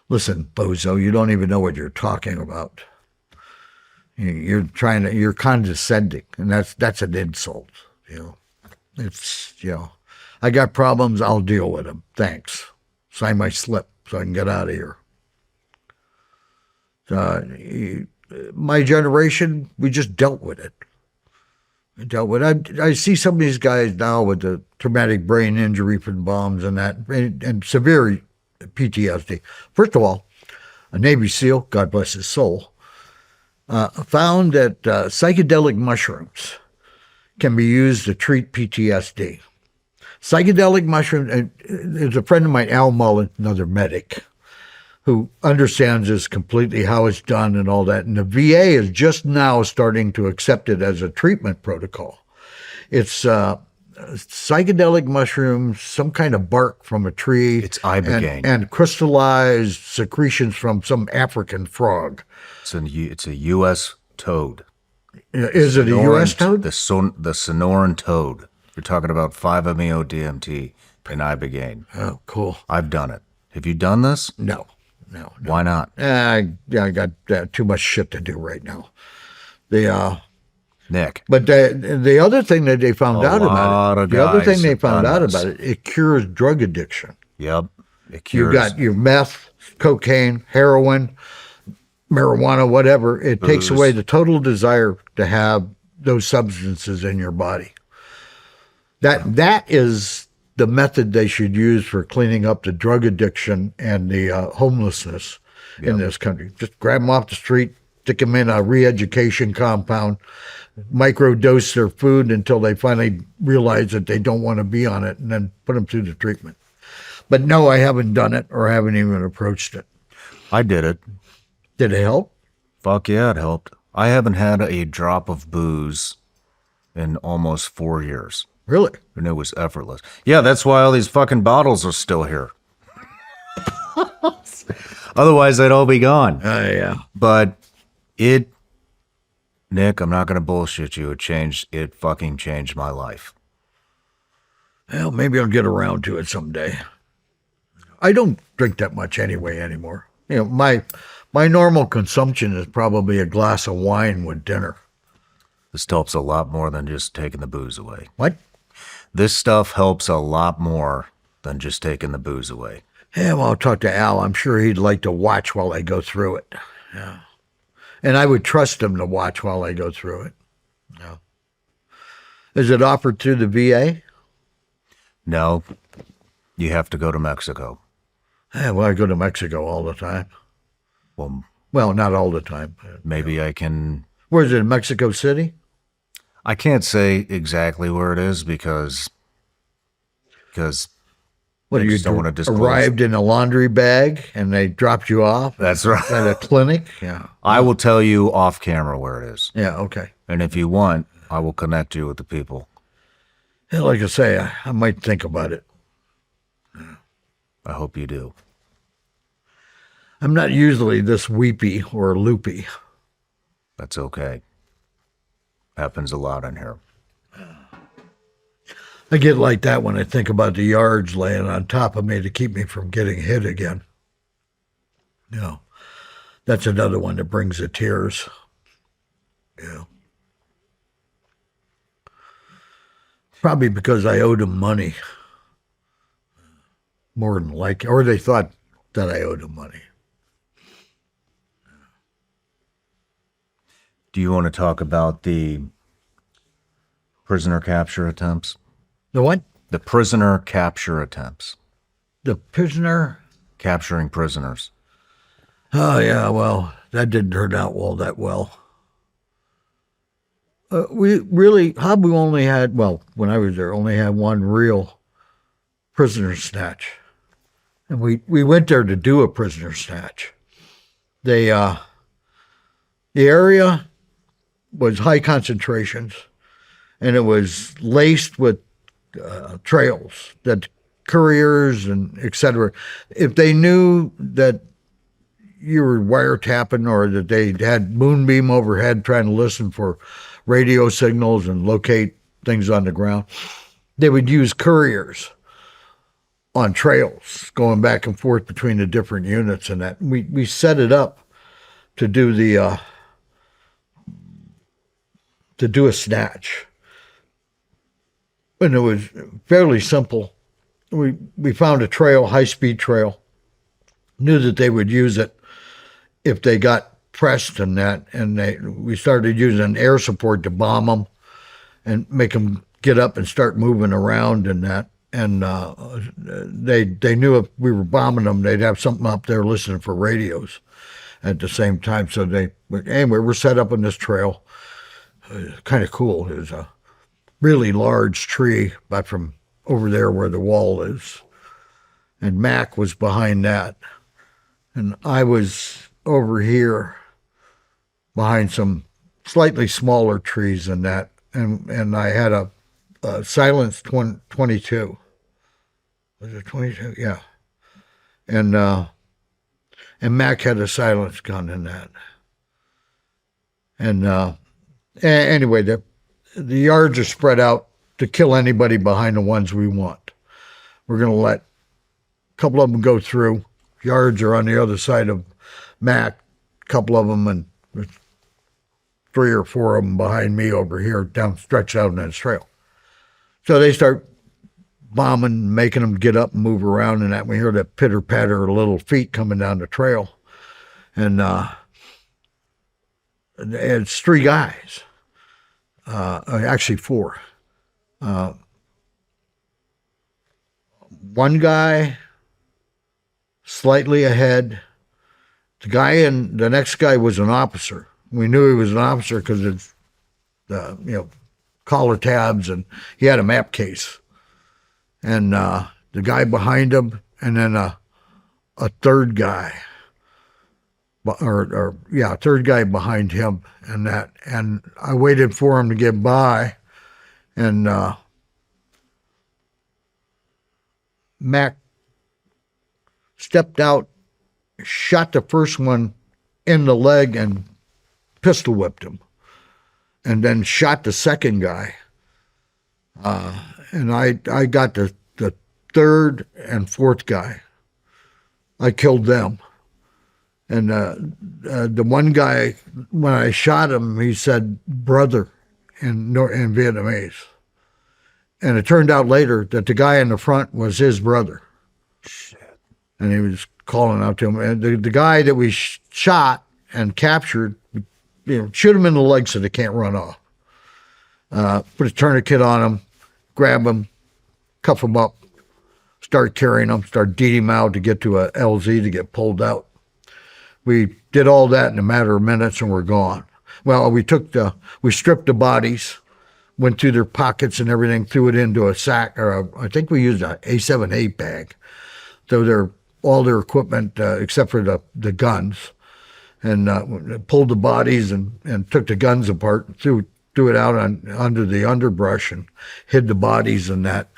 listen, bozo, you don't even know what you're talking about. You're condescending, and that's an insult. It's, I got problems, I'll deal with them. Thanks. Sign my slip so I can get out of here. My generation, we just dealt with it. I see some of these guys now with the traumatic brain injury from bombs and that, and severe PTSD. First of all, a Navy SEAL, God bless his soul, found that psychedelic mushrooms can be used to treat PTSD. Psychedelic mushrooms, there's a friend of mine, Al Mullen, another medic, who understands this completely, how it's done and all that. And the VA is just now starting to accept it as a treatment protocol. It's psychedelic mushrooms, some kind of bark from a tree. It's ibogaine. And crystallized secretions from some African frog. It's a U.S. toad. Is it a U.S. toad? The Sonoran toad. You're talking about 5-MeO-DMT and ibogaine. Oh, cool. I've done it. Have you done this? No. Why not? I got too much shit to do right now. Nick. But the other thing that they found out about it, it cures drug addiction. Yep. It cures. You got your meth, cocaine, heroin, marijuana, whatever. It takes away the total desire to have those substances in your body. That is the method they should use for cleaning up the drug addiction and the homelessness in this country. Just grab them off the street, stick them in a re-education compound, microdose their food until they finally realize that they don't want to be on it, and then put them through the treatment. But no, I haven't done it or haven't even approached it. I did it. Did it help? Fuck yeah, it helped. I haven't had a drop of booze in almost 4 years. Really? And it was effortless. Yeah, that's why all these fucking bottles are still here. Otherwise, they'd all be gone. Yeah. But Nick, I'm not going to bullshit you. It fucking changed my life. Well, maybe I'll get around to it someday. I don't drink that much anymore. My normal consumption is probably a glass of wine with dinner. This helps a lot more than just taking the booze away. What? This stuff helps a lot more than just taking the booze away. Yeah, well, I'll talk to Al. I'm sure he'd like to watch while I go through it. Yeah. And I would trust him to watch while I go through it. Yeah. Is it offered through the VA? No. You have to go to Mexico. Yeah, well, I go to Mexico all the time. Well, not all the time. Maybe I can... Where is it, in Mexico City? I can't say exactly where it is because what, you don't want to disclose. Arrived in a laundry bag and they dropped you off? That's right. At a clinic? Yeah. I will tell you off camera where it is. Yeah, okay. And if you want, I will connect you with the people. Yeah, like I say, I might think about it. I hope you do. I'm not usually this weepy or loopy. That's okay. Happens a lot in here. I get like that when I think about the yards laying on top of me to keep me from getting hit again. You know, that's another one that brings the tears. Yeah. Probably because I owed them money. More than like, or they thought that I owed them money. Do you want to talk about the prisoner capture attempts? The what? The prisoner capture attempts. The prisoner? Capturing prisoners. Oh, yeah, well, that didn't turn out that well. We really, Habu only had, well, when I was there, only had one real prisoner snatch. And we went there to do a prisoner snatch. The area was high concentrations, and it was laced with trails that couriers and et cetera, if they knew that you were wiretapping or that they had moonbeam overhead trying to listen for radio signals and locate things on the ground, they would use couriers on trails going back and forth between the different units. And that we set it up to do a snatch. And it was fairly simple. We found a trail, high-speed trail, knew that they would use it if they got pressed in that, and we started using air support to bomb them and make them get up and start moving around and that. And they knew if we were bombing them, they'd have something up there listening for radios at the same time. So anyway, we're set up on this trail. Kind of cool. It was a really large tree, about from over there where the wall is. And Mac was behind that. And I was over here behind some slightly smaller trees than that. And I had a silenced 22. Was it 22? Yeah. And Mac had a silenced gun in that. And anyway, the yards are spread out to kill anybody behind the ones we want. We're going to let a couple of them go through. Yards are on the other side of Mac, a couple of them, and there's 3 or 4 of them behind me over here, down stretched out on that trail. So they start bombing, making them get up and move around, and that we hear that pitter patter of little feet coming down the trail, and it's 3 guys, actually 4. One guy slightly ahead. The next guy was an officer. We knew he was an officer because it's, collar tabs, and he had a map case. And the guy behind him, and then a third guy, a third guy behind him, and I waited for him to get by, and Mac stepped out, shot the first one in the leg, and pistol whipped him, and then shot the second guy. And I got the third and fourth guy. I killed them. And the one guy, when I shot him, he said brother in Vietnamese. And it turned out later that the guy in the front was his brother. Shit. And he was calling out to him. And the guy that we shot and captured, shoot him in the leg so they can't run off. Put a tourniquet on him, grab him, cuff him up, start carrying him, start deeding him out to get to a LZ to get pulled out. We did all that in a matter of minutes and we're gone. Well, we stripped the bodies, went through their pockets and everything, threw it into a sack, I think we used a A7-8 bag. So all their equipment, except for the guns, and pulled the bodies and took the guns apart, threw it out under the underbrush and hid the bodies and that.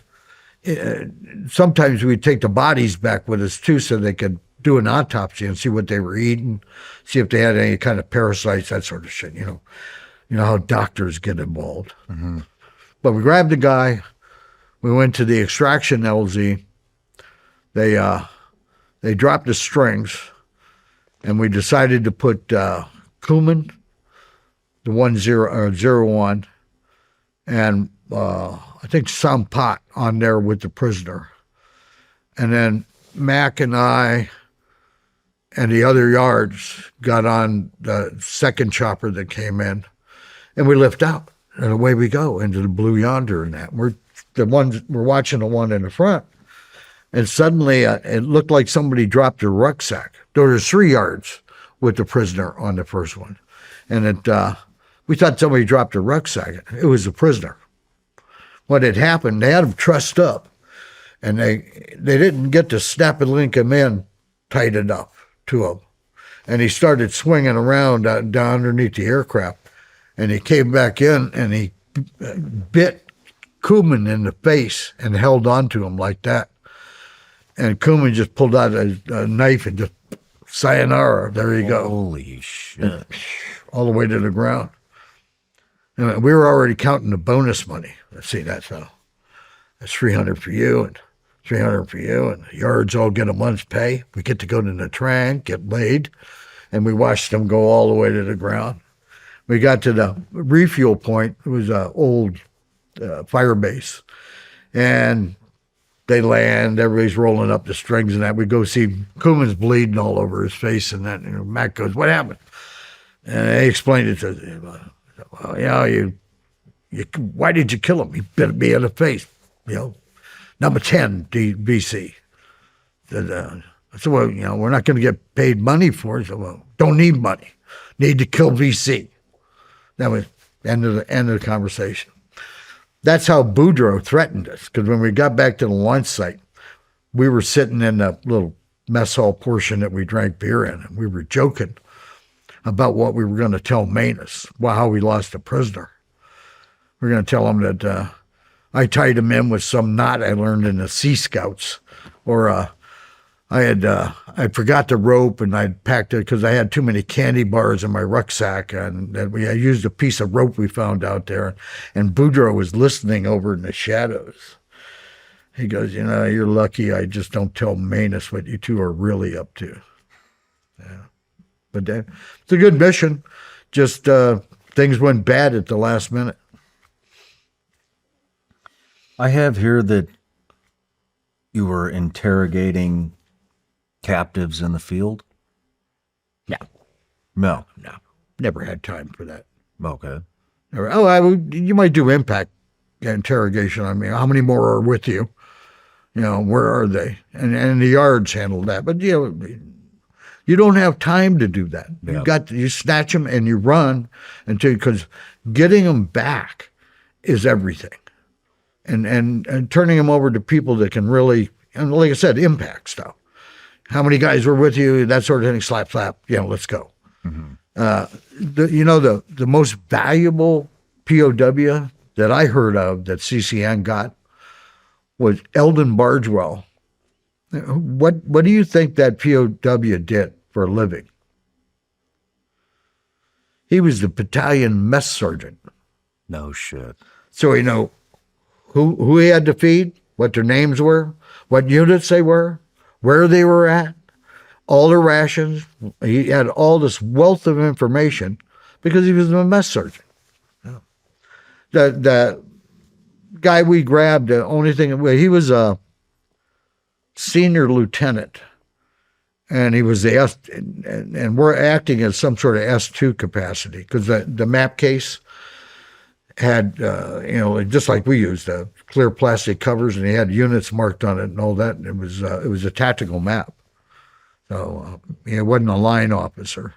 Sometimes we'd take the bodies back with us too so they could do an autopsy and see what they were eating, see if they had any kind of parasites, that sort of shit. You know how doctors get involved. But we grabbed the guy. We went to the extraction LZ. They dropped the strings, and we decided to put cumin, the 01, and I think some pot on there with the prisoner. And then Mac and I and the other yards got on the second chopper that came in, and we lift out, and away we go into the Blue Yonder and that. We're watching the one in the front, and suddenly it looked like somebody dropped a rucksack. There was 3 yards with the prisoner on the first one, and we thought somebody dropped a rucksack. It was the prisoner. What had happened, they had him trussed up, and they didn't get to snap and link him in tight enough to him. And he started swinging around down underneath the aircraft, and he came back in, and he bit Kuman in the face and held on to him like that. And Kuman just pulled out a knife and just, sayonara, there you go. Holy shit. All the way to the ground. And we were already counting the bonus money. Let's see, that's 300 for you and 300 for you, and the yards all get a month's pay. We get to go to the train, get laid, and we watched them go all the way to the ground. We got to the refuel point. It was an old fire base, and they land. Everybody's rolling up the strings and that. We go see Kuman's bleeding all over his face, and that. And Mac goes, "What happened?" And they explained it to him. Well, you why did you kill him? He bit me in the face. Number 10 BC. I said, well, we're not going to get paid money for it. So, well, don't need money. Need to kill VC. That was end of the conversation. That's how Boudreaux threatened us, because when we got back to the launch site, we were sitting in the little mess hall portion that we drank beer in, and we were joking about what we were going to tell Manus, how we lost a prisoner. We were going to tell him that I tied him in with some knot I learned in the Sea Scouts, or I forgot the rope and I'd packed it because I had too many candy bars in my rucksack, and I used a piece of rope we found out there, and Boudreaux was listening over in the shadows. He goes, you're lucky I just don't tell Manus what you two are really up to. Yeah. But it's a good mission. Just things went bad at the last minute. I have here that you were interrogating captives in the field? No. Never had time for that. Okay. You might do impact interrogation. I mean, how many more are with you? Where are they? And the yards handled that. But, you don't have time to do that. Yep. You snatch them and you run because getting them back is everything. And turning them over to people that can really, and like I said, impact stuff. How many guys were with you? That sort of thing. Slap. Let's go. Mm-hmm. The most valuable POW that I heard of that CCN got was Eldon Bargewell. What do you think that POW did for a living? He was the battalion mess sergeant. No shit. So who he had to feed, what their names were, what units they were, where they were at, all their rations. He had all this wealth of information because he was a mess sergeant. The guy we grabbed, the only thing, he was a senior lieutenant, and he was and we're acting as some sort of S2 capacity because the map case had, just like we used, clear plastic covers, and he had units marked on it and all that. And it was a tactical map. So he wasn't a line officer.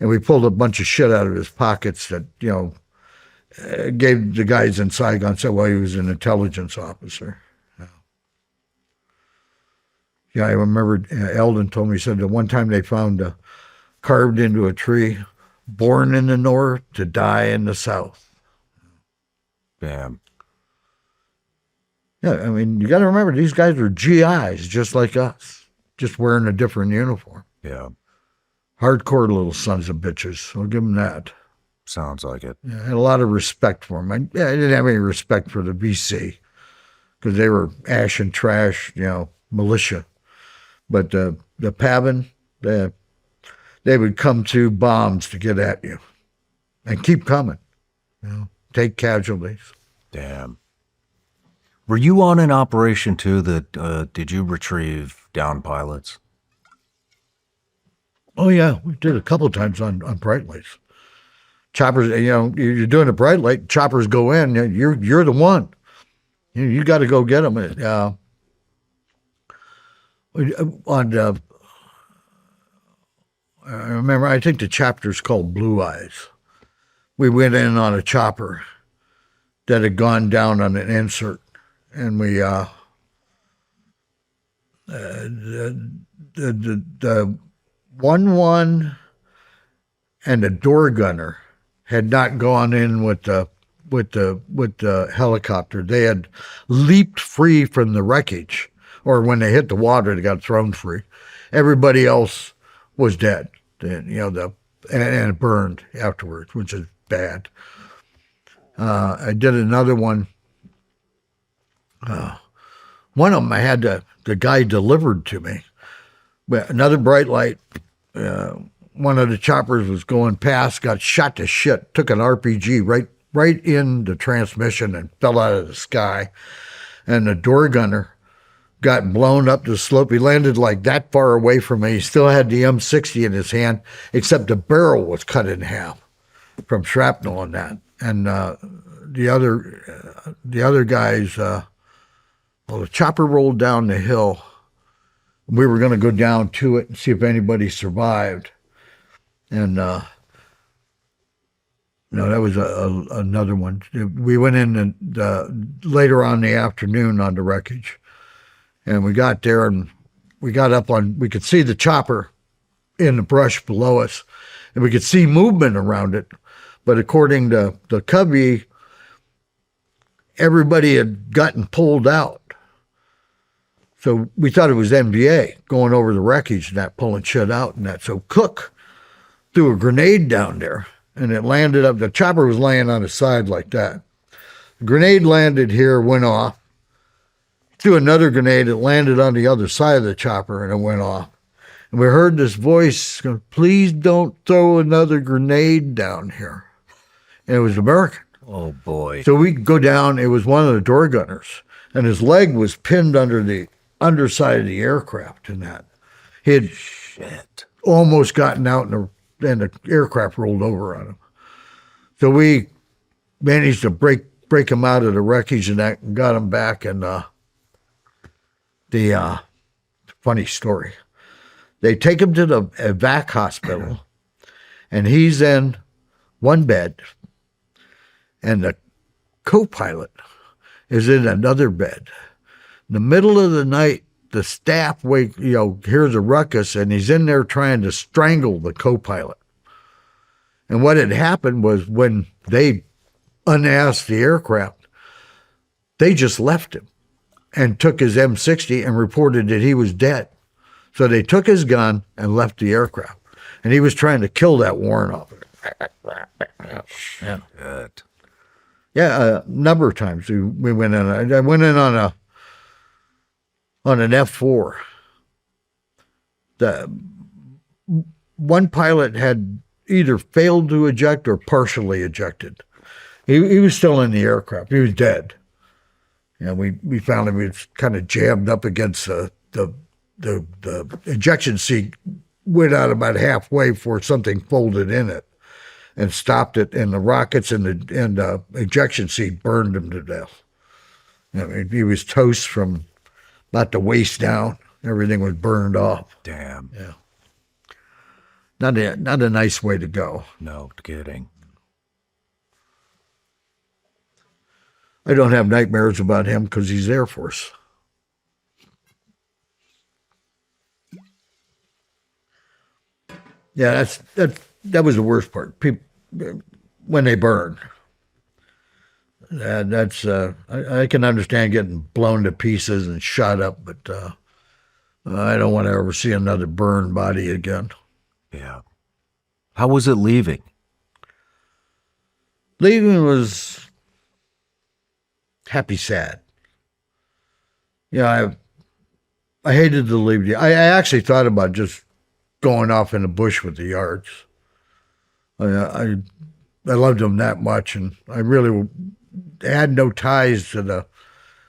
And we pulled a bunch of shit out of his pockets that, gave the guys in Saigon, said, well, he was an intelligence officer. Yeah, I remember Eldon told me, he said that one time they found carved into a tree, born in the north to die in the south. Damn. Yeah, I mean, you got to remember, these guys were GIs just like us. just wearing a different uniform. Yeah. Hardcore little sons of bitches. I'll give them that. Sounds like it. Yeah, I had a lot of respect for them. I didn't have any respect for the VC because they were ash and trash, militia. But the PAVN, they would come to bombs to get at you and keep coming, take casualties. Damn. Were you on an operation too that, did you retrieve downed pilots? Oh, yeah, we did a couple of times on bright lights. Choppers, you're doing a bright light, choppers go in, you're the one. You got to go get them. I remember, I think the chapter's called Blue Eyes. We went in on a chopper that had gone down on an insert, and we the 1-1 and the door gunner had not gone in with the helicopter. They had leaped free from the wreckage, or when they hit the water, they got thrown free. Everybody else was dead, and it burned afterwards, which is bad. I did another one. One of them I had the guy delivered to me. But another bright light. One of the choppers was going past, got shot to shit, took an RPG right in the transmission and fell out of the sky. And the door gunner got blown up the slope. He landed like that far away from me. He still had the M60 in his hand, except the barrel was cut in half from shrapnel on that. And the other guys, the chopper rolled down the hill. We were going to go down to it and see if anybody survived. And that was another one. We went in later on in the afternoon on the wreckage. And we got there and we got up we could see the chopper in the brush below us. And we could see movement around it. But according to the Cubby, everybody had gotten pulled out. So we thought it was NBA going over the wreckage and that, pulling shit out and that. So Cook threw a grenade down there and it landed up. The chopper was laying on its side like that. The grenade landed here, went off. Threw another grenade, it landed on the other side of the chopper and it went off. And we heard this voice going, "Please don't throw another grenade down here." And it was American. Oh, boy. So we go down. It was one of the door gunners, and his leg was pinned under the underside of the aircraft and that. He had almost gotten out, and the aircraft rolled over on him. So we managed to break him out of the wreckage and that, and got him back. And the funny story, they take him to the evac hospital, and he's in one bed, and the co-pilot is in another bed. In the middle of the night, the staff hears a ruckus, and he's in there trying to strangle the co-pilot. And what had happened was when they unasked the aircraft, they just left him and took his M60 and reported that he was dead. So they took his gun and left the aircraft. And he was trying to kill that warrant officer. Yeah, a number of times we went in. I went in on an F4. The one pilot had either failed to eject or partially ejected. He was still in the aircraft. He was dead. We found him. He was kind of jammed up against the ejection seat. Went out about halfway before something folded in it and stopped it, and the rockets and the ejection seat burned him to death. He was toast from about the waist down. Everything was burned off. Damn. Yeah. Not a nice way to go. No kidding. I don't have nightmares about him because he's Air Force. Yeah, that was the worst part. People, when they burn. I can understand getting blown to pieces and shot up, but I don't want to ever see another burned body again. Yeah. How was it leaving? Leaving was happy, sad. Yeah, I hated to leave. I actually thought about just going off in the bush with the Yards. I loved them that much, and I really had no ties to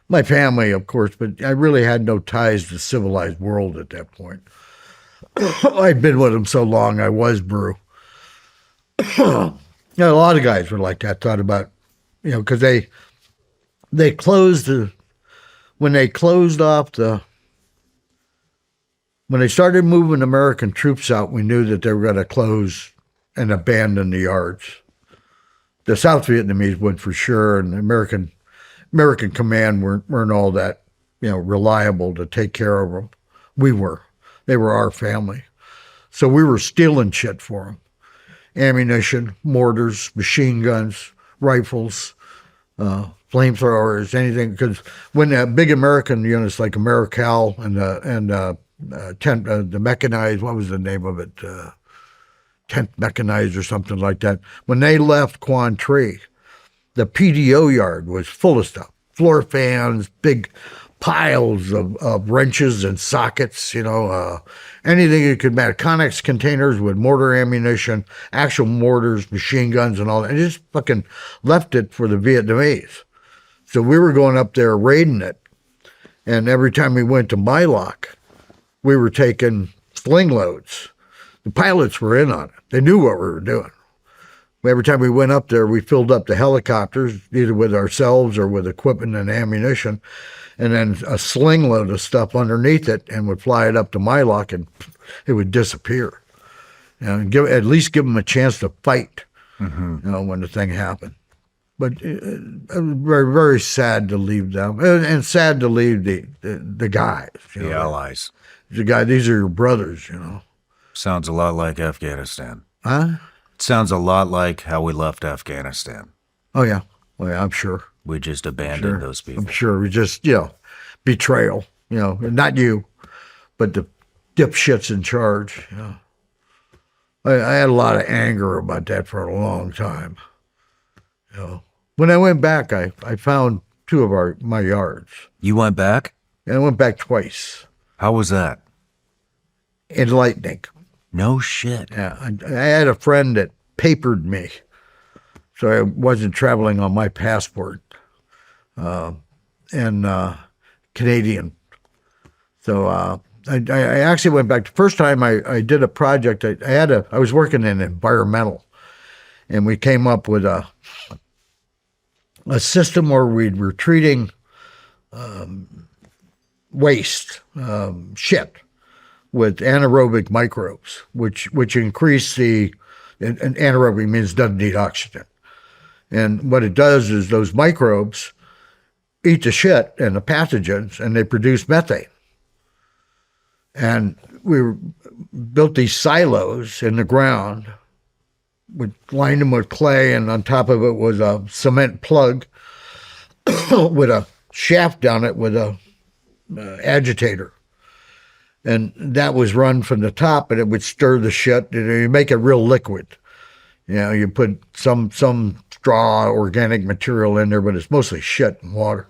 my family, of course, but I really had no ties to the civilized world at that point. I'd been with them so long, I was Brew. A lot of guys were like that, thought about, because they closed when they closed off when they started moving American troops out, we knew that they were going to close and abandon the Yards. The South Vietnamese would for sure, and the American command weren't all that, reliable to take care of them. We were. They were our family. So we were stealing shit for them. Ammunition, mortars, machine guns, rifles, flamethrowers, anything. Because when the big American units like AmeriCal and the mechanized, what was the name of it? 10th Mechanized or something like that. When they left Quan Tri, the PDO yard was full of stuff. Floor fans, big piles of wrenches and sockets, anything you could imagine. Connex containers with mortar ammunition, actual mortars, machine guns, and all that. And just fucking left it for the Vietnamese. So we were going up there raiding it. And every time we went to Mylock, we were taking sling loads. The pilots were in on it. They knew what we were doing. Every time we went up there, we filled up the helicopters, either with ourselves or with equipment and ammunition, and then a sling load of stuff underneath it, and would fly it up to Mylock, and it would disappear. And at least give them a chance to fight, when the thing happened. But very, very sad to leave them, and sad to leave the guys. The allies. These are your brothers, Sounds a lot like Afghanistan. Huh? It sounds a lot like how we left Afghanistan. Oh, yeah. Well, yeah, I'm sure. We just abandoned those people. I'm sure. We just, betrayal, not you, but the dipshits in charge. I had a lot of anger about that for a long time. When I went back, I found two of my Yards. You went back? And I went back twice. How was that? Enlightening. No shit. Yeah, I had a friend that papered me, so I wasn't traveling on my passport, and Canadian. So I actually went back. The first time I did a project, I was working in environmental, and we came up with a system where we were treating waste, shit, with anaerobic microbes, which increase and anaerobic means doesn't need oxygen. And what it does is those microbes eat the shit and the pathogens, and they produce methane. And we built these silos in the ground, we lined them with clay, and on top of it was a cement plug with a shaft down it with a agitator. And that was run from the top, and it would stir the shit. You make it real liquid. You put some straw, organic material in there, but it's mostly shit and water.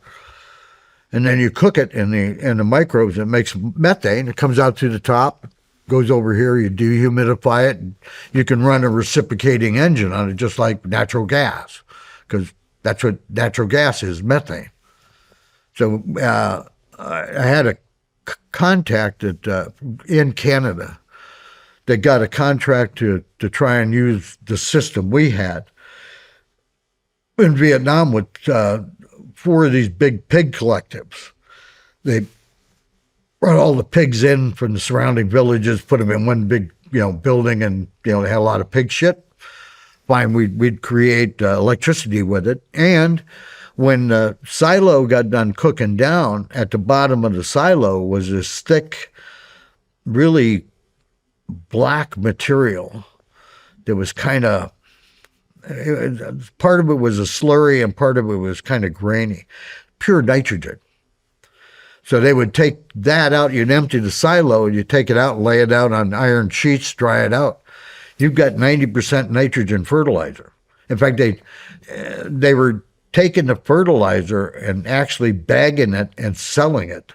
And then you cook it in the microbes. It makes methane. It comes out through the top, goes over here. You dehumidify it. And you can run a reciprocating engine on it, just like natural gas, because that's what natural gas is, methane. So I had a contact in Canada that got a contract to try and use the system we had in Vietnam with 4 of these big pig collectives. They brought all the pigs in from the surrounding villages, put them in one big building, and they had a lot of pig shit. Fine, we'd create electricity with it. And when the silo got done cooking down, at the bottom of the silo was this thick, really black material that was kind of, part of it was a slurry and part of it was kind of grainy, pure nitrogen. So they would take that out, you'd empty the silo, and you take it out and lay it out on iron sheets, dry it out. You've got 90% nitrogen fertilizer. In fact, they were taking the fertilizer and actually bagging it and selling it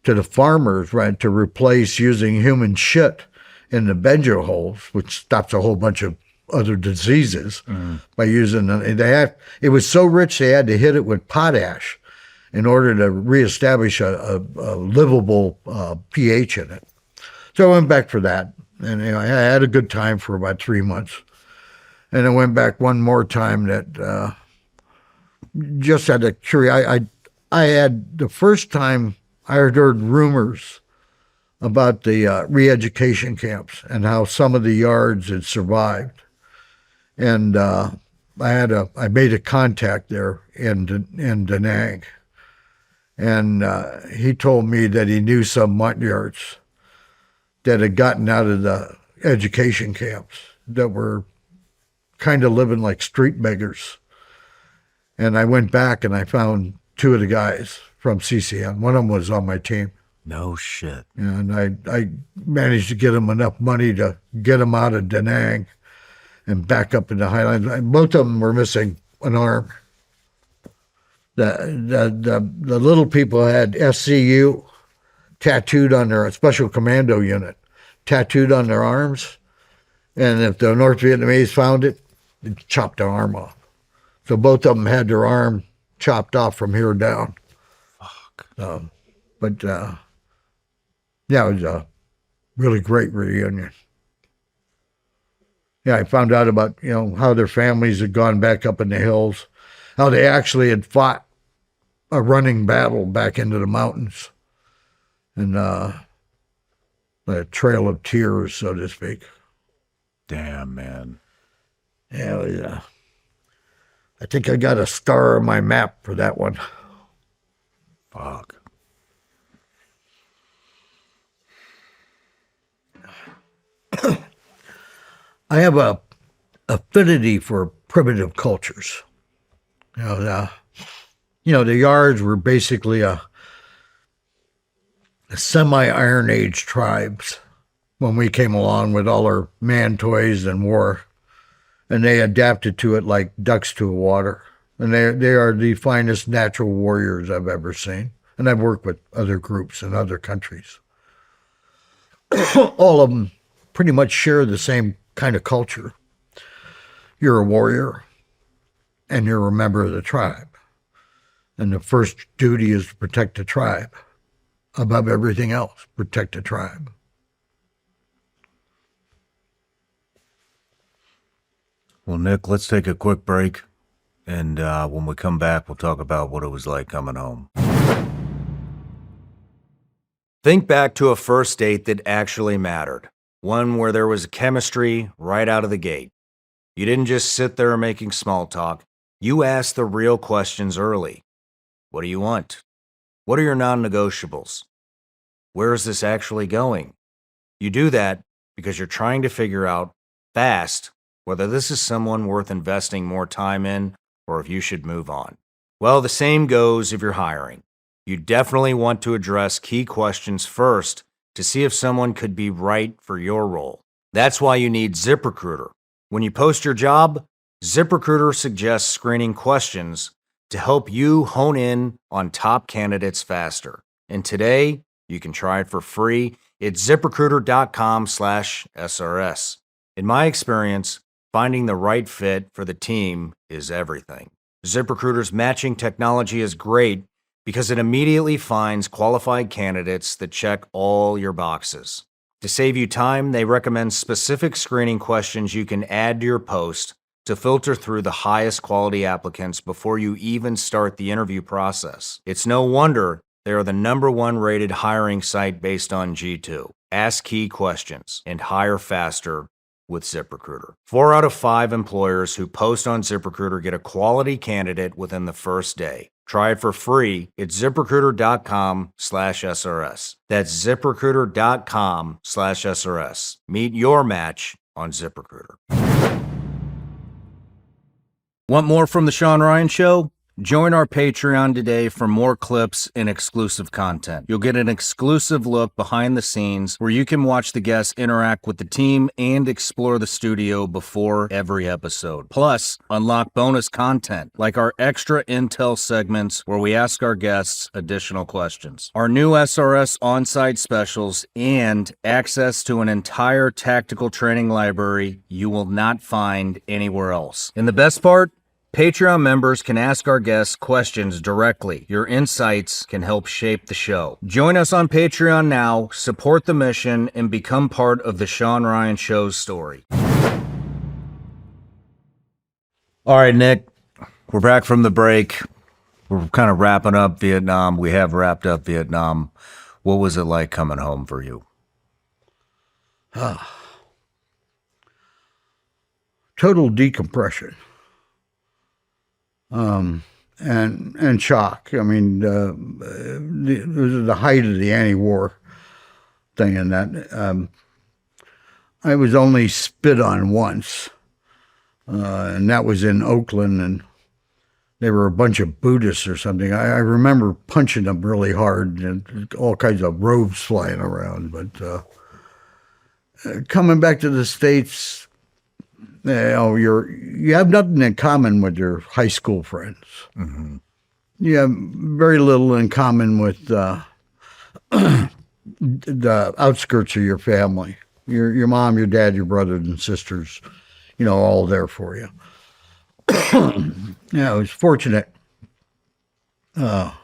to the farmers, right, to replace using human shit in the benjo holes, which stops a whole bunch of other diseases by using it. It was so rich they had to hit it with potash in order to reestablish a livable pH in it. So I went back for that, and I had a good time for about 3 months. And I went back one more time that just out of curiosity. I had the first time I had heard rumors about the re-education camps and how some of the yards had survived. And I made a contact there in Da Nang. And he told me that he knew some mutt yards that had gotten out of the education camps that were kind of living like street beggars. And I went back and I found 2 of the guys from CCN. One of them was on my team. No shit. And I managed to get them enough money to get them out of Da Nang and back up in the highlands. Both of them were missing an arm. The little people had SCU tattooed on their special commando unit, tattooed on their arms. And if the North Vietnamese found it, they'd chop their arm off. So both of them had their arm chopped off from here down. Fuck. Yeah, it was a really great reunion. Yeah, I found out about, how their families had gone back up in the hills, how they actually had fought a running battle back into the mountains, and the trail of tears, so to speak. Damn, man. Yeah, it was, I think I got a star on my map for that one. Fuck. I have a affinity for primitive cultures. The yards were basically a semi-Iron Age tribes when we came along with all our man toys and war, and they adapted to it like ducks to water. And they are the finest natural warriors I've ever seen. And I've worked with other groups in other countries. All of them pretty much share the same kind of culture. You're a warrior, and you're a member of the tribe. And the first duty is to protect the tribe. Above everything else, protect the tribe. Well, Nick, let's take a quick break. And when we come back, we'll talk about what it was like coming home. Think back to a first date that actually mattered. One where there was chemistry right out of the gate. You didn't just sit there making small talk. You asked the real questions early. What do you want? What are your non-negotiables? Where is this actually going? You do that because you're trying to figure out fast whether this is someone worth investing more time in or if you should move on. Well, the same goes if you're hiring. You definitely want to address key questions first to see if someone could be right for your role. That's why you need ZipRecruiter. When you post your job, ZipRecruiter suggests screening questions to help you hone in on top candidates faster. And today, you can try it for free at ZipRecruiter.com/SRS. In my experience, finding the right fit for the team is everything. ZipRecruiter's matching technology is great because it immediately finds qualified candidates that check all your boxes. To save you time, they recommend specific screening questions you can add to your post to filter through the highest quality applicants before you even start the interview process. It's no wonder they are the #1 rated hiring site based on G2. Ask key questions and hire faster with ZipRecruiter. 4 out of 5 employers who post on ZipRecruiter get a quality candidate within the first day. Try it for free at ZipRecruiter.com/SRS. That's ZipRecruiter.com/SRS. Meet your match on ZipRecruiter. Want more from The Shawn Ryan Show? Join our Patreon today for more clips and exclusive content. You'll get an exclusive look behind the scenes where you can watch the guests interact with the team and explore the studio before every episode. Plus, unlock bonus content like our extra intel segments where we ask our guests additional questions, our new SRS on-site specials, and access to an entire tactical training library you will not find anywhere else. And the best part? Patreon members can ask our guests questions directly. Your insights can help shape the show. Join us on Patreon now, support the mission, and become part of the Shawn Ryan Show's story. All right, Nick, we're back from the break. We're kind of wrapping up Vietnam. We have wrapped up Vietnam. What was it like coming home for you? Total decompression. And shock. I mean, it was the height of the anti-war thing, and that I was only spit on once, and that was in Oakland, and they were a bunch of Buddhists or something. I remember punching them really hard, and all kinds of robes flying around. But coming back to the States, you have nothing in common with your high school friends. Mm-hmm. You have very little in common with the outskirts of your family. Your mom, your dad, your brothers and sisters, all there for you. I was fortunate, and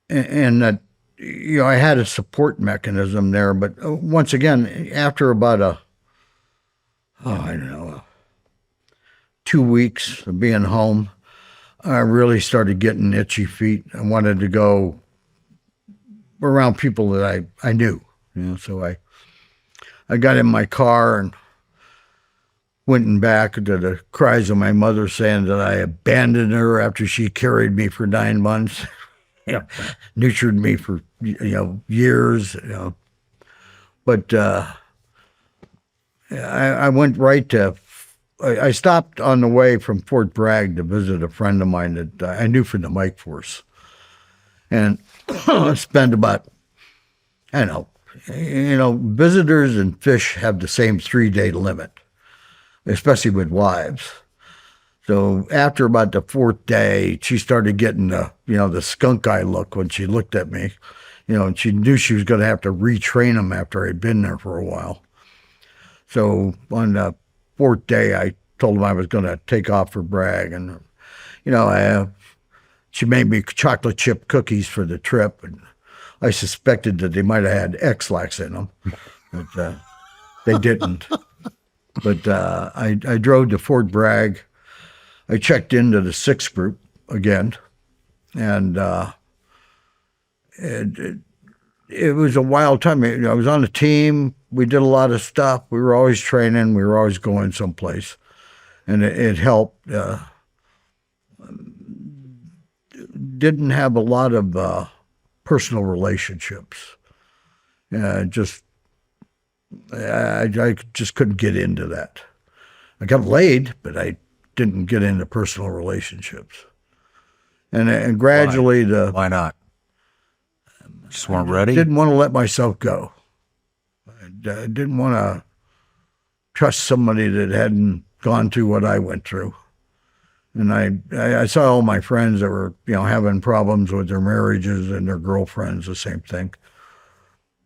that I had a support mechanism there. But once again, after about 2 weeks of being home, I really started getting itchy feet. I wanted to go around people that I knew. So I got in my car and went back to the cries of my mother saying that I abandoned her after she carried me for 9 months, nurtured me for years. But I went right to. I stopped on the way from Fort Bragg to visit a friend of mine that I knew from the Mike Force, and spent about, visitors and fish have the same 3-day limit, especially with wives. So after about the 4th day, she started getting the skunk eye look when she looked at me, and she knew she was going to have to retrain them after I'd been there for a while. So on the 4th day, I told him I was going to take off for Bragg, and she made me chocolate chip cookies for the trip, and I suspected that they might have had X-Lax in them, but they didn't. But I drove to Fort Bragg. I checked into the 6th group again, and it was a wild time. I was on a team. We did a lot of stuff. We were always training. We were always going someplace. And it helped. Didn't have a lot of personal relationships. I just couldn't get into that. I got laid, but I didn't get into personal relationships. And gradually Why not? Just weren't ready? Didn't want to let myself go. I didn't want to trust somebody that hadn't gone through what I went through. And I saw all my friends that were, having problems with their marriages and their girlfriends, the same thing.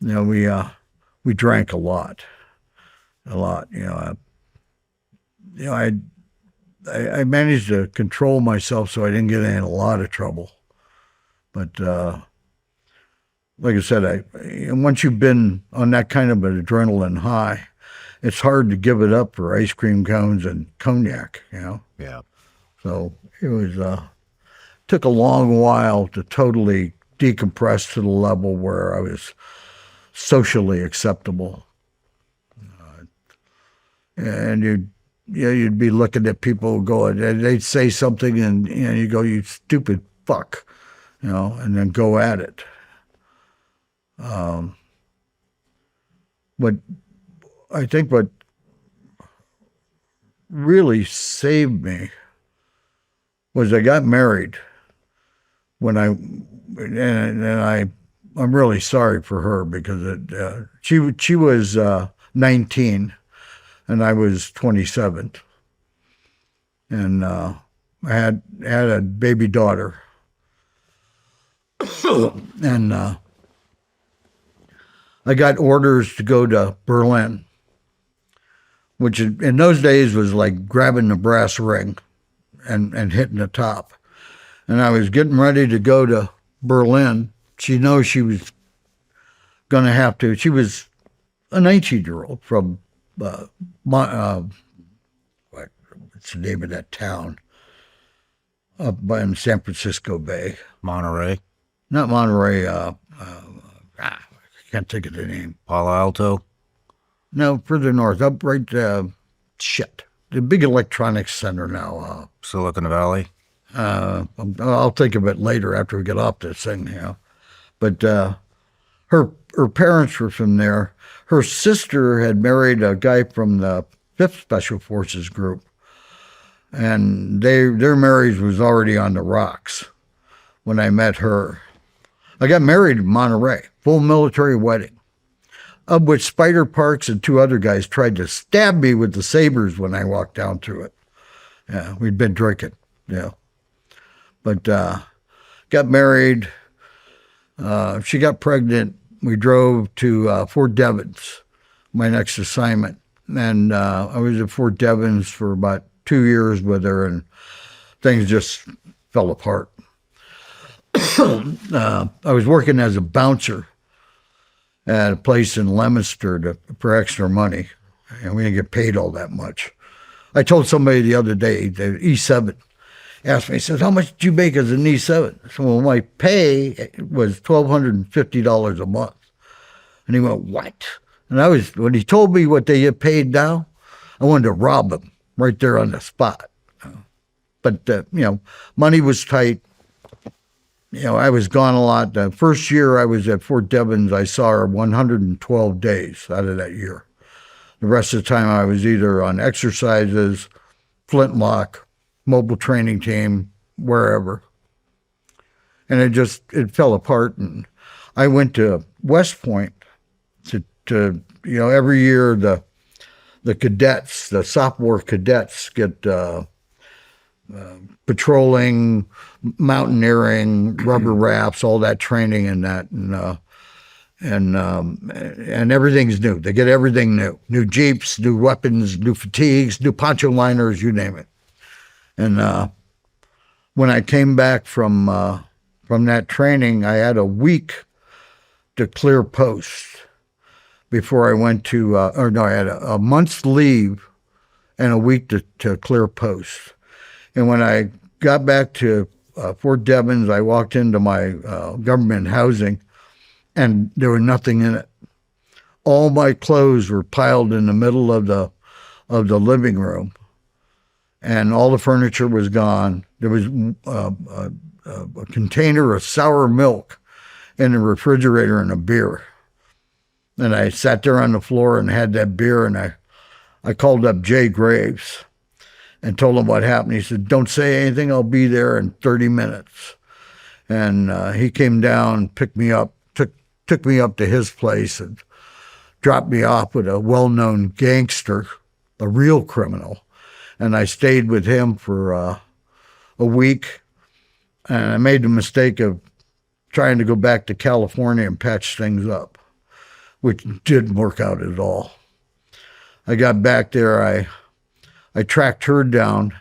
We drank a lot. I managed to control myself so I didn't get in a lot of trouble. But like I said, once you've been on that kind of an adrenaline high, it's hard to give it up for ice cream cones and cognac, Yeah. So it was took a long while to totally decompress to the level where I was socially acceptable. And you'd be looking at people going, and they'd say something, and you go, "You stupid fuck," and then go at it. But I think what really saved me was I got married when I'm really sorry for her because she was 19 and I was 27, and I had a baby daughter, and I got orders to go to Berlin, which in those days was like grabbing the brass ring and hitting the top. And I was getting ready to go to Berlin. She knows she was going to have to. She was a 19-year-old from what's the name of that town up in San Francisco Bay? Monterey, Not Monterey. I can't think of the name. Palo Alto. No, further north, up right. The big electronics center now. Silicon Valley. I'll think of it later after we get off this thing, But her parents were from there. Her sister had married a guy from the 5th Special Forces Group, and their marriage was already on the rocks when I met her. I got married in Monterey, full military wedding, of which Spider Parks and 2 other guys tried to stab me with the sabers when I walked down through it. Yeah, we'd been drinking, But got married. She got pregnant. We drove to Fort Devens, my next assignment. And I was at Fort Devens for about 2 years with her, and things just fell apart. I was working as a bouncer at a place in Leominster for extra money, and we didn't get paid all that much. I told somebody the other day, the E7 asked me, he says, how much did you make as an E7? So, well, my pay was $1,250 a month. And he went, what? And when he told me what they get paid now, I wanted to rob him right there on the spot. But, money was tight. I was gone a lot. The first year I was at Fort Devens, I saw her 112 days out of that year. The rest of the time I was either on exercises, flintlock, mobile training team, wherever. And it fell apart. And I went to West Point to every year the cadets, the sophomore cadets get patrolling, mountaineering, rubber rafts, all that training and that, and everything's new. They get everything new jeeps, new weapons, new fatigues, new poncho liners, you name it. And when I came back from that training, I had a week to clear post before I went to, I had a month's leave and a week to clear post. And when I got back to Fort Devens, I walked into my government housing, and there was nothing in it. All my clothes were piled in the middle of the living room, and all the furniture was gone. There was a container of sour milk in the refrigerator and a beer. And I sat there on the floor and had that beer, and I called up Jay Graves and told him what happened. He said, don't say anything, I'll be there in 30 minutes. And he came down, picked me up, took me up to his place and dropped me off with a well-known gangster, a real criminal. And I stayed with him for a week. And I made the mistake of trying to go back to California and patch things up, which didn't work out at all. I got back there, I tracked her down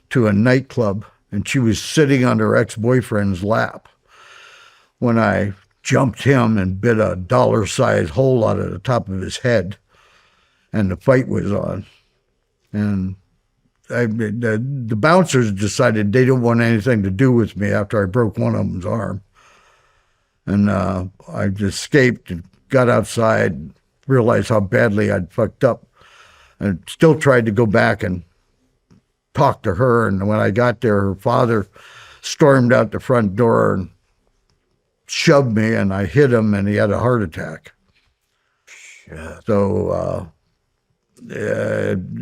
to a nightclub, and she was sitting on her ex-boyfriend's lap when I jumped him and bit a dollar-sized hole out of the top of his head, and the fight was on. And the bouncers decided they didn't want anything to do with me after I broke one of them's arm. And I escaped and got outside, realized how badly I'd fucked up, and still tried to go back and talk to her. And when I got there, her father stormed out the front door and shoved me, and I hit him, and he had a heart attack. Shit. So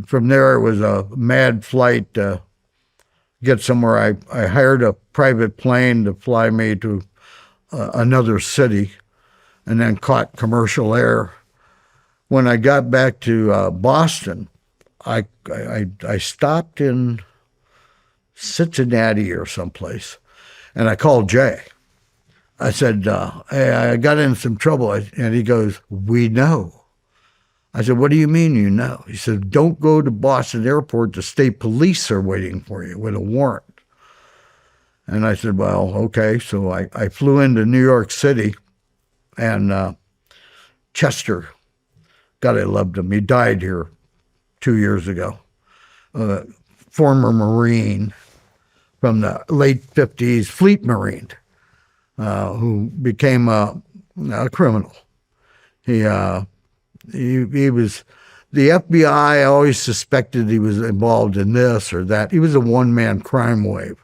from there, it was a mad flight to get somewhere, I hired a private plane to fly me to another city, and then caught commercial air. When I got back to Boston, I stopped in Cincinnati or someplace, and I called Jay. I said, hey, I got in some trouble. And he goes, we know. I said, what do you mean you know? He said, don't go to Boston Airport. The state police are waiting for you with a warrant. And I said, well, okay. So I flew into New York City, and Chester, God, I loved him. He died here 2 years ago. Former Marine from the late 50s, Fleet Marine, who became a criminal. He was, the FBI always suspected he was involved in this or that. He was a one-man crime wave,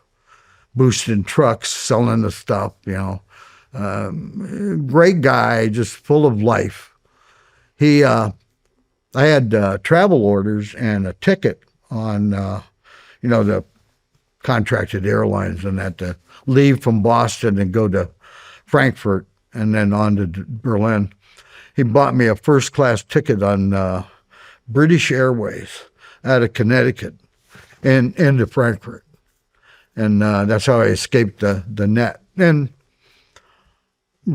boosting trucks, selling the stuff, great guy, just full of life. I had travel orders and a ticket on, the contracted airlines and that to leave from Boston and go to Frankfurt and then on to Berlin. He bought me a first-class ticket on British Airways out of Connecticut and into Frankfurt. And that's how I escaped the net. And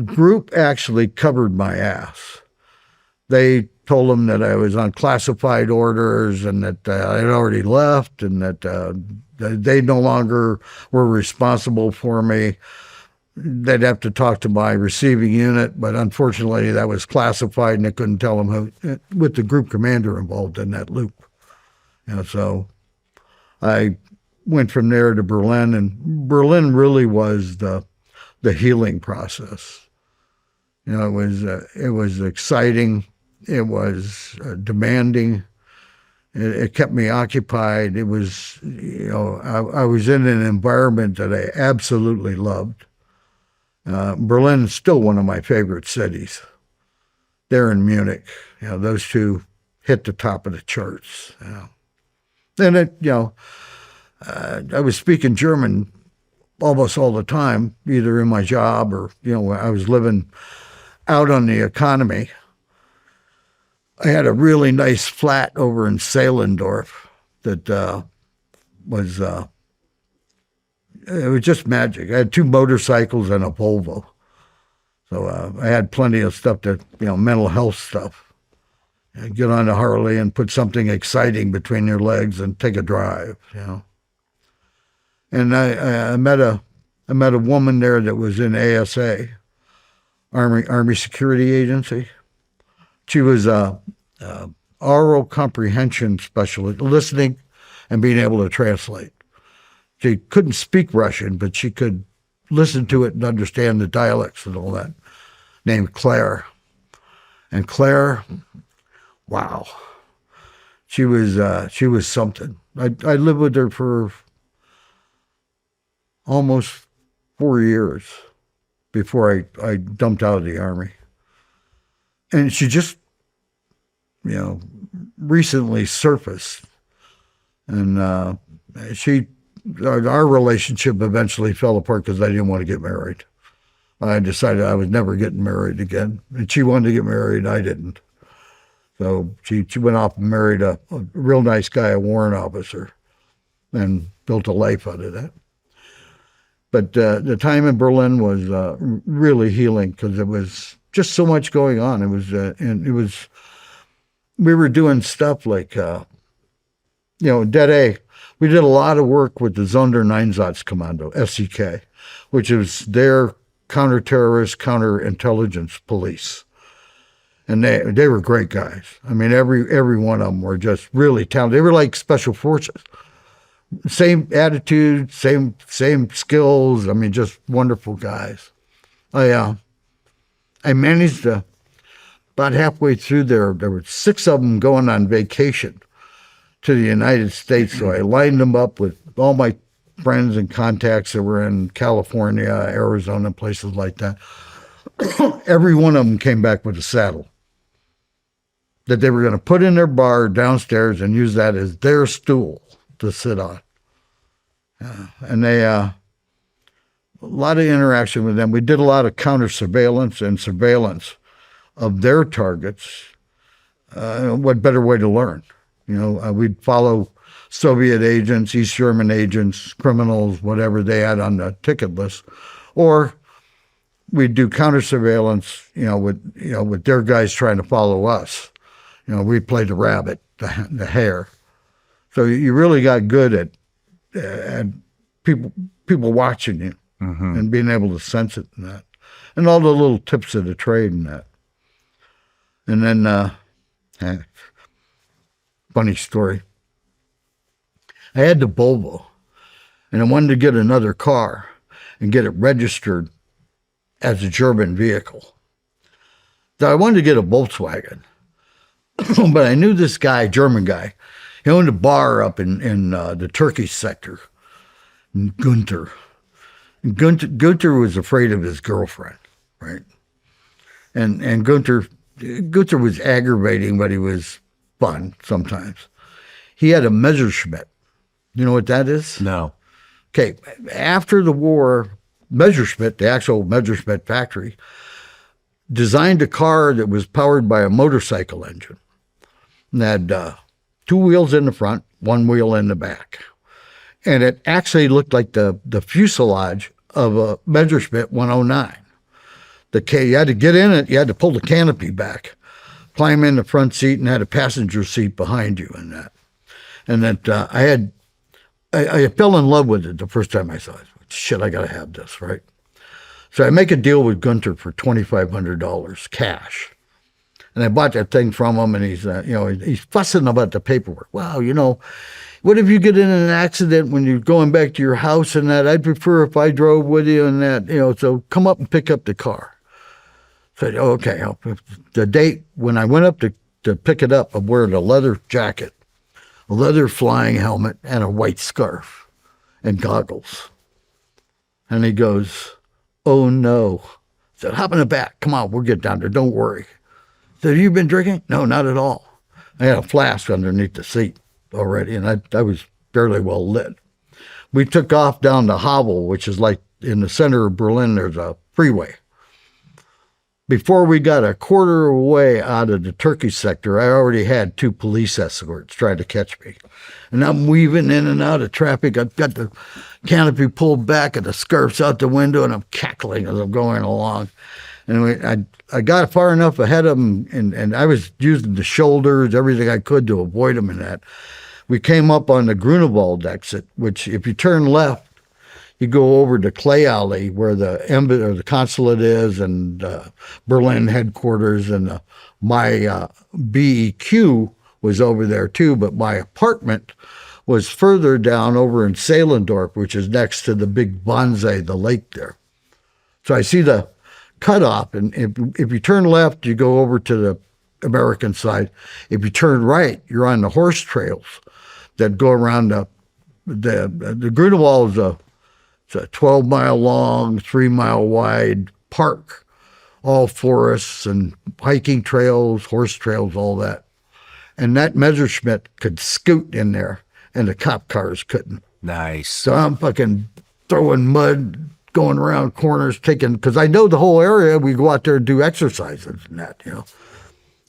group actually covered my ass. They told them that I was on classified orders and that I had already left and that they no longer were responsible for me. They'd have to talk to my receiving unit, but unfortunately that was classified and they couldn't tell them who, with the group commander involved in that loop. So I went from there to Berlin, and Berlin really was the healing process. It was exciting. It was demanding. It kept me occupied. It was, I was in an environment that I absolutely loved. Berlin is still one of my favorite cities. There in Munich, those two hit the top of the charts. And I was speaking German almost all the time, either in my job or, I was living out on the economy. I had a really nice flat over in Saelendorf that was it was just magic. I had 2 motorcycles and a Volvo. So I had plenty of stuff mental health stuff. Get on a Harley and put something exciting between your legs and take a drive, And I met a woman there that was in ASA, Army Security Agency. She was a oral comprehension specialist, listening and being able to translate. She couldn't speak Russian, but she could listen to it and understand the dialects and all that. Named Claire. And Claire, wow, she was something. I lived with her for almost 4 years before I dumped out of the Army. And she just, recently surfaced. And our relationship eventually fell apart because I didn't want to get married. I decided I was never getting married again. And she wanted to get married, I didn't. So she went off and married a real nice guy, a warrant officer, and built a life out of that. But the time in Berlin was really healing because there was just so much going on. We were doing stuff like, Dead A. We did a lot of work with the Sondereinsatzkommando, SEK, which is their counter-terrorist, counterintelligence police. And they were great guys. I mean, every one of them were just really talented. They were like special forces. Same attitude, same skills. I mean, just wonderful guys. I managed to, about halfway through there were 6 of them going on vacation to the United States. So I lined them up with all my friends and contacts that were in California, Arizona, places like that. Every one of them came back with a saddle that they were going to put in their bar downstairs and use that as their stool to sit on. And they, a lot of interaction with them. We did a lot of counter surveillance and surveillance of their targets. What better way to learn? We'd follow Soviet agents, East German agents, criminals, whatever they had on the ticket list, or we'd do counter surveillance, with their guys trying to follow us. We played the rabbit, the hare. So you really got good at people watching you and being able to sense it and that, and all the little tips of the trade and that. And then, funny story. I had the Volvo, and I wanted to get another car and get it registered as a German vehicle. So I wanted to get a Volkswagen, but I knew this guy, German guy. He owned a bar up in the Turkish sector, Gunther. Gunther was afraid of his girlfriend, right? And Gunther was aggravating, but he was fun sometimes. He had a Messerschmitt. You know what that is? No. Okay, after the war, Messerschmitt, the actual Messerschmitt factory, designed a car that was powered by a motorcycle engine. And had 2 wheels in the front, 1 wheel in the back. And it actually looked like the fuselage of a Messerschmitt 109. You had to get in it, you had to pull the canopy back, climb in the front seat, and had a passenger seat behind you and that. And that I fell in love with it the first time I saw it. Shit, I got to have this, right? So I make a deal with Gunther for $2,500 cash. And I bought that thing from him, and he's fussing about the paperwork. Wow, what if you get in an accident when you're going back to your house and that? I'd prefer if I drove with you and that, so come up and pick up the car. So I said, okay. The date when I went up to pick it up, I'm wearing a leather jacket, a leather flying helmet, and a white scarf and goggles. And he goes, oh no. I said, hop in the back. Come on, we'll get down there. Don't worry. I said, have you been drinking? No, not at all. I had a flask underneath the seat already, and I was fairly well lit. We took off down to Habu, which is like in the center of Berlin, there's a freeway. Before we got a quarter way out of the Turkish sector, I already had 2 police escorts trying to catch me. And I'm weaving in and out of traffic. I've got the canopy pulled back and the scarf's out the window, and I'm cackling as I'm going along. And I got far enough ahead of them, and I was using the shoulders, everything I could to avoid them in that. We came up on the Grunewald exit, which if you turn left, you go over to Clay Alley where the consulate is, and Berlin headquarters, and my BEQ was over there too, but my apartment was further down over in Salendorf, which is next to the big Wannsee, the lake there. So I see the cutoff, and if you turn left, you go over to the American side. If you turn right, you're on the horse trails that go around the Grunewald is it's a 12-mile long, 3-mile wide park, all forests and hiking trails, horse trails, all that. And that Messerschmitt could scoot in there, and the cop cars couldn't. Nice. So I'm fucking throwing mud, going around corners, because I know the whole area. We go out there and do exercises and that,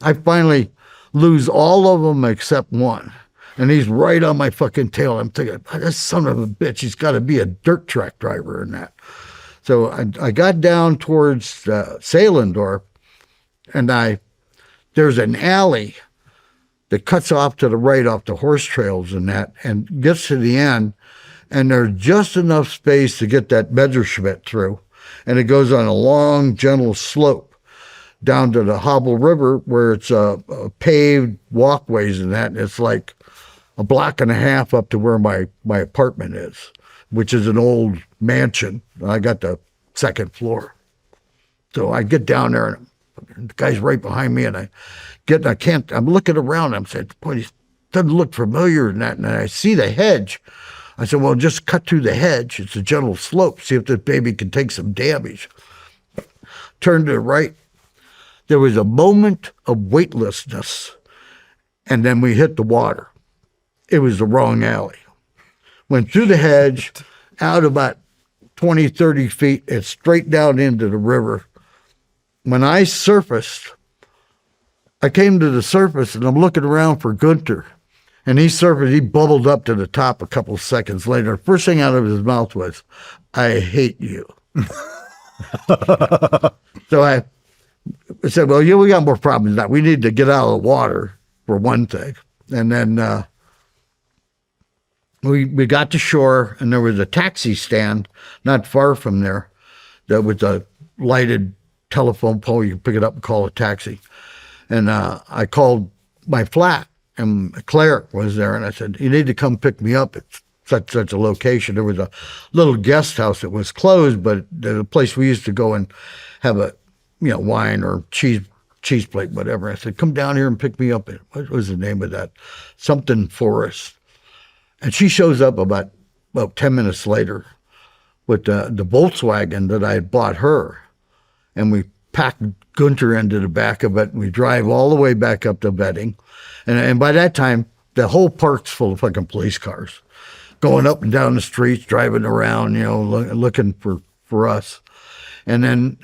I finally lose all of them except one. And he's right on my fucking tail. I'm thinking, this son of a bitch, he's got to be a dirt track driver in that. So I got down towards Salendorf, and there's an alley that cuts off to the right off the horse trails and that, and gets to the end, and there's just enough space to get that Messerschmitt through. And it goes on a long, gentle slope down to the Havel River, where it's a paved walkways and that, and it's like a block and a half up to where my apartment is, which is an old mansion. I got the second floor. So I get down there, and the guy's right behind me, and I'm looking around. I'm saying, boy, he doesn't look familiar and that. And I see the hedge. I said, well, just cut through the hedge. It's a gentle slope. See if this baby can take some damage. Turn to the right. There was a moment of weightlessness, and then we hit the water. It was the wrong alley. went through the hedge, out about 20, 30 feet, and straight down into the river. When I surfaced, I came to the surface, and I'm looking around for Gunter. And he surfaced, he bubbled up to the top a couple of seconds later. First thing out of his mouth was, "I hate you." So I said, "Well, yeah, we got more problems now. We need to get out of the water, for one thing." And then we got to shore, and there was a taxi stand not far from there that was a lighted telephone pole. You could pick it up and call a taxi. And I called my flat, and Claire was there, and I said, "You need to come pick me up at such a location." There was a little guest house that was closed, but the place we used to go and have a, wine or cheese plate, whatever. I said, "Come down here and pick me up." What was the name of that? Something Forest. And she shows up about 10 minutes later with the Volkswagen that I had bought her. And we packed Gunter into the back of it, and we drive all the way back up to Bedding. And by that time, the whole park's full of fucking police cars going up and down the streets, driving around, looking for us. And then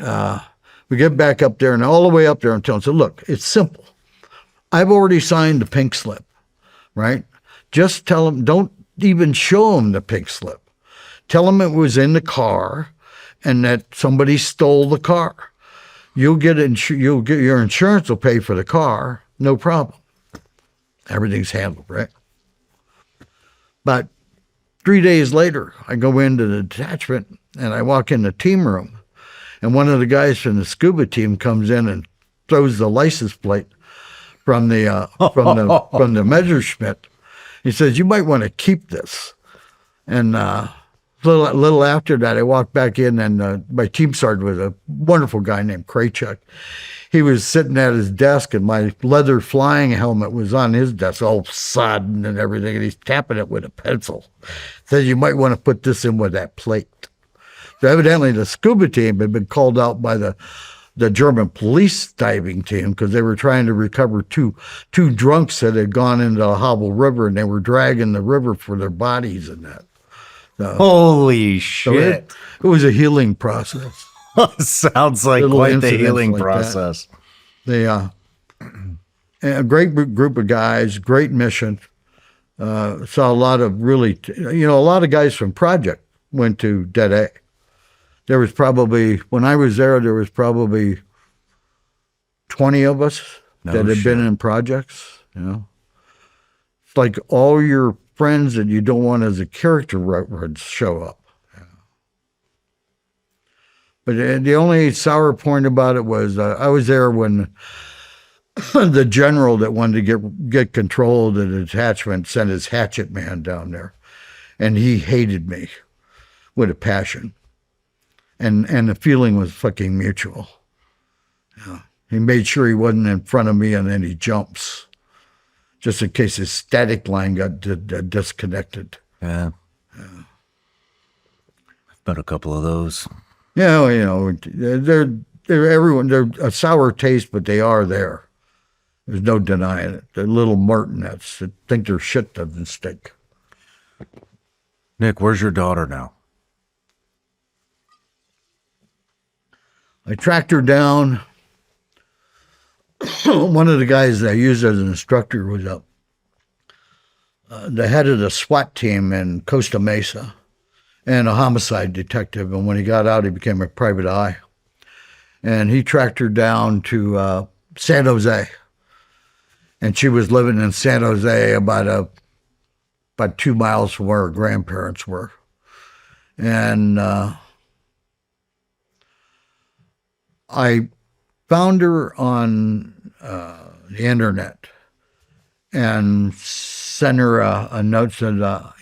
we get back up there, and all the way up there, I'm telling them, "Look, it's simple. I've already signed the pink slip, right? Just tell them, don't even show them the pink slip. Tell them it was in the car and that somebody stole the car. You'll get your insurance will pay for the car, no problem. Everything's handled, right?" But 3 days later, I go into the detachment, and I walk in the team room, and one of the guys from the scuba team comes in and throws the license plate from the Messerschmitt. He says, "You might want to keep this." And a little after that, I walked back in, and my team sergeant was a wonderful guy named Kraychuk. He was sitting at his desk, and my leather flying helmet was on his desk, all sodden and everything, and he's tapping it with a pencil. Says, "You might want to put this in with that plate." So evidently the scuba team had been called out by the German police diving team because they were trying to recover two drunks that had gone into the Habu River, and they were dragging the river for their bodies and that. So, Holy shit. it was a healing process. Sounds like Little quite the incidents healing like that. process. They a great group of guys, great mission. Saw a lot of really, a lot of guys from Project went to Dead A. There was probably, when I was there was probably 20 of us that had been in projects, It's like all your friends that you don't want as a character would show up. But the only sour point about it was I was there when the general that wanted to get control of the detachment sent his hatchet man down there, and he hated me with a passion. And the feeling was fucking mutual. He made sure he wasn't in front of me on any jumps, just in case his static line got disconnected. Yeah. I've met a couple of those. Yeah, they're everyone. They're a sour taste, but they are there. There's no denying it. They're little martinets that think their shit doesn't stink. Nick, where's your daughter now? I tracked her down. One of the guys that I used as an instructor was the head of the SWAT team in Costa Mesa and a homicide detective. And when he got out, he became a private eye. And he tracked her down to San Jose. And she was living in San Jose about 2 miles from where her grandparents were. And I found her on the internet and sent her a note, said, I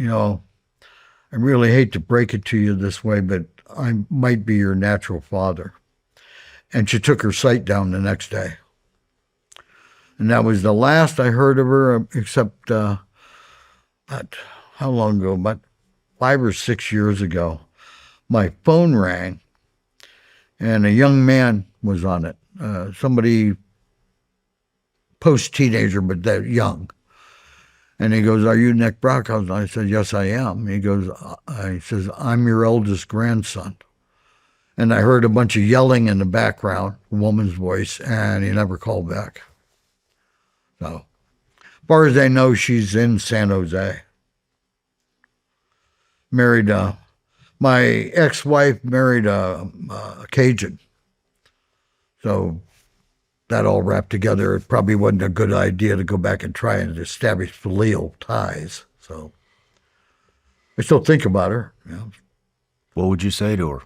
really hate to break it to you this way, but I might be your natural father. And she took her sight down the next day. And that was the last I heard of her, except how long ago? About 5 or 6 years ago. My phone rang, and a young man was on it. Somebody post-teenager, but that young. And he goes, "Are you Nick Brokhausen?" I said, "Yes, I am." He goes, he says, "I'm your eldest grandson." And I heard a bunch of yelling in the background, a woman's voice, and he never called back. So, as far as I know, she's in San Jose. Married, my ex-wife married a Cajun. So that all wrapped together. It probably wasn't a good idea to go back and try and establish filial ties. So I still think about her. You know. What would you say to her?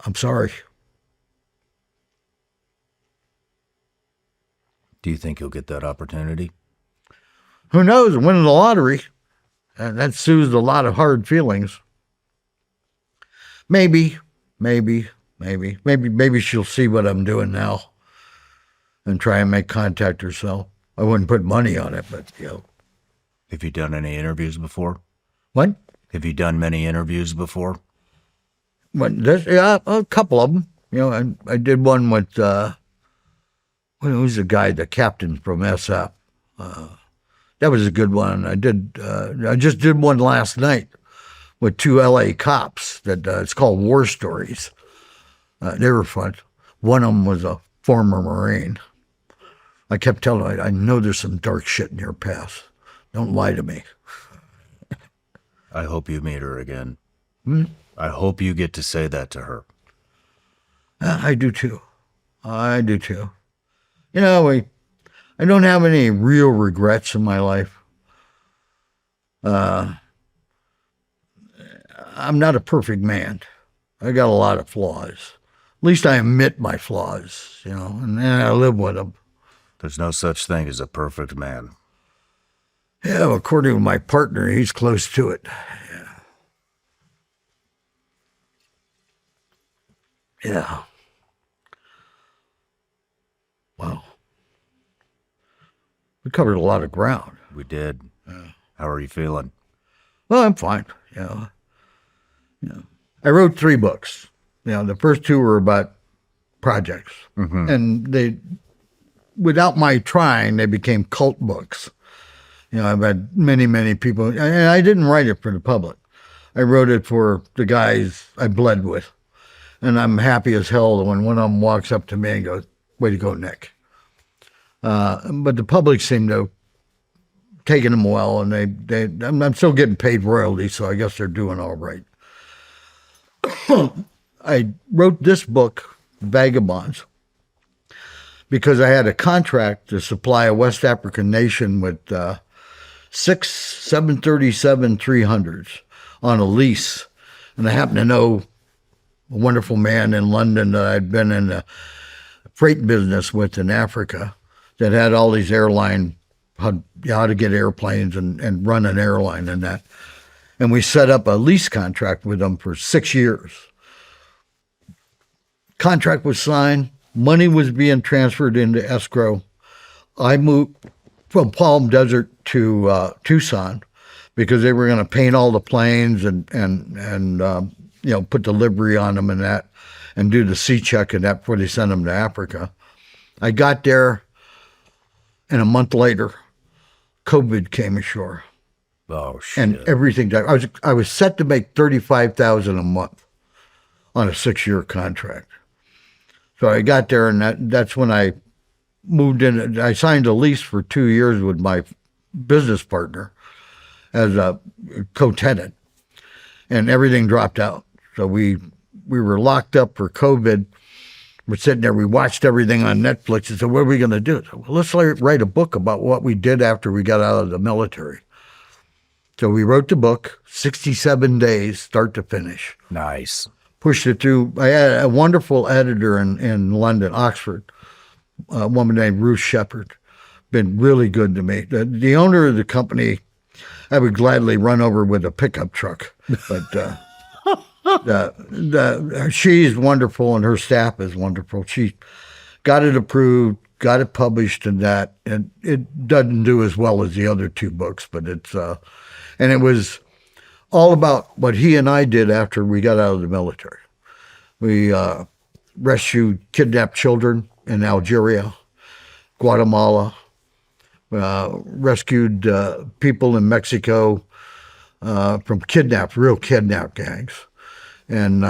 I'm sorry. Do you think you'll get that opportunity? Who knows? Winning the lottery, and that soothes a lot of hard feelings. Maybe she'll see what I'm doing now and try and make contact herself. I wouldn't put money on it, but, you know. Have you done any interviews before? What? Have you done many interviews before? Yeah, a couple of them. You know, I did one with, who's the guy, the captain from SF. That was a good one. I just did one last night with 2 LA cops that it's called War Stories. They were fun. One of them was a former Marine. I kept telling him, I know there's some dark shit in your past. Don't lie to me. I hope you meet her again. Hmm? I hope you get to say that to her. I do too. You know, I don't have any real regrets in my life. I'm not a perfect man. I got a lot of flaws. At least I admit my flaws, you know, and I live with them. There's no such thing as a perfect man. Yeah, well, according to my partner, he's close to it. Yeah. Wow. We covered a lot of ground. We did. How are you feeling? Well, I'm fine. You know, I wrote 3 books. You know, the first 2 were about projects, and they, without my trying, they became cult books. You know, I've had many people, and I didn't write it for the public. I wrote it for the guys I bled with, and I'm happy as hell when one of them walks up to me and goes, "Way to go, Nick." But the public seemed to have taken them well, and I'm still getting paid royalties, so I guess they're doing all right. I wrote this book, Vagabonds, because I had a contract to supply a West African nation with 6 737-300s on a lease. And I happened to know a wonderful man in London that I'd been in the freight business with in Africa that had all these airline, how to get airplanes and run an airline and that. And we set up a lease contract with them for 6 years. Contract was signed. Money was being transferred into escrow. I moved from Palm Desert to Tucson because they were going to paint all the planes and you know, put the livery on them and that, and do the C-check and that before they sent them to Africa. I got there, and a month later, COVID came ashore. Oh, shit. And everything. I was set to make $35,000 a month on a 6-year contract. So I got there, and that's when I moved in. I signed a lease for 2 years with my business partner as a co-tenant, and everything dropped out. So we were locked up for COVID. We're sitting there. We watched everything on Netflix and said, "What are we going to do?" So, well, let's write a book about what we did after we got out of the military. So we wrote the book, 67 days, start to finish. Nice. Pushed it through. I had a wonderful editor in London, Oxford, a woman named Ruth Shepard. Been really good to me. The owner of the company, I would gladly run over with a pickup truck, but she's wonderful and her staff is wonderful. She got it approved, got it published, and that, and it doesn't do as well as the other 2 books, but it's and it was all about what he and I did after we got out of the military. We rescued kidnapped children in Algeria, Guatemala, rescued people in Mexico from real kidnap gangs, and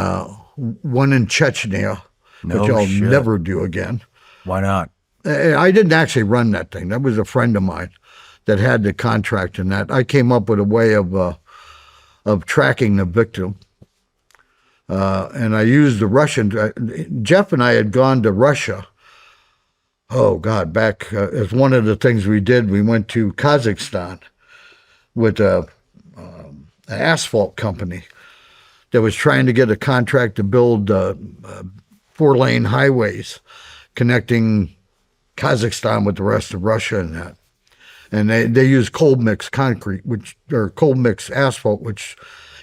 one in Chechnya, No which I'll shit. never do again. Why not? I didn't actually run that thing. That was a friend of mine that had the contract in that. I came up with a way of tracking the victim. And I used the Russian. Jeff and I had gone to Russia. Oh, God, back as one of the things we did, we went to Kazakhstan with an asphalt company that was trying to get a contract to build 4-lane highways connecting Kazakhstan with the rest of Russia and that. And they use cold mix concrete, or cold mix asphalt, which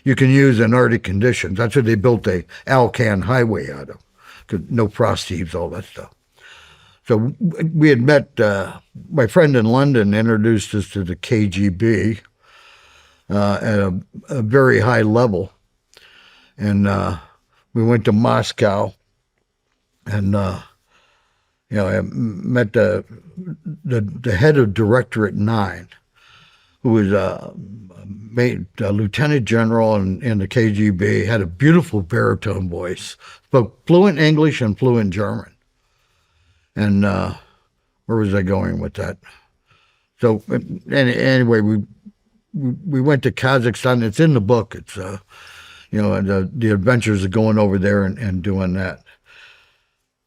you can use in Arctic conditions. That's what they built the Alcan highway out of. No frost heaves, all that stuff. So we had met, my friend in London introduced us to the KGB at a very high level. And we went to Moscow, and I met the head of Directorate 9, who was a lieutenant general in the KGB, had a beautiful baritone voice, spoke fluent English and fluent German. And where was I going with that? So anyway, we went to Kazakhstan. It's in the book. It's the adventures of going over there and doing that.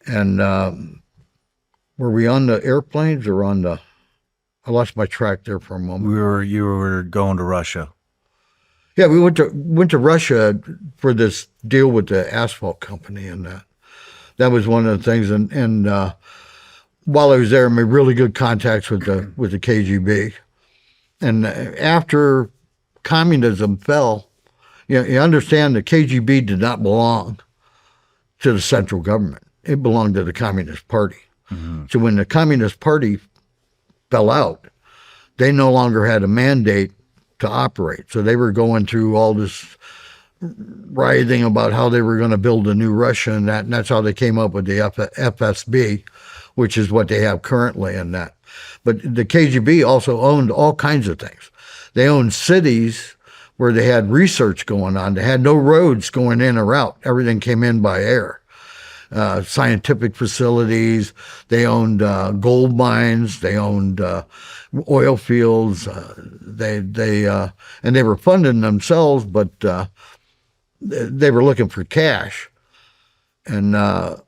And were we on the airplanes or on the? I lost my track there for a moment. You were going to Russia. Yeah, we went to Russia for this deal with the asphalt company, and that was one of the things. And while I was there, I made really good contacts with the KGB. And after communism fell, you understand the KGB did not belong to the central government. It belonged to the Communist Party. Mm-hmm. So when the Communist Party fell out, they no longer had a mandate to operate. So they were going through all this writhing about how they were going to build a new Russia and that's how they came up with the FSB, which is what they have currently in that. But the KGB also owned all kinds of things. They owned cities where they had research going on. They had no roads going in or out. Everything came in by air. Scientific facilities. They owned gold mines. They owned oil fields. And they were funding themselves, but they were looking for cash. And on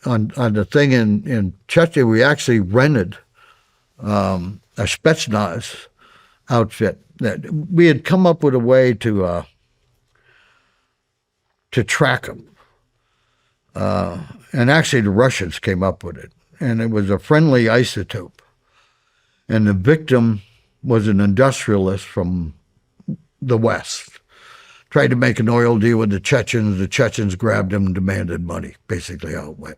the thing in Chechnya, we actually rented a Spetsnaz outfit. That we had come up with a way to track them. And actually the Russians came up with it. And it was a friendly isotope. And the victim was an industrialist from the West. Tried to make an oil deal with the Chechens. The Chechens grabbed him and demanded money, basically how it went.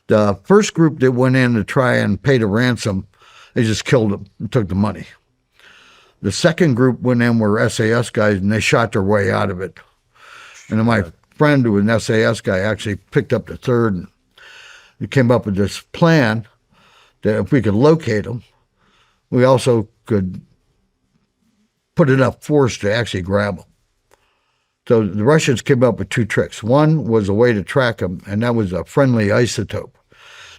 The first group that went in to try and pay the ransom, they just killed him and took the money. The second group went in were SAS guys, and they shot their way out of it. And then my friend, who was an SAS guy, actually picked up the third, and we came up with this plan that if we could locate them, we also could put enough force to actually grab them. So the Russians came up with two tricks. One was a way to track them, and that was a friendly isotope.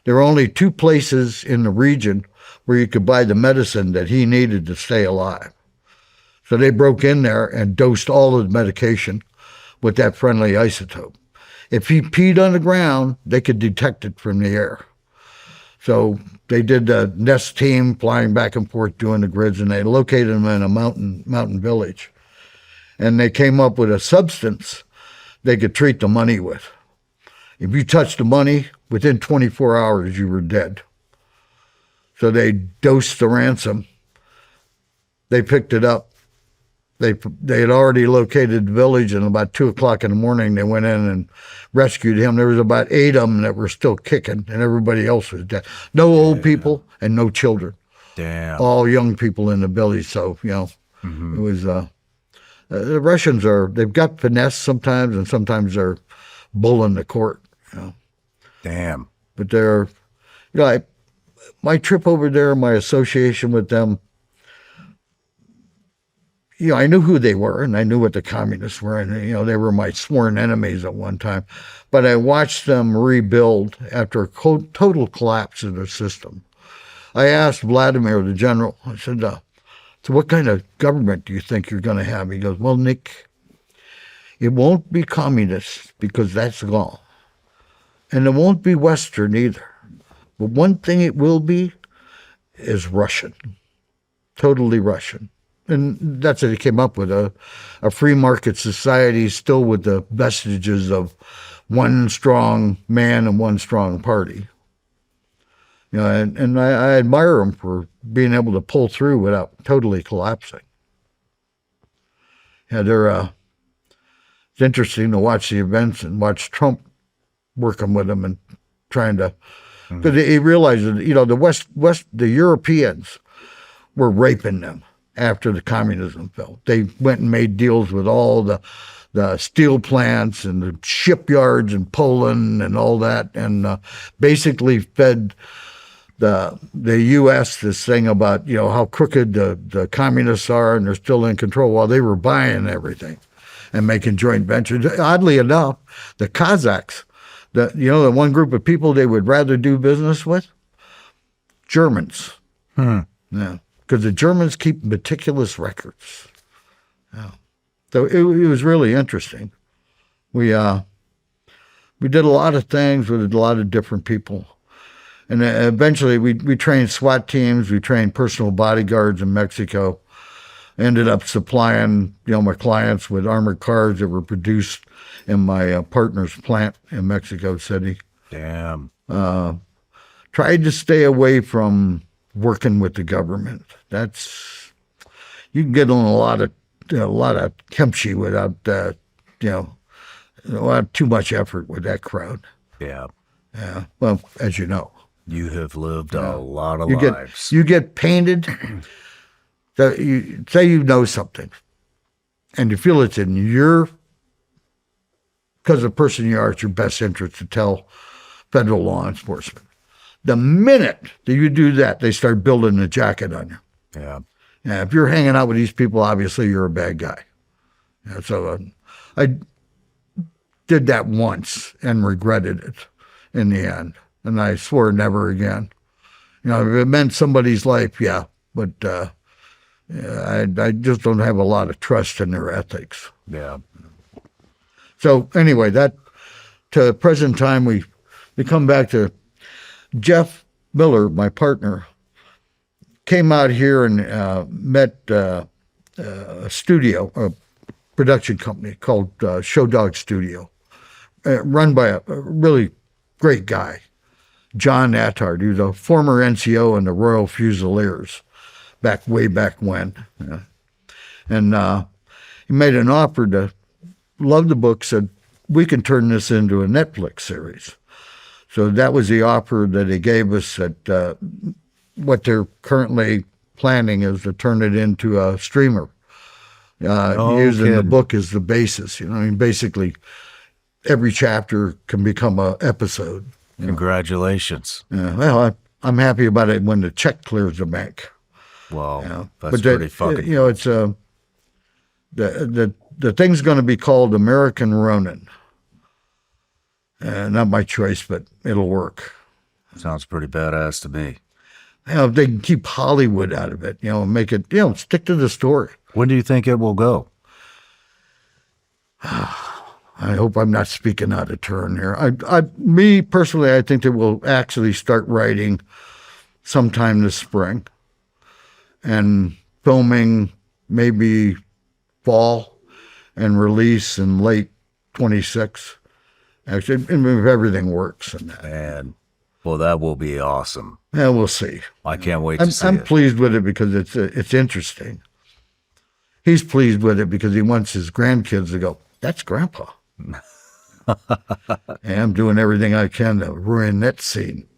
There were only two places in the region where you could buy the medicine that he needed to stay alive. So they broke in there and dosed all of the medication with that friendly isotope. If he peed on the ground, they could detect it from the air. So they did the nest team flying back and forth doing the grids, and they located him in a mountain village. And they came up with a substance they could treat the money with. If you touched the money, within 24 hours, you were dead. So they dosed the ransom. They picked it up. They had already located the village, and about 2 o'clock in the morning, they went in and rescued him. There was about 8 of them that were still kicking, and everybody else was dead. No old people and no children. Damn. All young people in the village. So, it was, the Russians they've got finesse sometimes, and sometimes they're bullying the court. Damn. But they're, my trip over there, my association with them, I knew who they were, and I knew what the communists were, and they were my sworn enemies at one time. But I watched them rebuild after a total collapse of their system. I asked Vladimir, the general, I said, so what kind of government do you think you're going to have? He goes, well, Nick, it won't be communist because that's gone. And it won't be Western either. But one thing it will be is Russian, totally Russian. And that's what he came up with, a free market society still with the vestiges of one strong man and one strong party. And I admire him for being able to pull through without totally collapsing. Yeah, it's interesting to watch the events and watch Trump working with them and trying to, because he realized that, the Europeans were raping them after the communism fell. They went and made deals with all the steel plants and the shipyards in Poland and all that, and basically fed the U.S. this thing about how crooked the communists are and they're still in control while they were buying everything and making joint ventures. Oddly enough, the Kazakhs, the one group of people they would rather do business with, Germans. Yeah, because the Germans keep meticulous records. Yeah. So it was really interesting. We did a lot of things with a lot of different people. And eventually we trained SWAT teams, we trained personal bodyguards in Mexico, ended up supplying, my clients with armored cars that were produced in my partner's plant in Mexico City. Damn. Tried to stay away from working with the government. You can get on a lot of kimchi without, too much effort with that crowd. Yeah. Yeah. Well, as you know. You have lived a lot of lives. You get painted. You say you know something, and you feel it's in because of the person you are, it's your best interest to tell federal law enforcement. The minute that you do that, they start building a jacket on you. Yeah. Yeah. If you're hanging out with these people, obviously you're a bad guy. Yeah, so I did that once and regretted it in the end. And I swore never again. If it meant somebody's life, yeah. But I just don't have a lot of trust in their ethics. Yeah. So anyway, that to present time, we come back to Jeff Miller, my partner, came out here and met a studio, a production company called Show Dog Studio, run by a really great guy. John Attard, he was a former NCO in the Royal Fusiliers way back when. And he made an offer to, loved the book, said, we can turn this into a Netflix series. So that was the offer that he gave us. That what they're currently planning is to turn it into a streamer, using the book as the basis. Basically every chapter can become an episode. Congratulations. Well, I'm happy about it when the check clears the bank. Wow, that's pretty fucking. It's the thing's going to be called American Ronin. Not my choice, but it'll work. Sounds pretty badass to me. If they can keep Hollywood out of it, make it, stick to the story. When do you think it will go? I hope I'm not speaking out of turn here. Me personally, I think that we'll actually start writing sometime this spring and filming maybe fall and release in late 26. Actually, if everything works. And well, that will be awesome. Yeah, we'll see. I can't wait to see I'm it. pleased with it because it's interesting. He's pleased with it because he wants his grandkids to go, that's Grandpa. And I'm doing everything I can to ruin that scene.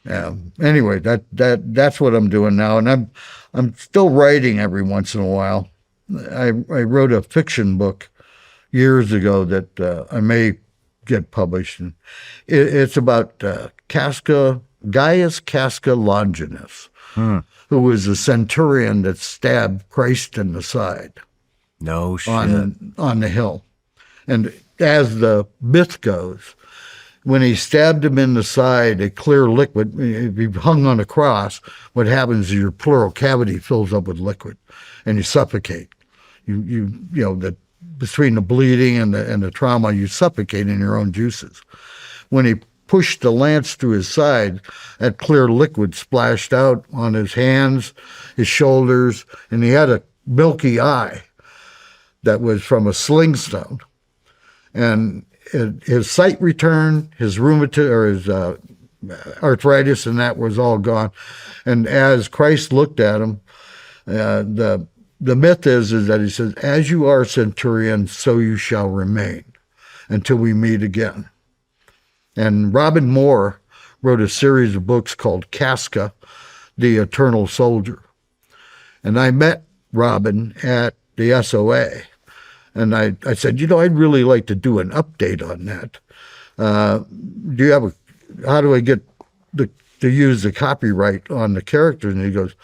Anyway, that's what I'm doing now, and I'm still writing every once in a while. I wrote a fiction book years ago that I may get published. And it's about Gaius Casca Longinus, who was a centurion that stabbed Christ in the side No shit. on the hill. And as the myth goes, when he stabbed him in the side, a clear liquid, if he hung on a cross, what happens is your pleural cavity fills up with liquid and you suffocate. You know, that between the bleeding and the trauma, you suffocate in your own juices. When he pushed the lance through his side, that clear liquid splashed out on his hands, his shoulders, and he had a milky eye that was from a sling stone. And his sight returned, his rheumatism or his arthritis, and that was all gone. And as Christ looked at him, the myth is that he says, "As you are, centurion, so you shall remain until we meet again." And Robin Moore wrote a series of books called Casca, the Eternal Soldier. And I met Robin at the SOA. And I said, I'd really like to do an update on that. How do I get to use the copyright on the characters? And he goes,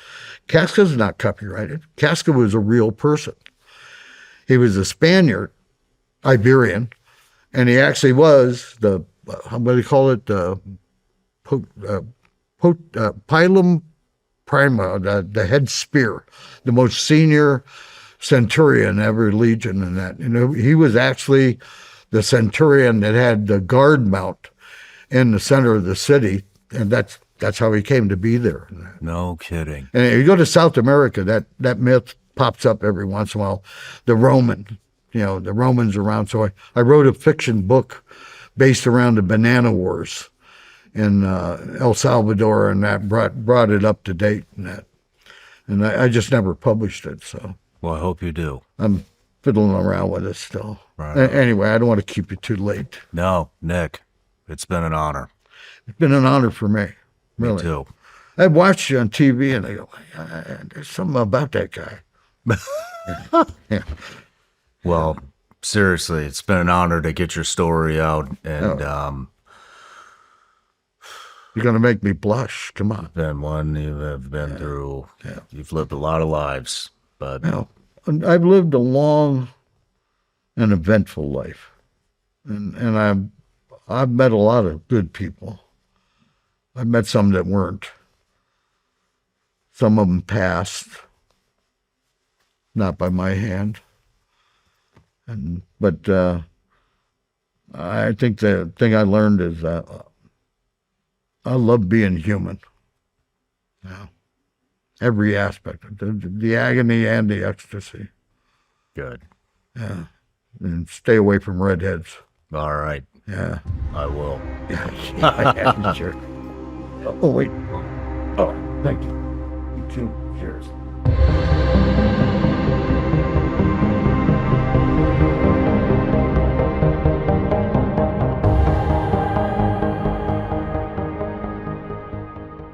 Casca's not copyrighted. Casca was a real person. He was a Spaniard, Iberian, and he actually was the, what do you call it, pilum prima, the head spear, the most senior centurion every legion, and that he was actually the centurion that had the guard mount in the center of the city, and that's how he came to be there. No kidding. And if you go to South America, that myth pops up every once in a while. The Romans around. So I wrote a fiction book based around the Banana Wars in El Salvador, and that brought it up to date, and I just never published it. So. Well, I hope you do. I'm fiddling around with it still. Right. Anyway, I don't want to keep you too late. No, Nick, it's been an honor. It's been an honor for me. Really. Me too. I watched you on TV, and I go, there's something about that guy. Yeah. Well, seriously, it's been an honor to get your story out, and You're going to make me blush. Come on. been one you have been through. Yeah. You've lived a lot of lives, but I've lived a long and eventful life, and I've met a lot of good people. I've met some that weren't. Some of them passed, not by my hand. But I think the thing I learned is that I love being human. Yeah. Every aspect, the agony and the ecstasy. good. Yeah. And stay away from redheads. All right, Yeah. I will. Yeah, sure. Oh, wait. Oh, thank you. You too. Cheers.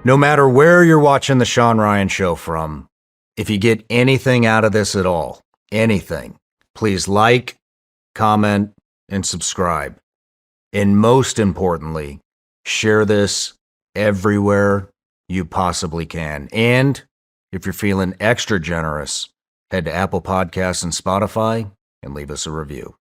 No matter where you're watching the Shawn Ryan Show from, if you get anything out of this at all, anything, please like, comment, and subscribe. And most importantly, share this everywhere you possibly can. And if you're feeling extra generous, head to Apple Podcasts and Spotify and leave us a review.